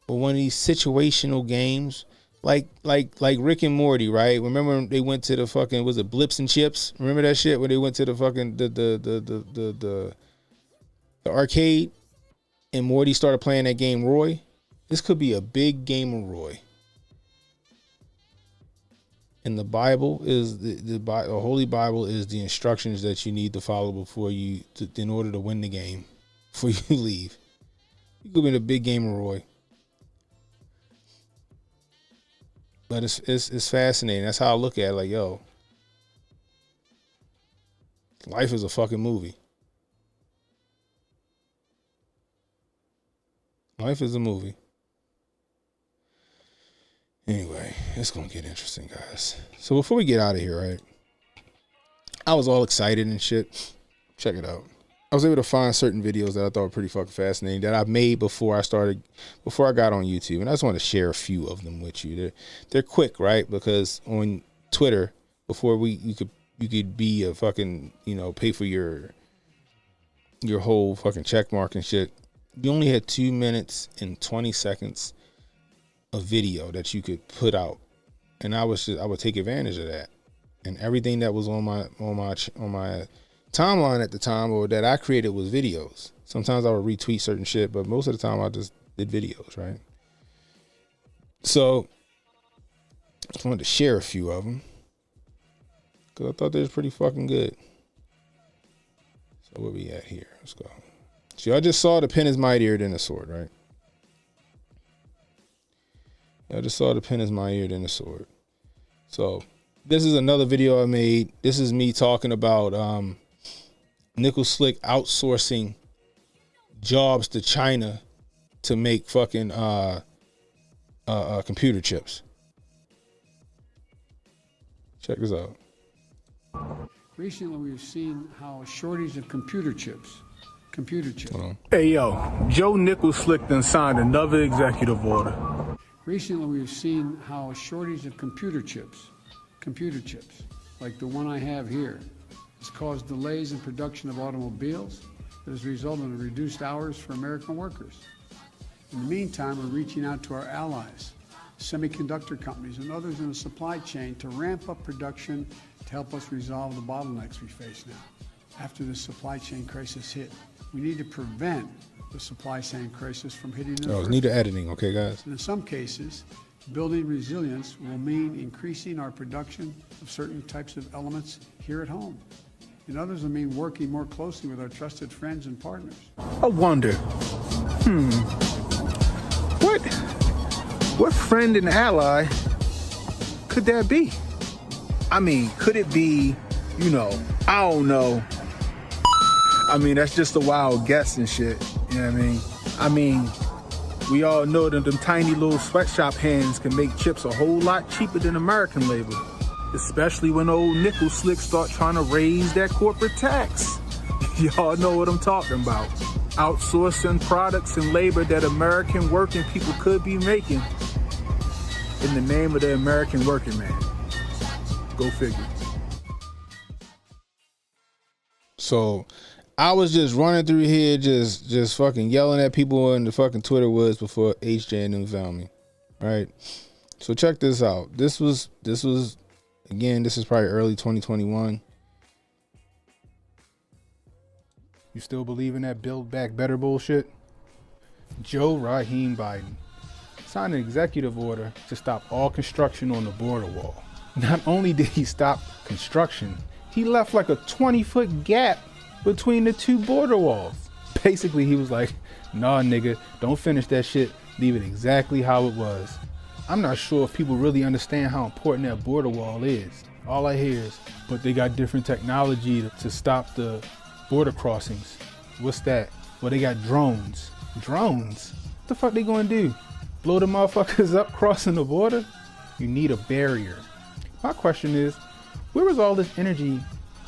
or one of these situational games, like Rick and Morty, right? Remember when they went to the fucking, was it Blips and Chips? Remember that shit when they went to the fucking the arcade and Morty started playing that game Roy? This could be a big game of Roy. And the Bible is the Holy Bible is the instructions that you need to follow before you in order to win the game. Before you leave, you could be in a big game of Roy. But it's fascinating. That's how I look at it. Like, yo, life is a fucking movie. Life is a movie. Anyway, it's gonna get interesting, guys. So before we get out of here, right? I was all excited and shit. Check it out. I was able to find certain videos that I thought were pretty fucking fascinating that I made before I got on YouTube, and I just want to share a few of them with you. They're quick, right? Because on Twitter, before you could be a fucking, pay for your whole fucking check mark and shit. You only had 2 minutes and 20 seconds of video that you could put out, and I would take advantage of that, and everything that was on my timeline at the time or that I created was videos. Sometimes I would retweet certain shit, but most of the time I just did videos, right? So I just wanted to share a few of them because I thought they was pretty fucking good. So where we at here? Let's go. So y'all just saw the pen is mightier than the sword, right? Y'all just saw the pen is mightier than the sword. So this is another video I made. This is me talking about Nickel Slick outsourcing jobs to China to make fucking computer chips. Check this out. Recently, we've seen how a shortage of computer chips. Hold on. Hey, yo, Joe Nickel Slick done signed another executive order. Recently, we've seen how a shortage of computer chips, like the one I have here, has caused delays in production of automobiles that has resulted in reduced hours for American workers. In the meantime, we're reaching out to our allies, semiconductor companies and others in the supply chain to ramp up production to help us resolve the bottlenecks we face now. After the supply chain crisis hit, we need to prevent the supply chain crisis from hitting us. Oh, need the editing, okay, guys? And in some cases, building resilience will mean increasing our production of certain types of elements here at home. And others will mean working more closely with our trusted friends and partners. I wonder, what friend and ally could that be? I mean, could it be, I don't know. I mean, that's just a wild guess and shit. You know what I mean? We all know that them tiny little sweatshop hands can make chips a whole lot cheaper than American labor. Especially when old Nickel Slick start trying to raise that corporate tax. Y'all know what I'm talking about. Outsourcing products and labor that American working people could be making in the name of the American working man. Go figure. So I was just running through here, just fucking yelling at people in the fucking Twitter woods before HJ and them found me. Right? So check this out. This was again, this is probably early 2021. You still believe in that Build Back Better bullshit? Joe Rahim Biden signed an executive order to stop all construction on the border wall. Not only did he stop construction, he left like a 20-foot gap between the two border walls. Basically, he was like, nah, nigga, don't finish that shit. Leave it exactly how it was. I'm not sure if people really understand how important that border wall is. All I hear is, but they got different technology to stop the border crossings. What's that? Well, they got drones. Drones? What the fuck they gonna do? Blow the motherfuckers up crossing the border? You need a barrier. My question is, where was all this energy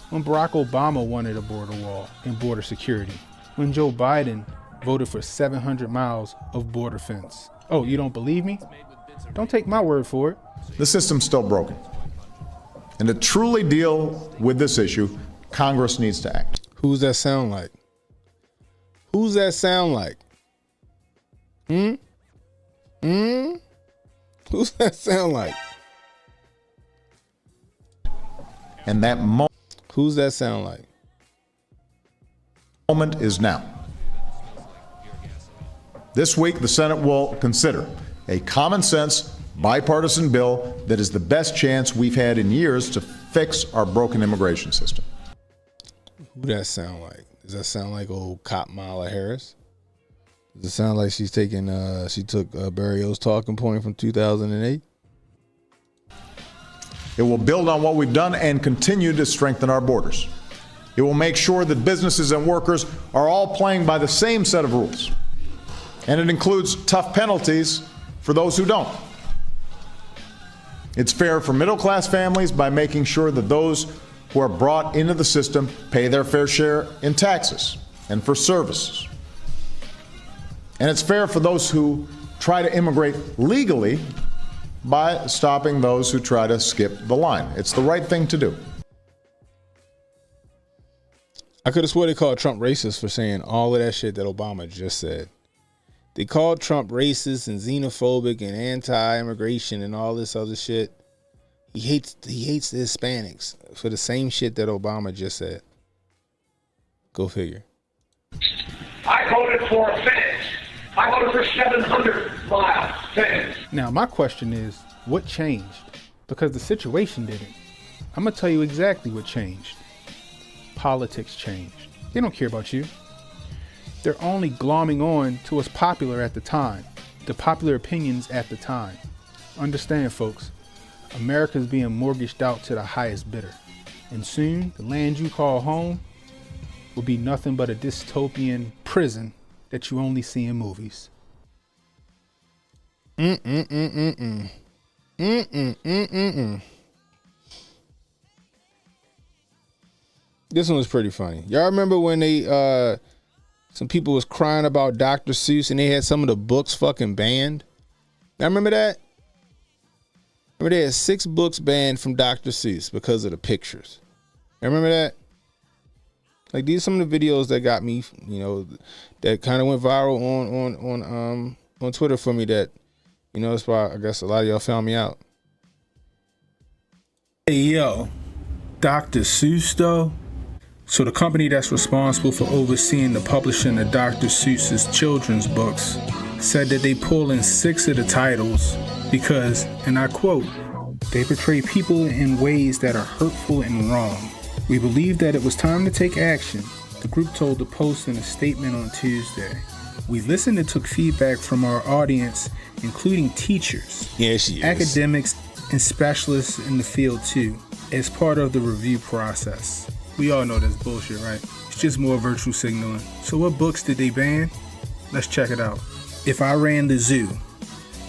when Barack Obama wanted a border wall and border security? When Joe Biden voted for 700 miles of border fence? Oh, you don't believe me? Don't take my word for it. The system's still broken. And to truly deal with this issue, Congress needs to act. Who's that sound like? Who's that sound like? Who's that sound like? And that moment. Who's that sound like? Moment is now. This week, the Senate will consider a common sense, bipartisan bill that is the best chance we've had in years to fix our broken immigration system. Who that sound like? Does that sound like old Kamala Harris? Does it sound like she's taking, she took Barry O's talking point from 2008? It will build on what we've done and continue to strengthen our borders. It will make sure that businesses and workers are all playing by the same set of rules. And it includes tough penalties for those who don't. It's fair for middle-class families by making sure that those who are brought into the system pay their fair share in taxes and for services. And it's fair for those who try to immigrate legally by stopping those who try to skip the line. It's the right thing to do. I could have swore they called Trump racist for saying all of that shit that Obama just said. They called Trump racist and xenophobic and anti-immigration and all this other shit. He hates the Hispanics for the same shit that Obama just said. Go figure. I voted for a fence. I voted for 700-mile fence. Now, my question is, what changed? Because the situation didn't. I'm going to tell you exactly what changed. Politics changed. They don't care about you. They're only glomming on to what's popular at the time, the popular opinions at the time. Understand, folks, America's being mortgaged out to the highest bidder. And soon, the land you call home will be nothing but a dystopian prison that you only see in movies. This one was pretty funny. Y'all remember when they some people was crying about Dr. Seuss and they had some of the books fucking banned? Y'all remember that? Remember they had 6 books banned from Dr. Seuss because of the pictures. Y'all remember that? Like, these are some of the videos that got me, you know, that kind of went viral on Twitter for me that, you know, that's why I guess a lot of y'all found me out. Hey, yo, Dr. Seuss, though? So the company that's responsible for overseeing the publishing of Dr. Seuss's children's books said that they pull in 6 of the titles because, and I quote, they portray people in ways that are hurtful and wrong. We believe that it was time to take action, the group told the Post in a statement on Tuesday. We listened and took feedback from our audience, including teachers, academics, and specialists in the field too, as part of the review process. We all know that's bullshit, right? It's just more virtue signaling. So what books did they ban? Let's check it out. If I Ran the Zoo.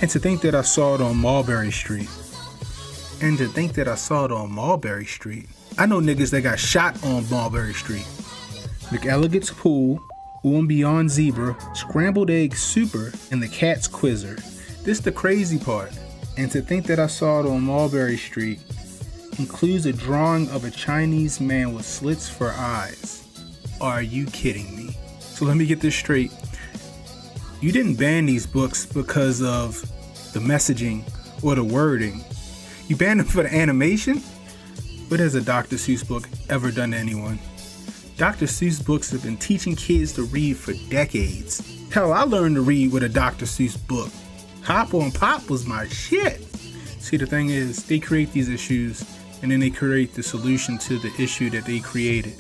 And to think that I saw it on Mulberry Street. I know niggas that got shot on Mulberry Street. McElligot's Pool, On Beyond Zebra, Scrambled Egg Super, and The Cat's Quizzer. This the crazy part. And to think that I saw it on Mulberry Street includes a drawing of a Chinese man with slits for eyes. Are you kidding me? So let me get this straight. You didn't ban these books because of the messaging or the wording. You banned them for the animation? What has a Dr. Seuss book ever done to anyone? Dr. Seuss books have been teaching kids to read for decades. Hell, I learned to read with a Dr. Seuss book. Hop on Pop was my shit. See, the thing is, they create these issues and then they create the solution to the issue that they created.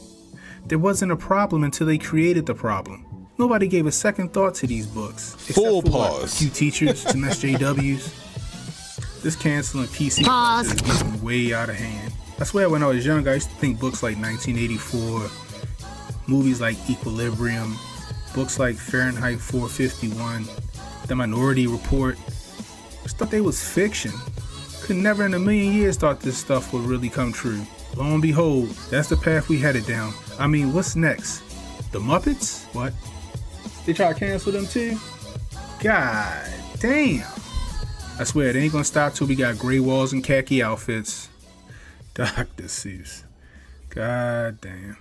There wasn't a problem until they created the problem. Nobody gave a second thought to these books. Full for pause. What, a few teachers, some SJWs. This canceling PC is getting way out of hand. I swear when I was young, I used to think books like 1984, movies like Equilibrium, books like Fahrenheit 451, The Minority Report. I just thought they was fiction. Could never in a million years thought this stuff would really come true. Lo and behold, that's the path we headed down. I mean, what's next? The Muppets? What? They try to cancel them too? God damn. I swear, it ain't gonna stop till we got gray walls and khaki outfits. Dr. Seuss. God damn.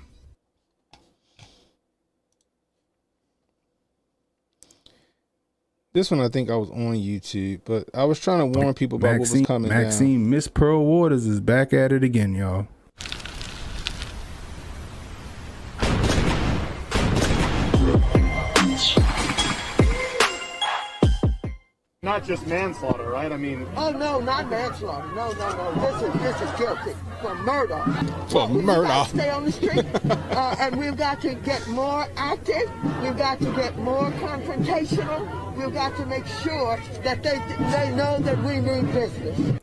This one I think I was on YouTube, but I was trying to warn people about what was coming Maxine, Miss Pearl Waters is back at it again, y'all. Not just manslaughter, right? I mean... Oh, no, not manslaughter. No. This is guilty for murder. For murder. We've got to stay on the street, and we've got to get more active. We've got to get more confrontational. We've got to make sure that they know that we mean business.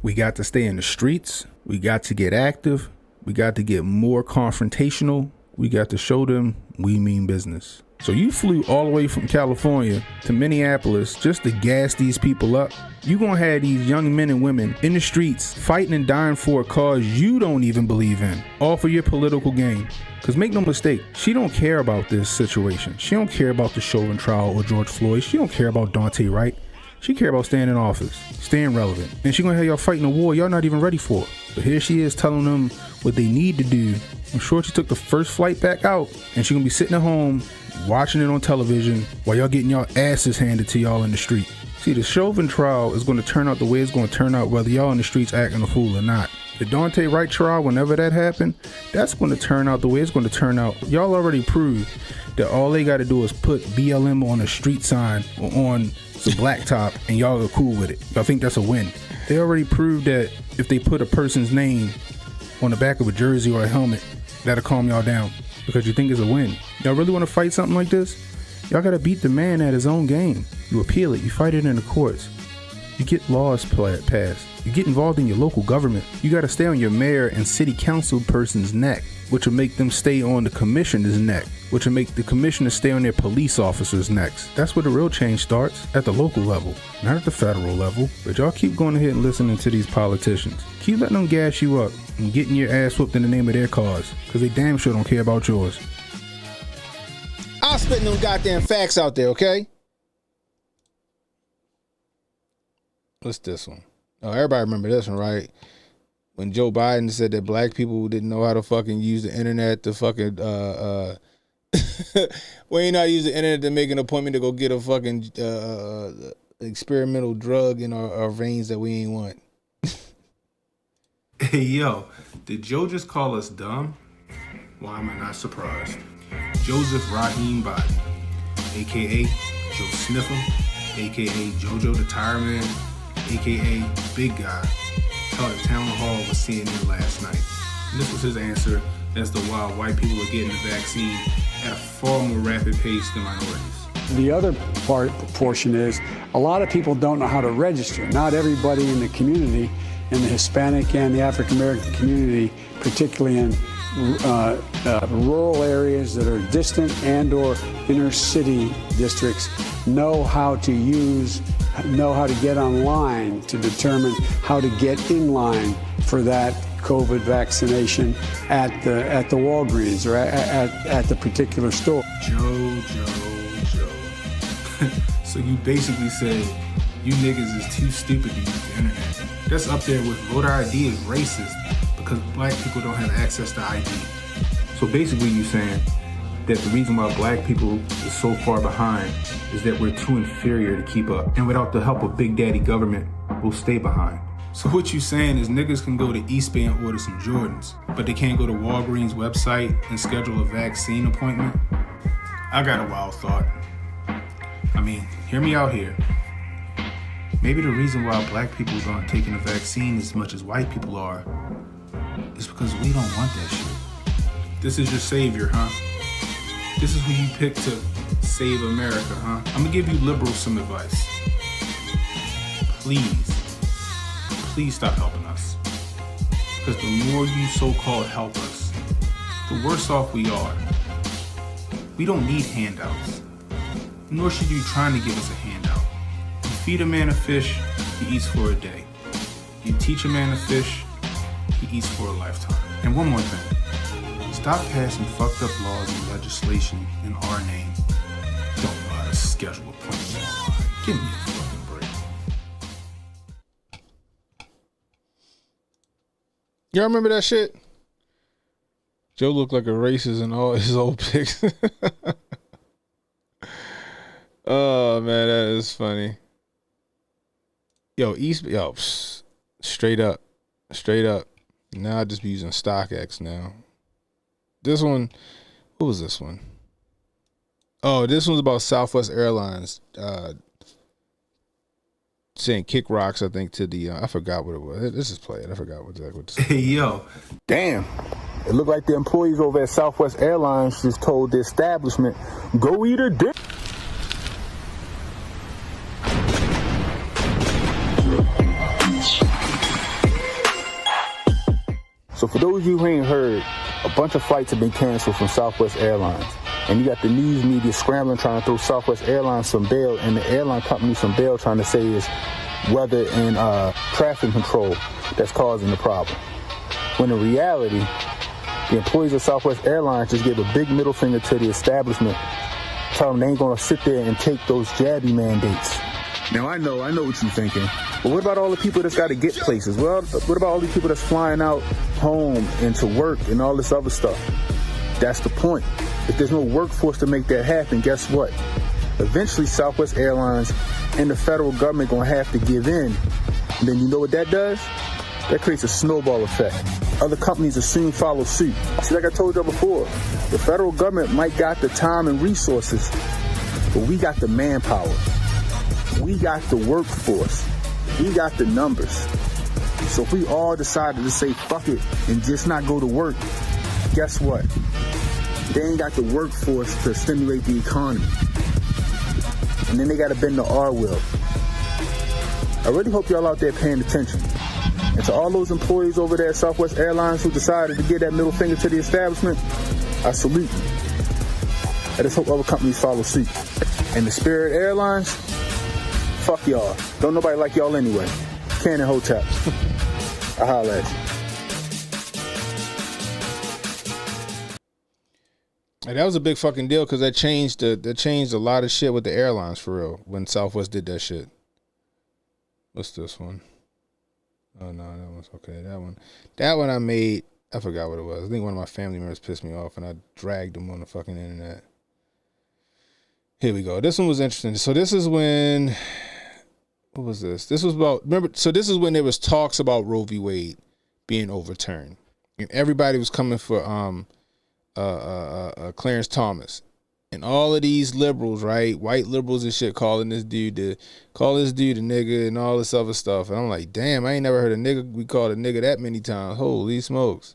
We got to stay in the streets. We got to get active. We got to get more confrontational. We got to show them we mean business. So you flew all the way from California to Minneapolis just to gas these people up. You gonna have these young men and women in the streets fighting and dying for a cause you don't even believe in, all for your political gain. Cause make no mistake, she don't care about this situation. She don't care about the Chauvin trial or George Floyd. She don't care about Dante Wright. She care about staying in office, staying relevant. And she gonna have y'all fighting a war y'all not even ready for. But here she is telling them what they need to do. I'm sure she took the first flight back out and she gonna be sitting at home watching it on television while y'all getting y'all asses handed to y'all in the street. See, the Chauvin trial is gonna turn out the way it's gonna turn out whether y'all in the streets acting a fool or not. The Dante Wright trial, whenever that happened, that's gonna turn out the way it's gonna turn out. Y'all already proved that all they gotta do is put BLM on a street sign or on some blacktop and y'all are cool with it. Y'all think that's a win. They already proved that if they put a person's name on the back of a jersey or a helmet, that'll calm y'all down because you think it's a win. Y'all really want to fight something like this? Y'all gotta beat the man at his own game. You appeal it, you fight it in the courts. You get laws passed. You get involved in your local government. You gotta stay on your mayor and city council person's neck, which will make them stay on the commissioner's neck, which will make the commissioner stay on their police officers' necks. That's where the real change starts, at the local level, not at the federal level. But y'all keep going ahead and listening to these politicians. Keep letting them gas you up and getting your ass whooped in the name of their cause, because they damn sure don't care about yours. I'm spitting them goddamn facts out there, okay? What's this one? Oh, everybody remember this one, right? When Joe Biden said that black people didn't know how to fucking use the internet to fucking we ain't not use the internet to make an appointment to go get a fucking experimental drug in our veins that we ain't want. Hey, yo, did Joe just call us dumb? Why am I not surprised? Joseph Raheem Biden, a.k.a. Joe Sniffle, a.k.a. JoJo the Tire Man, a.k.a. Big Guy, held a town hall with CNN last night. And this was his answer as to why white people are getting the vaccine at a far more rapid pace than minorities. The other portion is a lot of people don't know how to register. Not everybody in the community, in the Hispanic and the African American community, particularly in rural areas that are distant and or inner city districts, know how to get online to determine how to get in line for that COVID vaccination at the Walgreens or at the particular store. Joe. So you basically said you niggas is too stupid to use the internet. That's up there with voter ID is racist because black people don't have access to ID. So basically you saying that the reason why black people is so far behind is that we're too inferior to keep up. And without the help of Big Daddy government, we'll stay behind. So what you saying is niggas can go to East Bay and order some Jordans, but they can't go to Walgreens website and schedule a vaccine appointment? I got a wild thought. I mean, hear me out here. Maybe the reason why black people aren't taking the vaccine as much as white people are is because we don't want that shit. This is your savior, huh? This is who you pick to save America, huh? I'm gonna give you liberals some advice. Please stop helping us. Because the more you so-called help us, the worse off we are. We don't need handouts. Nor should you trying to give us a handout. You feed a man a fish, he eats for a day. You teach a man to fish, he eats for a lifetime. And one more thing. Stop passing fucked up laws and legislation in our name. Don't know how to schedule appointments online. Give me a fucking break. Y'all remember that shit? Joe looked like a racist in all his old pics. Oh man, that is funny. Yo, straight up. Now I just be using StockX now. This one, what was this one? Oh, this one's about Southwest Airlines saying kick rocks, I think, to the, I forgot what it was. This is played. I forgot what this Hey, yo. Damn. It looked like the employees over at Southwest Airlines just told the establishment, go eat a dick. So for those of you who ain't heard, a bunch of flights have been canceled from Southwest Airlines. And you got the news media scrambling trying to throw Southwest Airlines some bail and the airline company some bail trying to say it's weather and traffic control that's causing the problem. When in reality, the employees of Southwest Airlines just gave a big middle finger to the establishment, telling them they ain't going to sit there and take those jabby mandates. Now, I know what you're thinking. But what about all the people that's got to get places? Well, what about all these people that's flying out home and to work and all this other stuff? That's the point. If there's no workforce to make that happen, guess what? Eventually, Southwest Airlines and the federal government going to have to give in. And then you know what that does? That creates a snowball effect. Other companies will soon follow suit. See, like I told you before, the federal government might got the time and resources, but we got the manpower. We got the workforce. We got the numbers. So if we all decided to say fuck it and just not go to work, guess what? They ain't got the workforce to stimulate the economy. And then they got to bend the R will. I really hope y'all out there paying attention. And to all those employees over there at Southwest Airlines who decided to give that middle finger to the establishment, I salute you. I just hope other companies follow suit. And the Spirit Airlines, fuck y'all. Don't nobody like y'all anyway. Cannon Hotep. I holla at you. And that was a big fucking deal because that changed a lot of shit with the airlines for real when Southwest did that shit. What's this one? Oh no, that one's okay. That one I made. I forgot what it was. I think one of my family members pissed me off and I dragged them on the fucking internet. Here we go. This one was interesting. So this is when, what was this? This was about, remember, so this is when there was talks about Roe v. Wade being overturned. And everybody was coming for Clarence Thomas. And all of these liberals, right, white liberals and shit, calling this dude a nigga and all this other stuff. And I'm like, damn, I ain't never heard a nigga we called a nigga that many times. Holy smokes.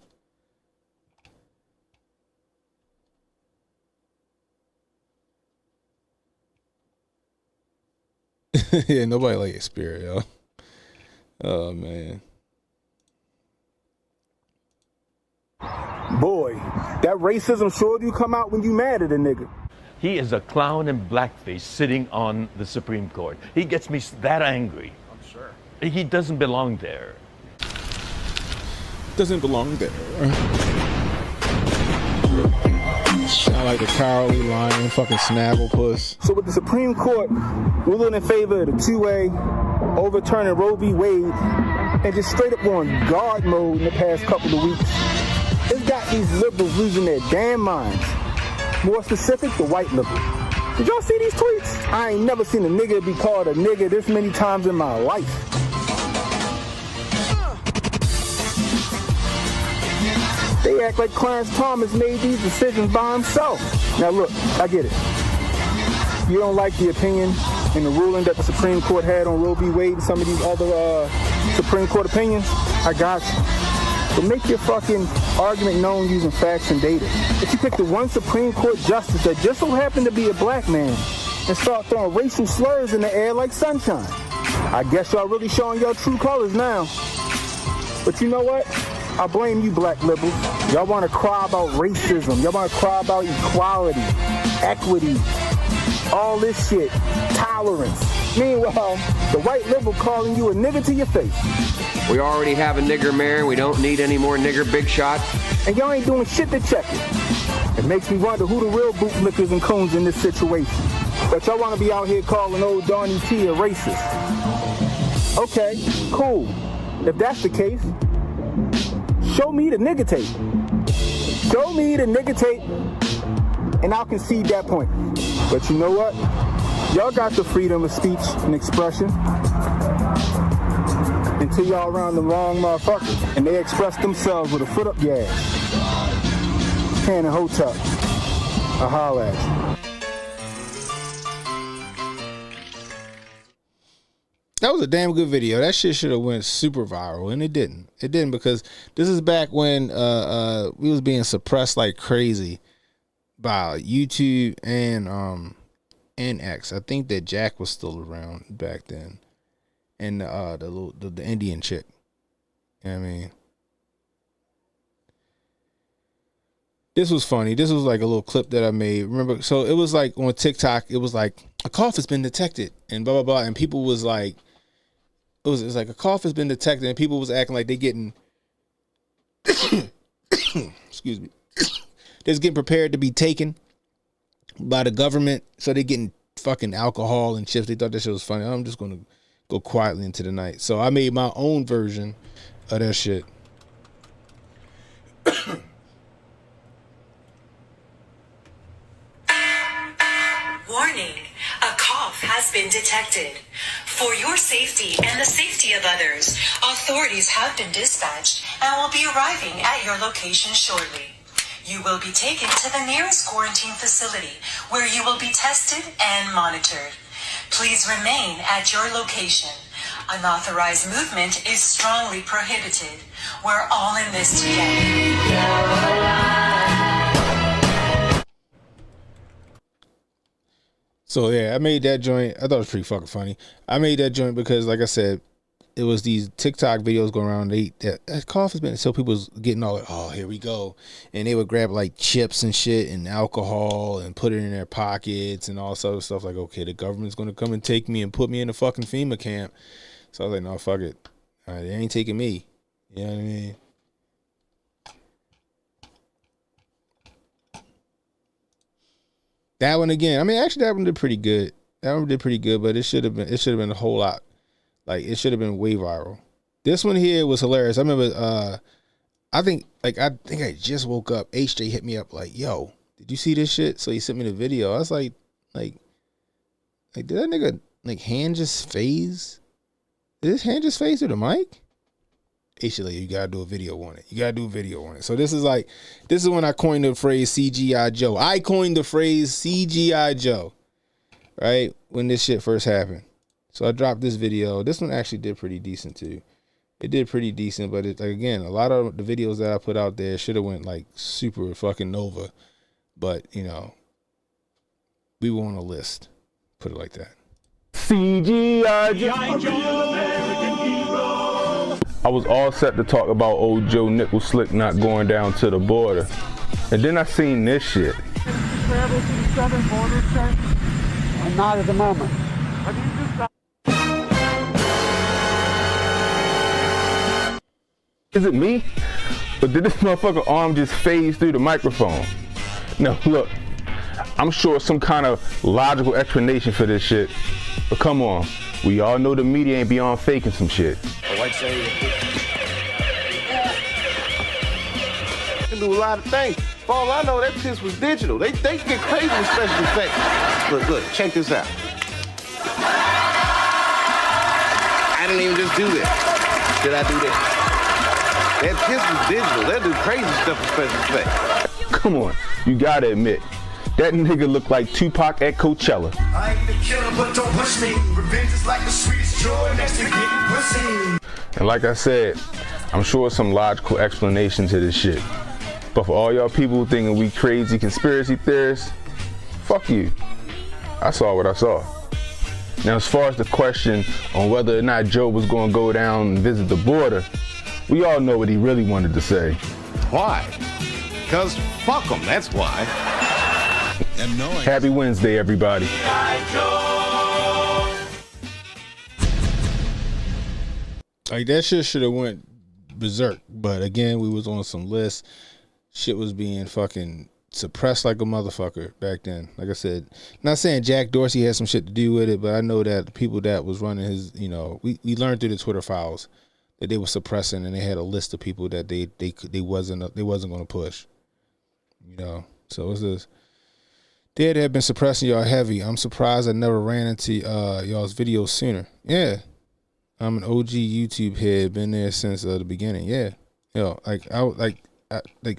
Yeah, nobody like your spirit, yo. Oh man. Boy, that racism sure do come out when you mad at a nigga. He is a clown in blackface sitting on the Supreme Court. He gets me that angry. I'm sure. He doesn't belong there. Doesn't belong there. Sound like the cowardly lion, fucking snagglepuss. So with the Supreme Court ruling in favor of the 2A, overturning Roe v. Wade, and just straight up going guard mode in the past couple of weeks, it's got these liberals losing their damn minds. More specific, the white liberal. Did y'all see these tweets? I ain't never seen a nigga be called a nigga this many times in my life. They act like Clarence Thomas made these decisions by himself. Now look, I get it. You don't like the opinion and the ruling that the Supreme Court had on Roe v. Wade and some of these other Supreme Court opinions? I got you. But make your fucking argument known using facts and data. If you pick the one Supreme Court justice that just so happened to be a black man and start throwing racial slurs in the air like sunshine, I guess y'all really showing your true colors now. But you know what? I blame you, black liberals. Y'all want to cry about racism. Y'all want to cry about equality, equity, all this shit, tolerance. Meanwhile, the white liberal calling you a nigger to your face. We already have a nigger mayor. We don't need any more nigger big shots. And y'all ain't doing shit to check it. It makes me wonder who the real bootlickers and coons in this situation. But y'all want to be out here calling old Donnie T a racist. Okay, cool. If that's the case, show me the nigger tape. Show me the nigger tape, and I'll concede that point. But you know what? Y'all got the freedom of speech and expression until y'all around the wrong motherfuckers, and they express themselves with a foot up your ass. Can and Hotep, I holla at you. That was a damn good video. That shit should have went super viral, and it didn't. It didn't because this is back when we was being suppressed like crazy by YouTube and X. I think that Jack was still around back then, and the Indian chick. You know what I mean? This was funny. This was like a little clip that I made. Remember? So it was like on TikTok. It was like a cough has been detected, and blah blah blah, and people was like. It was like a cough has been detected, and people was acting like they getting, excuse me, they're getting prepared to be taken by the government, so they getting fucking alcohol and chips. They thought that shit was funny. I'm just gonna go quietly into the night, so I made my own version of that shit. Warning, a cough has been detected. For your safety and the safety of others, authorities have been dispatched and will be arriving at your location shortly. You will be taken to the nearest quarantine facility where you will be tested and monitored. Please remain at your location. Unauthorized movement is strongly prohibited. We're all in this together. So yeah, I made that joint. I thought it was pretty fucking funny. I made that joint because, like I said, it was these TikTok videos going around. That cough has been, so people was getting all like, oh, here we go, and they would grab like chips and shit and alcohol and put it in their pockets and all sort of stuff. Like, okay, the government's gonna come and take me and put me in a fucking FEMA camp. So I was like, no, fuck it. All right, they ain't taking me. You know what I mean? That one again. I mean, actually, that one did pretty good. That one did pretty good, but it should have been a whole lot. Like, it should have been way viral. This one here was hilarious. I remember. I think I just woke up. HJ hit me up like, "Yo, did you see this shit?" So he sent me the video. I was like, did that nigga like hand just phase? Did his hand just phase through the mic? HJ like, you gotta do a video on it. You gotta do a video on it. So this is when I coined the phrase CGI Joe. I coined the phrase CGI Joe, right? When this shit first happened. So I dropped this video. This one actually did pretty decent too. It did pretty decent, but it, like, again, a lot of the videos that I put out there should have went like super fucking nova. But, you know, we were on a list. Put it like that. CGI Joe. I was all set to talk about old Joe Nickel Slick not going down to the border. And then I seen this shit. Travel to the southern border, sir? Not at the moment. Is it me? Or did this motherfucker arm just phase through the microphone? Now look, I'm sure some kind of logical explanation for this shit. But come on, we all know the media ain't beyond faking some shit. Can do a lot of things. For all I know, that piss was digital. They get crazy with special effects. Look, check this out. I didn't even just do that. Did I do that? That piss was digital. They'll do crazy stuff with special effects. Come on, you gotta admit, that nigga looked like Tupac at Coachella. I ain't the killer, but don't push me. Revenge is like the sweetest joy next to getting pussy. And like I said, I'm sure some logical explanation to this shit. But for all y'all people thinking we crazy conspiracy theorists, fuck you. I saw what I saw. Now, as far as the question on whether or not Joe was going to go down and visit the border, we all know what he really wanted to say. Why? Because fuck them, that's why. Happy Wednesday, everybody. Like, that shit should have went berserk. But again, we was on some lists. Shit was being fucking suppressed like a motherfucker back then. Like I said, not saying Jack Dorsey had some shit to do with it, but I know that the people that was running his, we learned through the Twitter files that they were suppressing, and they had a list of people that they wasn't going to push. So it's this. They had been suppressing y'all heavy. I'm surprised I never ran into y'all's videos sooner. Yeah, I'm an OG YouTube head, been there since the beginning. Yeah, I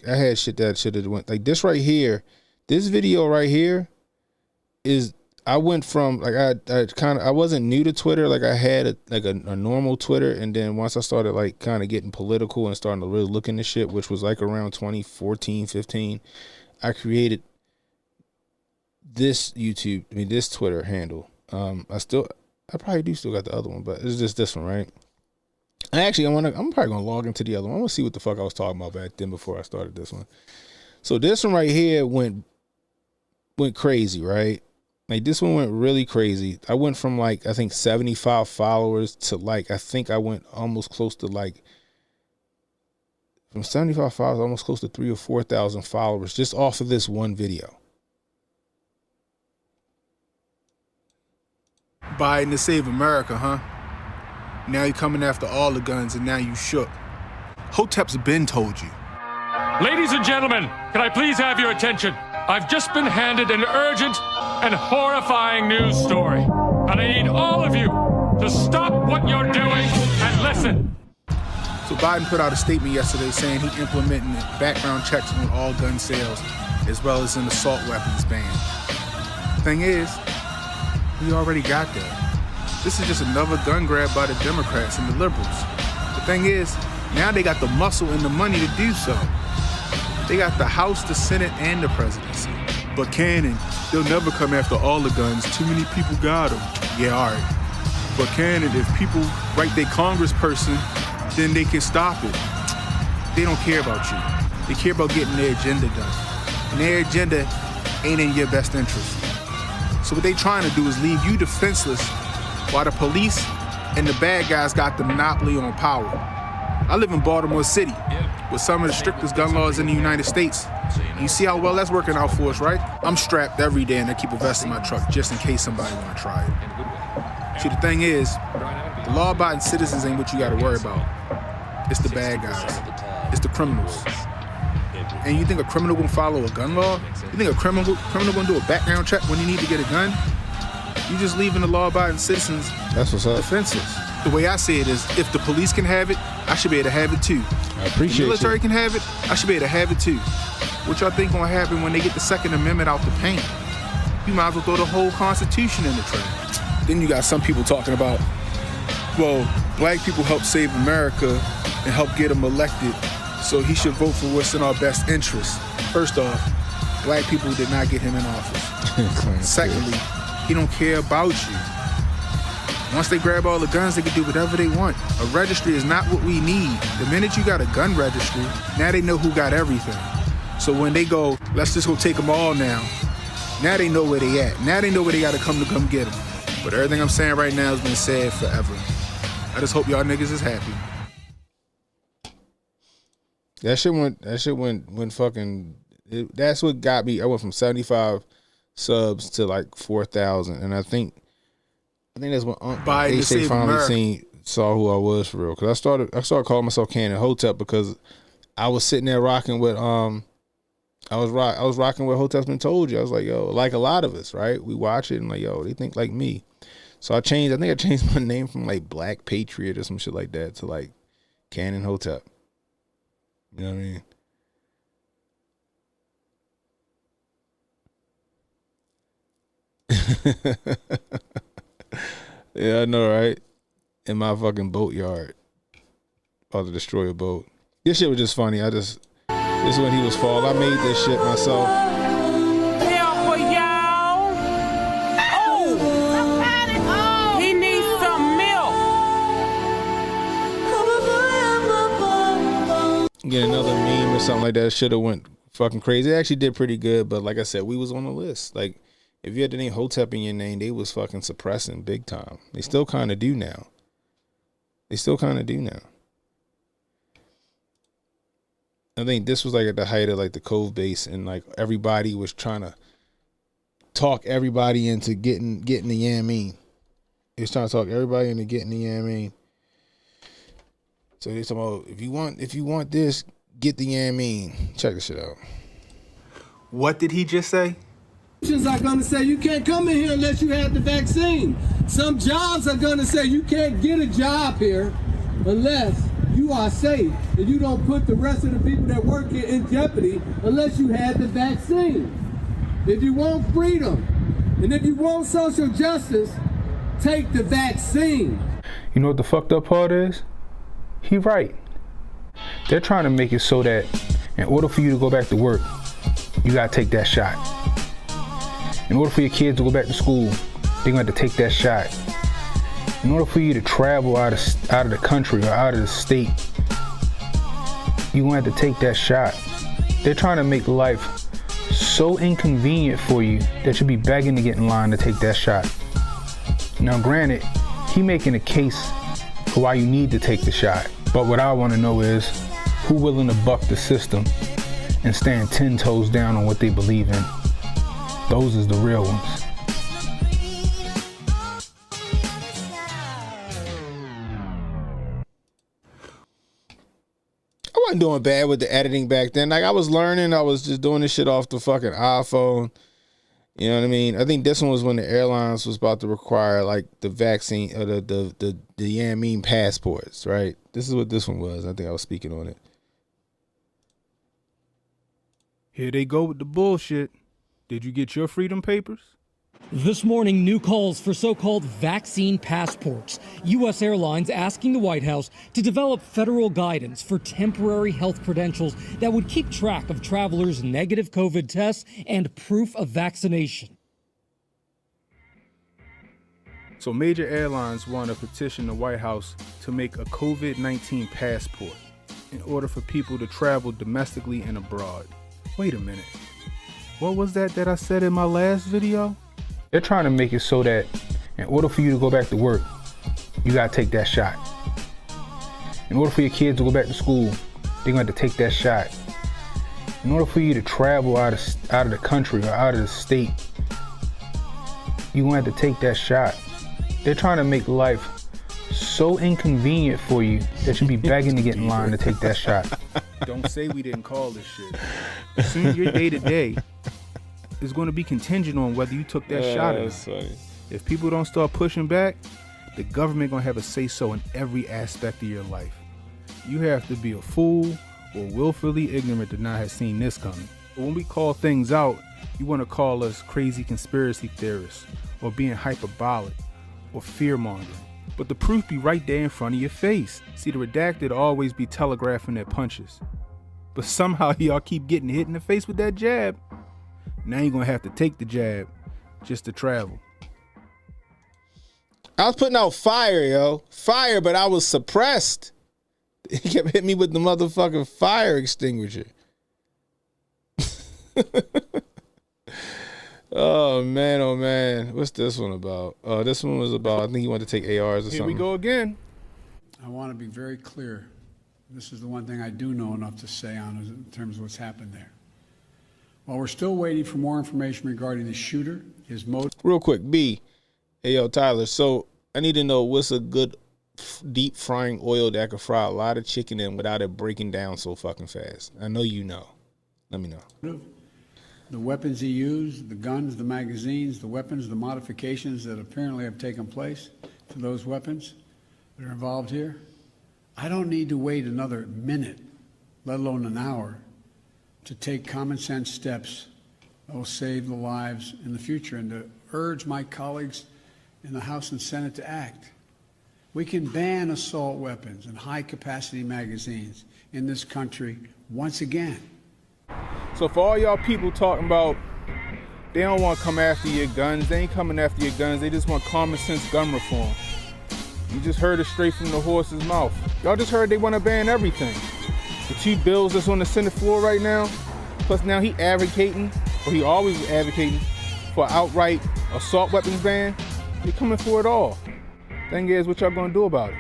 had shit that should have went like this right here. This video right here is, I went from like I wasn't new to Twitter. Like I had a normal Twitter, and then once I started like kind of getting political and starting to really look into shit, which was like around 2014, 15, I created this this Twitter handle. I probably do still got the other one, but it's just this one, right? Actually, I'm probably gonna log into the other one. I want to see what the fuck I was talking about back then before I started this one. So this one right here went crazy, right? Like this one went really crazy. I went from like I think 75 followers to like I think I went almost close to like from 75 followers almost close to 3,000 or 4,000 followers just off of this one video. Biden to save America, huh? Now you're coming after all the guns, and now you shook. Hotep's been told you. Ladies and gentlemen, can I please have your attention? I've just been handed an urgent and horrifying news story, and I need all of you to stop what you're doing and listen. So Biden put out a statement yesterday saying he implementing background checks on all gun sales, as well as an assault weapons ban. Thing is, we already got that. This is just another gun grab by the Democrats and the liberals. The thing is, now they got the muscle and the money to do so. They got the House, the Senate, and the presidency. But Cannon, they'll never come after all the guns. Too many people got them. Yeah, all right. But Cannon, if people write their congressperson, then they can stop it. They don't care about you. They care about getting their agenda done. And their agenda ain't in your best interest. So what they trying to do is leave you defenseless while the police and the bad guys got the monopoly on power. I live in Baltimore City with some of the strictest gun laws in the United States. You see how well that's working out for us, right? I'm strapped every day and I keep a vest in my truck just in case somebody want to try it. See, the thing is, the law-abiding citizens ain't what you got to worry about. It's the bad guys. It's the criminals. And you think a criminal gonna follow a gun law? You think a criminal gonna do a background check when you need to get a gun? You just leaving the law-abiding citizens defenseless. The way I say it is, if the police can have it, I should be able to have it too. I appreciate the military can have it, I should be able to have it too. What y'all think gonna happen when they get the Second Amendment out the paint? You might as well throw the whole Constitution in the trash. Then you got some people talking about, well, black people help save America and help get them elected, so he should vote for what's in our best interest. First off, black people did not get him in office. Secondly, he don't care about you. Once they grab all the guns, they can do whatever they want. A registry is not what we need. The minute you got a gun registry, now they know who got everything. So when they go, let's just go take them all now they know where they at. Now they know where they got to come get them. But everything I'm saying right now has been said forever. I just hope y'all niggas is happy. That shit went fucking. That's what got me. I went from 75 subs to like 4,000, and I think that's when Biden finally saw who I was for real. Because I started calling myself Cannon Hotep because I was sitting there rocking with I was rocking what Hotep's been told you. I was like, yo, like a lot of us, right? We watch it and like, yo, they think like me. So I think I changed my name from like Black Patriot or some shit like that to like Canon Hotep. You know what I mean? Yeah, I know, right? In my fucking boatyard. About to destroy a boat. This shit was just funny. This is when he was fall. I made this shit myself. Help for y'all. Oh, he needs some milk. Get another meme or something like that. Should have went fucking crazy. It actually did pretty good, but like I said, we was on the list. Like, if you had the name Hotep in your name, they was fucking suppressing big time. They still kind of do now. I think this was like at the height of like the Cove base, and like everybody was trying to talk everybody into getting the Yamin. He was trying to talk everybody into getting the Yamin. So they talking about if you want this, get the Yamin. Check this shit out. What did he just say? Are going to say you can't come in here unless you have the vaccine. Some jobs are going to say you can't get a job here unless you are safe, and you don't put the rest of the people that work here in jeopardy unless you have the vaccine. If you want freedom and if you want social justice, take the vaccine. You know what the fucked up part is? He right. They're trying to make it so that in order for you to go back to work, you gotta take that shot. In order for your kids to go back to school, they're gonna have to take that shot. In order for you to travel out of the country or out of the state, you're gonna have to take that shot. They're trying to make life so inconvenient for you that you'll be begging to get in line to take that shot. Now granted, he making a case for why you need to take the shot. But what I want to know is who willing to buck the system and stand 10 toes down on what they believe in. Those is the real ones. I wasn't doing bad with the editing back then. Like I was learning, I was just doing this shit off the fucking iPhone. You know what I mean? I think this one was when the airlines was about to require like the vaccine or the Yamin passports, right? This is what this one was. I think I was speaking on it. Here they go with the bullshit. Did you get your freedom papers? This morning, new calls for so-called vaccine passports. U.S. Airlines asking the White House to develop federal guidance for temporary health credentials that would keep track of travelers' negative COVID tests and proof of vaccination. So major airlines want to petition the White House to make a COVID-19 passport in order for people to travel domestically and abroad. Wait a minute. What was that I said in my last video? They're trying to make it so that in order for you to go back to work, you gotta take that shot. In order for your kids to go back to school, they're gonna have to take that shot. In order for you to travel out of the country or out of the state, you're gonna have to take that shot. They're trying to make life so inconvenient for you that you'll be begging to get in line to take that shot. Don't say we didn't call this shit. Soon your day-to-day is going to be contingent on whether you took that shot or not. Funny. If people don't start pushing back, the government going to have a say-so in every aspect of your life. You have to be a fool or willfully ignorant to not have seen this coming. But when we call things out, you want to call us crazy conspiracy theorists or being hyperbolic or fear-mongering. But the proof be right there in front of your face. See, the redacted always be telegraphing their punches. But somehow y'all keep getting hit in the face with that jab. Now you're going to have to take the jab just to travel. I was putting out fire, yo. Fire, but I was suppressed. He kept hitting me with the motherfucking fire extinguisher. Oh, man. What's this one about? This one was about, I think he wanted to take ARs or something. Here we go again. I want to be very clear. This is the one thing I do know enough to say on in terms of what's happened there. While we're still waiting for more information regarding the shooter, his motive. Real quick, B. Hey, yo, Tyler. So I need to know what's a good deep frying oil that I could fry a lot of chicken in without it breaking down so fucking fast. I know you know. Let me know. The weapons he used, the guns, the magazines, the weapons, the modifications that apparently have taken place to those weapons that are involved here. I don't need to wait another minute, let alone an hour, to take common sense steps that will save the lives in the future and to urge my colleagues in the House and Senate to act. We can ban assault weapons and high-capacity magazines in this country once again. So for all y'all people talking about they don't want to come after your guns, they ain't coming after your guns, they just want common sense gun reform. You just heard it straight from the horse's mouth. Y'all just heard they want to ban everything. The 2 bills that's on the Senate floor right now, plus now he advocating, or he always advocating, for outright assault weapons ban. They're coming for it all. Thing is, what y'all gonna do about it?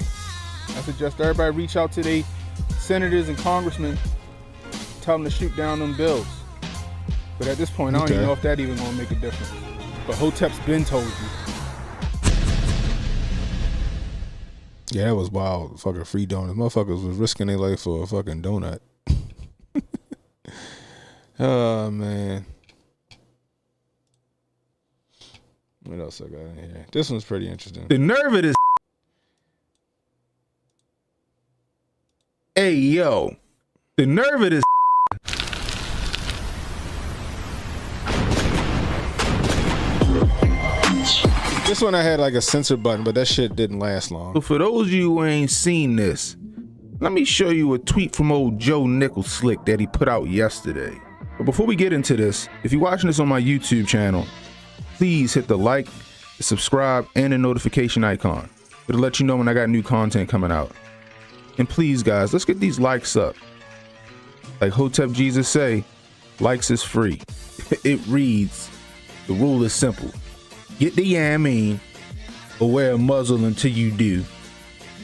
I suggest everybody reach out to their senators and congressmen, tell them to shoot down them bills. But at this point, I don't even know if that even gonna make a difference. But Hotep's been told you. Yeah, that was wild. Fucking free donuts. Motherfuckers was risking their life for a fucking donut. Oh, man. What else I got in here? This one's pretty interesting. The nerve of this. Hey, yo. The nerve of this. This one I had like a censor button, but that shit didn't last long. So for those of you who ain't seen this, let me show you a tweet from old Joe Nichols Slick that he put out yesterday. But before we get into this, if you're watching this on my YouTube channel, please hit the like, the subscribe, and the notification icon. It'll let you know when I got new content coming out. And please, guys, let's get these likes up. Like Hotep Jesus say, likes is free. It reads, the rule is simple. Get the yamming or wear a muzzle until you do.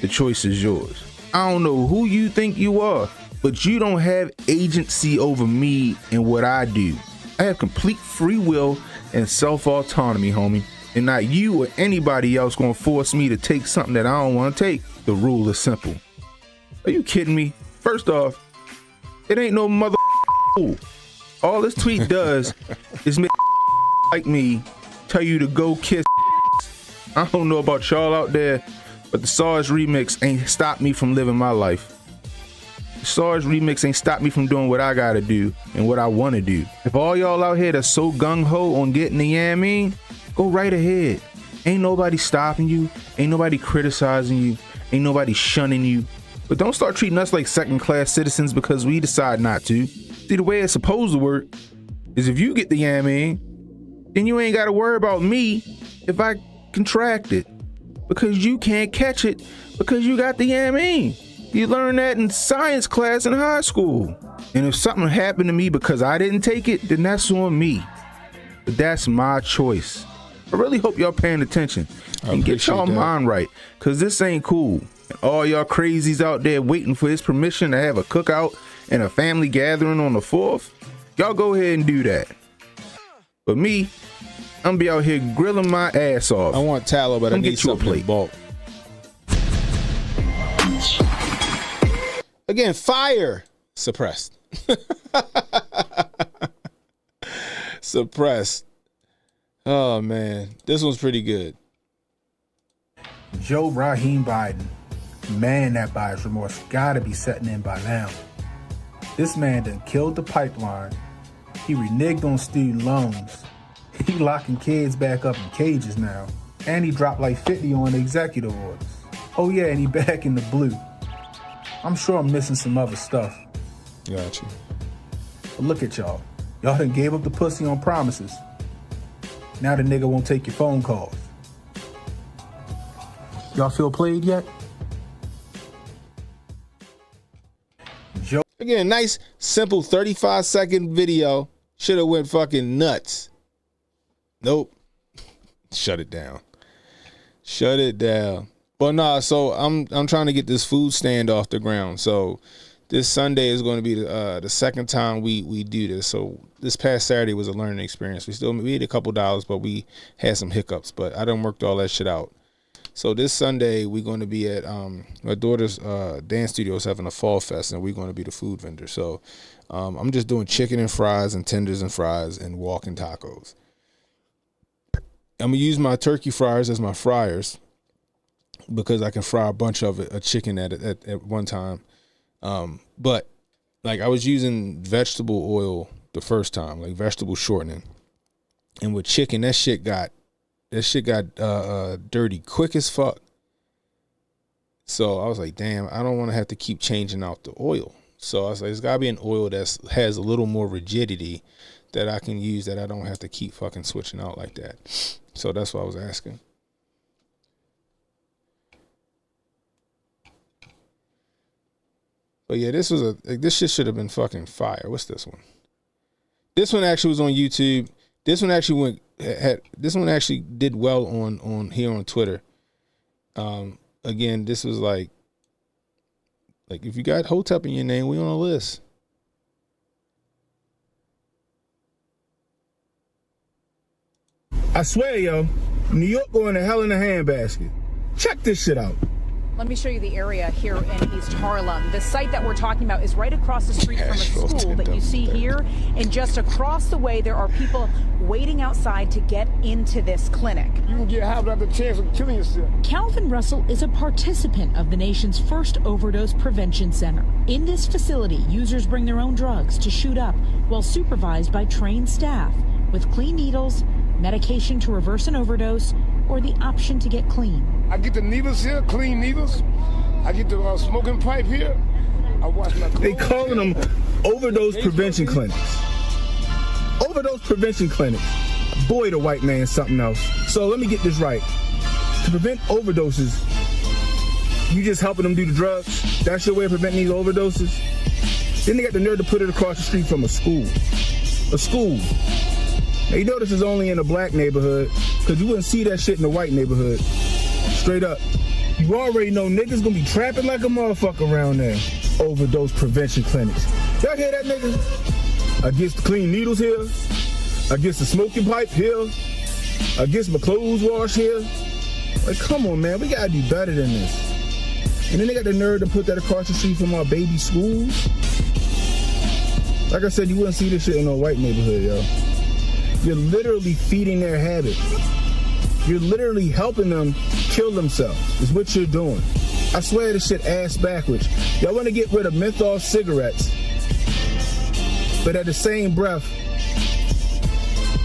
The choice is yours. I don't know who you think you are, but you don't have agency over me and what I do. I have complete free will and self-autonomy, homie. And not you or anybody else gonna force me to take something that I don't wanna take. The rule is simple. Are you kidding me? First off, it ain't no mother rule. All this tweet does is make like me tell you to go kiss. I don't know about y'all out there, but the SARS remix ain't stopped me from living my life. The SARS remix ain't stopped me from doing what I gotta do and what I wanna do. If all y'all out here that's so gung-ho on getting the yamming, go right ahead. Ain't nobody stopping you, ain't nobody criticizing you, ain't nobody shunning you. But don't start treating us like second-class citizens because we decide not to. See, the way it's supposed to work is if you get the yamming, then you ain't gotta worry about me if I contract it, because you can't catch it because you got the yamming. You learned that in science class in high school. And if something happened to me because I didn't take it, then that's on me. But that's my choice. I really hope y'all paying attention and get y'all mind right, because this ain't cool. And all y'all crazies out there waiting for his permission to have a cookout and a family gathering on the 4th, y'all go ahead and do that. But me, I'm gonna be out here grilling my ass off. I want tallow, but I need something in bulk. Again, fire suppressed. Suppressed. Oh man, this one's pretty good. Joe Rahim Biden, man, that buyer's remorse gotta be setting in by now. This man done killed the pipeline. He reneged on student loans. He locking kids back up in cages now. And he dropped like 50 on the executive orders. Oh yeah, and he back in the blue. I'm sure I'm missing some other stuff. Gotcha. But look at y'all. Y'all done gave up the pussy on promises. Now the nigga won't take your phone calls. Y'all feel played yet? Joe. Again, nice, simple 35-second video. Should have went fucking nuts. Nope. Shut it down. Shut it down. But nah, so I'm trying to get this food stand off the ground. So this Sunday is going to be the second time we do this. So this past Saturday was a learning experience. We made a couple dollars, but we had some hiccups. But I done worked all that shit out. So this Sunday we're going to be at my daughter's dance studio is having a fall fest, and we're going to be the food vendor. So I'm just doing chicken and fries and tenders and fries and walking tacos. I'm gonna use my turkey fryers as my fryers because I can fry a bunch of a chicken at one time. But like I was using vegetable oil the first time, like vegetable shortening, and with chicken that shit got dirty quick as fuck. So I was like, damn, I don't want to have to keep changing out the oil. So I was like, it's gotta be an oil that has a little more rigidity that I can use, that I don't have to keep fucking switching out like that. So that's what I was asking. But yeah, this shit should have been fucking fire. What's this one? This one actually was on YouTube. This one actually did well on here on Twitter. Again, this was like if you got Hotep in your name, we on a list. I swear, yo, New York going to hell in a handbasket. Check this shit out. Let me show you the area here in East Harlem. The site that we're talking about is right across the street from a school that you see here. And just across the way, there are people waiting outside to get into this clinic. You can have another chance of killing yourself. Calvin Russell is a participant of the nation's first overdose prevention center. In this facility, users bring their own drugs to shoot up while supervised by trained staff with clean needles, medication to reverse an overdose, or the option to get clean. I get the needles here, clean needles. I get the smoking pipe here. I wash my clothes. They calling them overdose prevention clinics. Overdose prevention clinics. Boy, the white man's something else. So let me get this right. To prevent overdoses, you just helping them do the drugs? That's your way of preventing these overdoses? Then they got the nerve to put it across the street from a school. A school. Now, you know this is only in a black neighborhood, because you wouldn't see that shit in a white neighborhood. Straight up. You already know niggas gonna be trapping like a motherfucker around there. Overdose prevention clinics. Y'all hear that, nigga? I get the clean needles here. I get the smoking pipe here. I get my clothes washed here. Like, come on, man. We gotta do better than this. And then they got the nerve to put that across the street from our baby schools. Like I said, you wouldn't see this shit in no white neighborhood, yo. You're literally feeding their habit. You're literally helping them kill themselves, is what you're doing. I swear this shit ass backwards. Y'all want to get rid of menthol cigarettes, but at the same breath,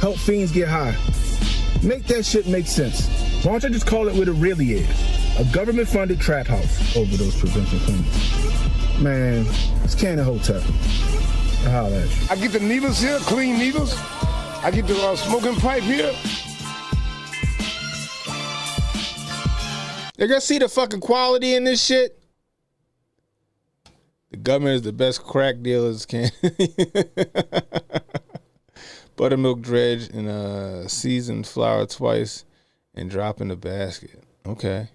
help fiends get high. Make that shit make sense. Why don't you just call it what it really is? A government-funded trap house. Overdose prevention clinic. Man, it's Cannon Hotep. I'll holler at you. I get the needles here, clean needles. I get the smoking pipe here. You guys see the fucking quality in this shit? The government is the best crack dealers can. Buttermilk dredge and seasoned flour twice and drop in the basket. Okay.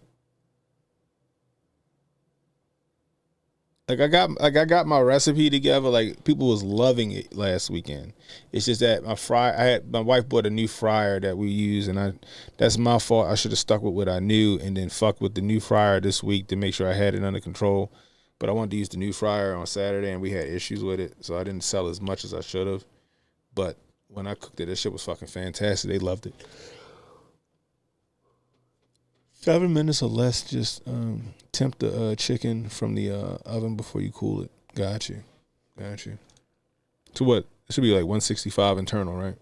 Like I got my recipe together. Like people was loving it last weekend. It's just that my wife bought a new fryer that we use, and that's my fault. I should have stuck with what I knew and then fucked with the new fryer this week to make sure I had it under control. But I wanted to use the new fryer on Saturday, and we had issues with it, so I didn't sell as much as I should have. But when I cooked it, that shit was fucking fantastic. They loved it. 7 minutes or less, just tempt the chicken from the oven before you cool it. Got you. So what? It should be like 165 internal, right?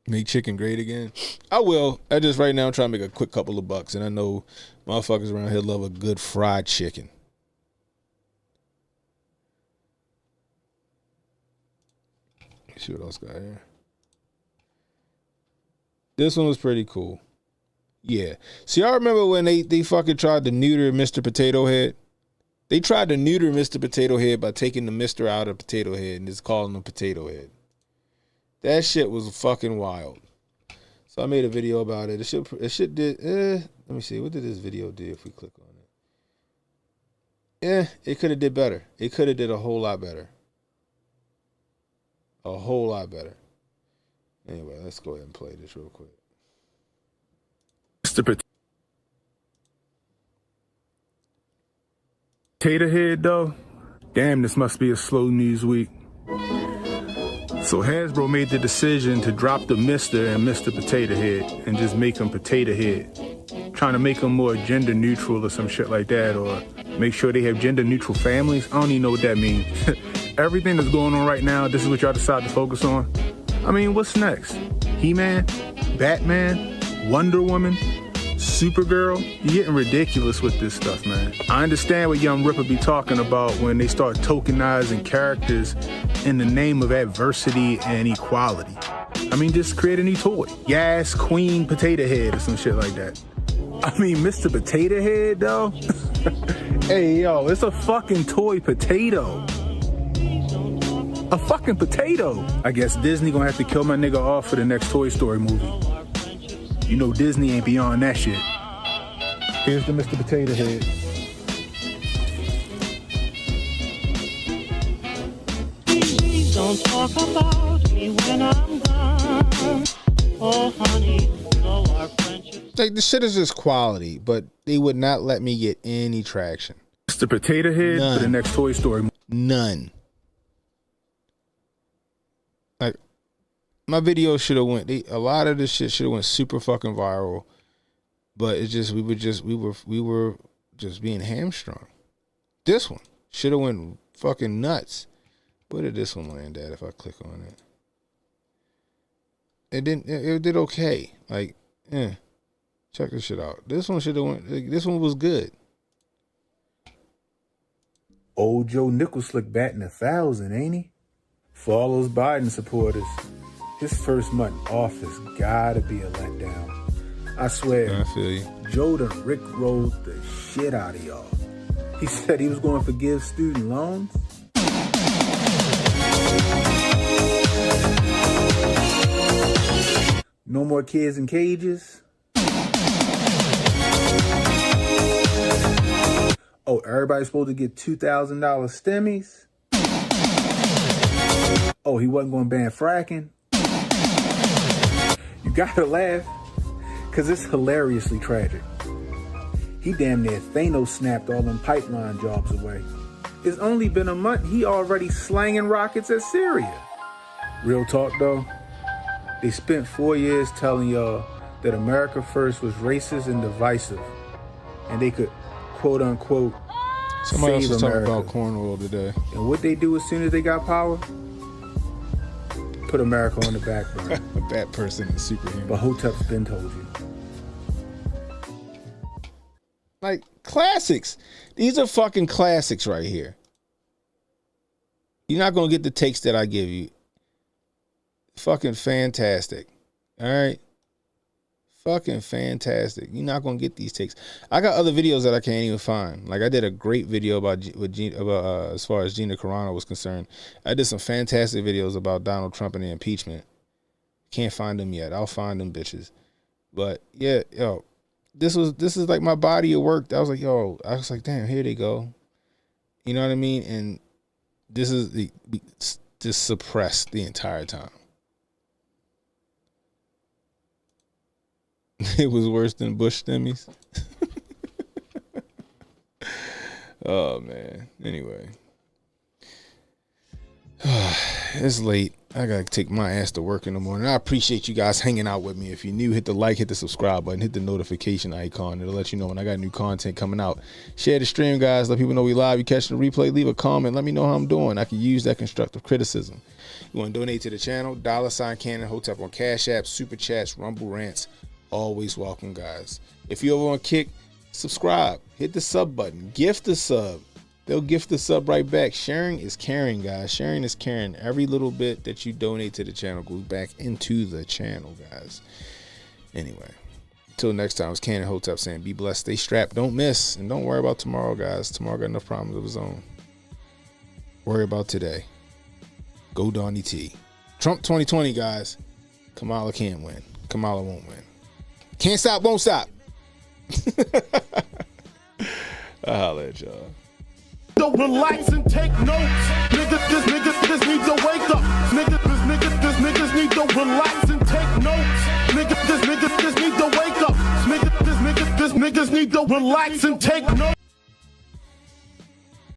Make chicken great again? I will. I just right now I'm trying to make a quick couple of bucks, and I know motherfuckers around here love a good fried chicken. Let's see what else got here. This one was pretty cool. Yeah. See, I remember when they fucking tried to neuter Mr. Potato Head. They tried to neuter Mr. Potato Head by taking the Mr. out of Potato Head and just calling him Potato Head. That shit was fucking wild. So I made a video about it. It shit did. Let me see. What did this video do if we click on it? It could have did better. It could have did a whole lot better. A whole lot better. Anyway, let's go ahead and play this real quick. Mr. Potato Head, though? Damn, this must be a slow news week. So Hasbro made the decision to drop the Mr. and Mr. Potato Head and just make them Potato Head. Trying to make them more gender neutral or some shit like that, or make sure they have gender neutral families. I don't even know what that means. Everything that's going on right now, this is what y'all decide to focus on. I mean, what's next? He-Man? Batman? Wonder Woman? Supergirl? You're getting ridiculous with this stuff, man. I understand what Young Ripper be talking about when they start tokenizing characters in the name of adversity and equality. I mean, just create a new toy. Yes, Queen Potato Head or some shit like that. I mean, Mr. Potato Head, though? Hey, yo, it's a fucking toy potato. A fucking potato. I guess Disney gonna have to kill my nigga off for the next Toy Story movie. You know Disney ain't beyond that shit. Here's the Mr. Potato Head. Please don't talk about me when I'm gone. Oh, honey, so our friendship. Like, the shit is just quality, but they would not let me get any traction. Mr. Potato Head None. for the next Toy Story movie. None. Like, my video should have went. A lot of this shit should have went super fucking viral, but it's just we were just being hamstrung. This one should have went fucking nuts. Where did this one land at? If I click on it, it didn't. It did okay. Like, check this shit out. This one should have went. Like, this one was good. Old Joe Nicholslick batting 1,000, ain't he? For all those Biden supporters, his first month in office gotta be a letdown. I swear, I feel you. Joe done rickrolled the shit out of y'all. He said he was going to forgive student loans. No more kids in cages. Oh, everybody's supposed to get $2,000 stemmies. Oh, he wasn't going to ban fracking. You gotta laugh, because it's hilariously tragic. He damn near Thanos snapped all them pipeline jobs away. It's only been a month, he already slanging rockets at Syria. Real talk though, they spent 4 years telling y'all that America First was racist and divisive, and they could quote unquote Somebody else save was talking America. about corn oil today. And what they do as soon as they got power? Put America on the back burner. A bad person and superhuman. But Hotep's been told you. Like, classics. These are fucking classics right here. You're not going to get the takes that I give you. Fucking fantastic. All right? Fucking fantastic. You're not going to get these takes. I got other videos that I can't even find. Like, I did a great video about as far as Gina Carano was concerned. I did some fantastic videos about Donald Trump and the impeachment. Can't find them yet. I'll find them bitches. But yeah, yo, this is like my body of work. I was like, damn, here they go. You know what I mean? And this is just suppressed the entire time. It was worse than Bush stemmies. Oh man. Anyway, it's late. I gotta take my ass to work in the morning. I appreciate you guys hanging out with me. If you're new, hit the like, hit the subscribe button, hit the notification icon. It'll let you know when I got new content coming out. Share the stream, guys. Let people know we live. You catch the replay, leave a comment. Let me know how I'm doing. I can use that constructive criticism. You want to donate to the channel? $ Cannon Hotep on Cash App, Super Chats, Rumble Rants. Always welcome, guys. If you're over on Kick, subscribe. Hit the sub button. Gift the sub. They'll gift the sub right back. Sharing is caring, guys. Sharing is caring. Every little bit that you donate to the channel goes back into the channel, guys. Anyway, until next time, it's Cannon Hotep saying be blessed, stay strapped, don't miss, and don't worry about tomorrow, guys. Tomorrow got enough problems of his own. Worry about today. Go Donnie T. Trump 2020, guys. Kamala can't win. Kamala won't win. Can't stop, won't stop. I'll holler at y'all. So relax and take notes. Niggas need to wake up. Niggas need to relax and niggas need to relax and take no.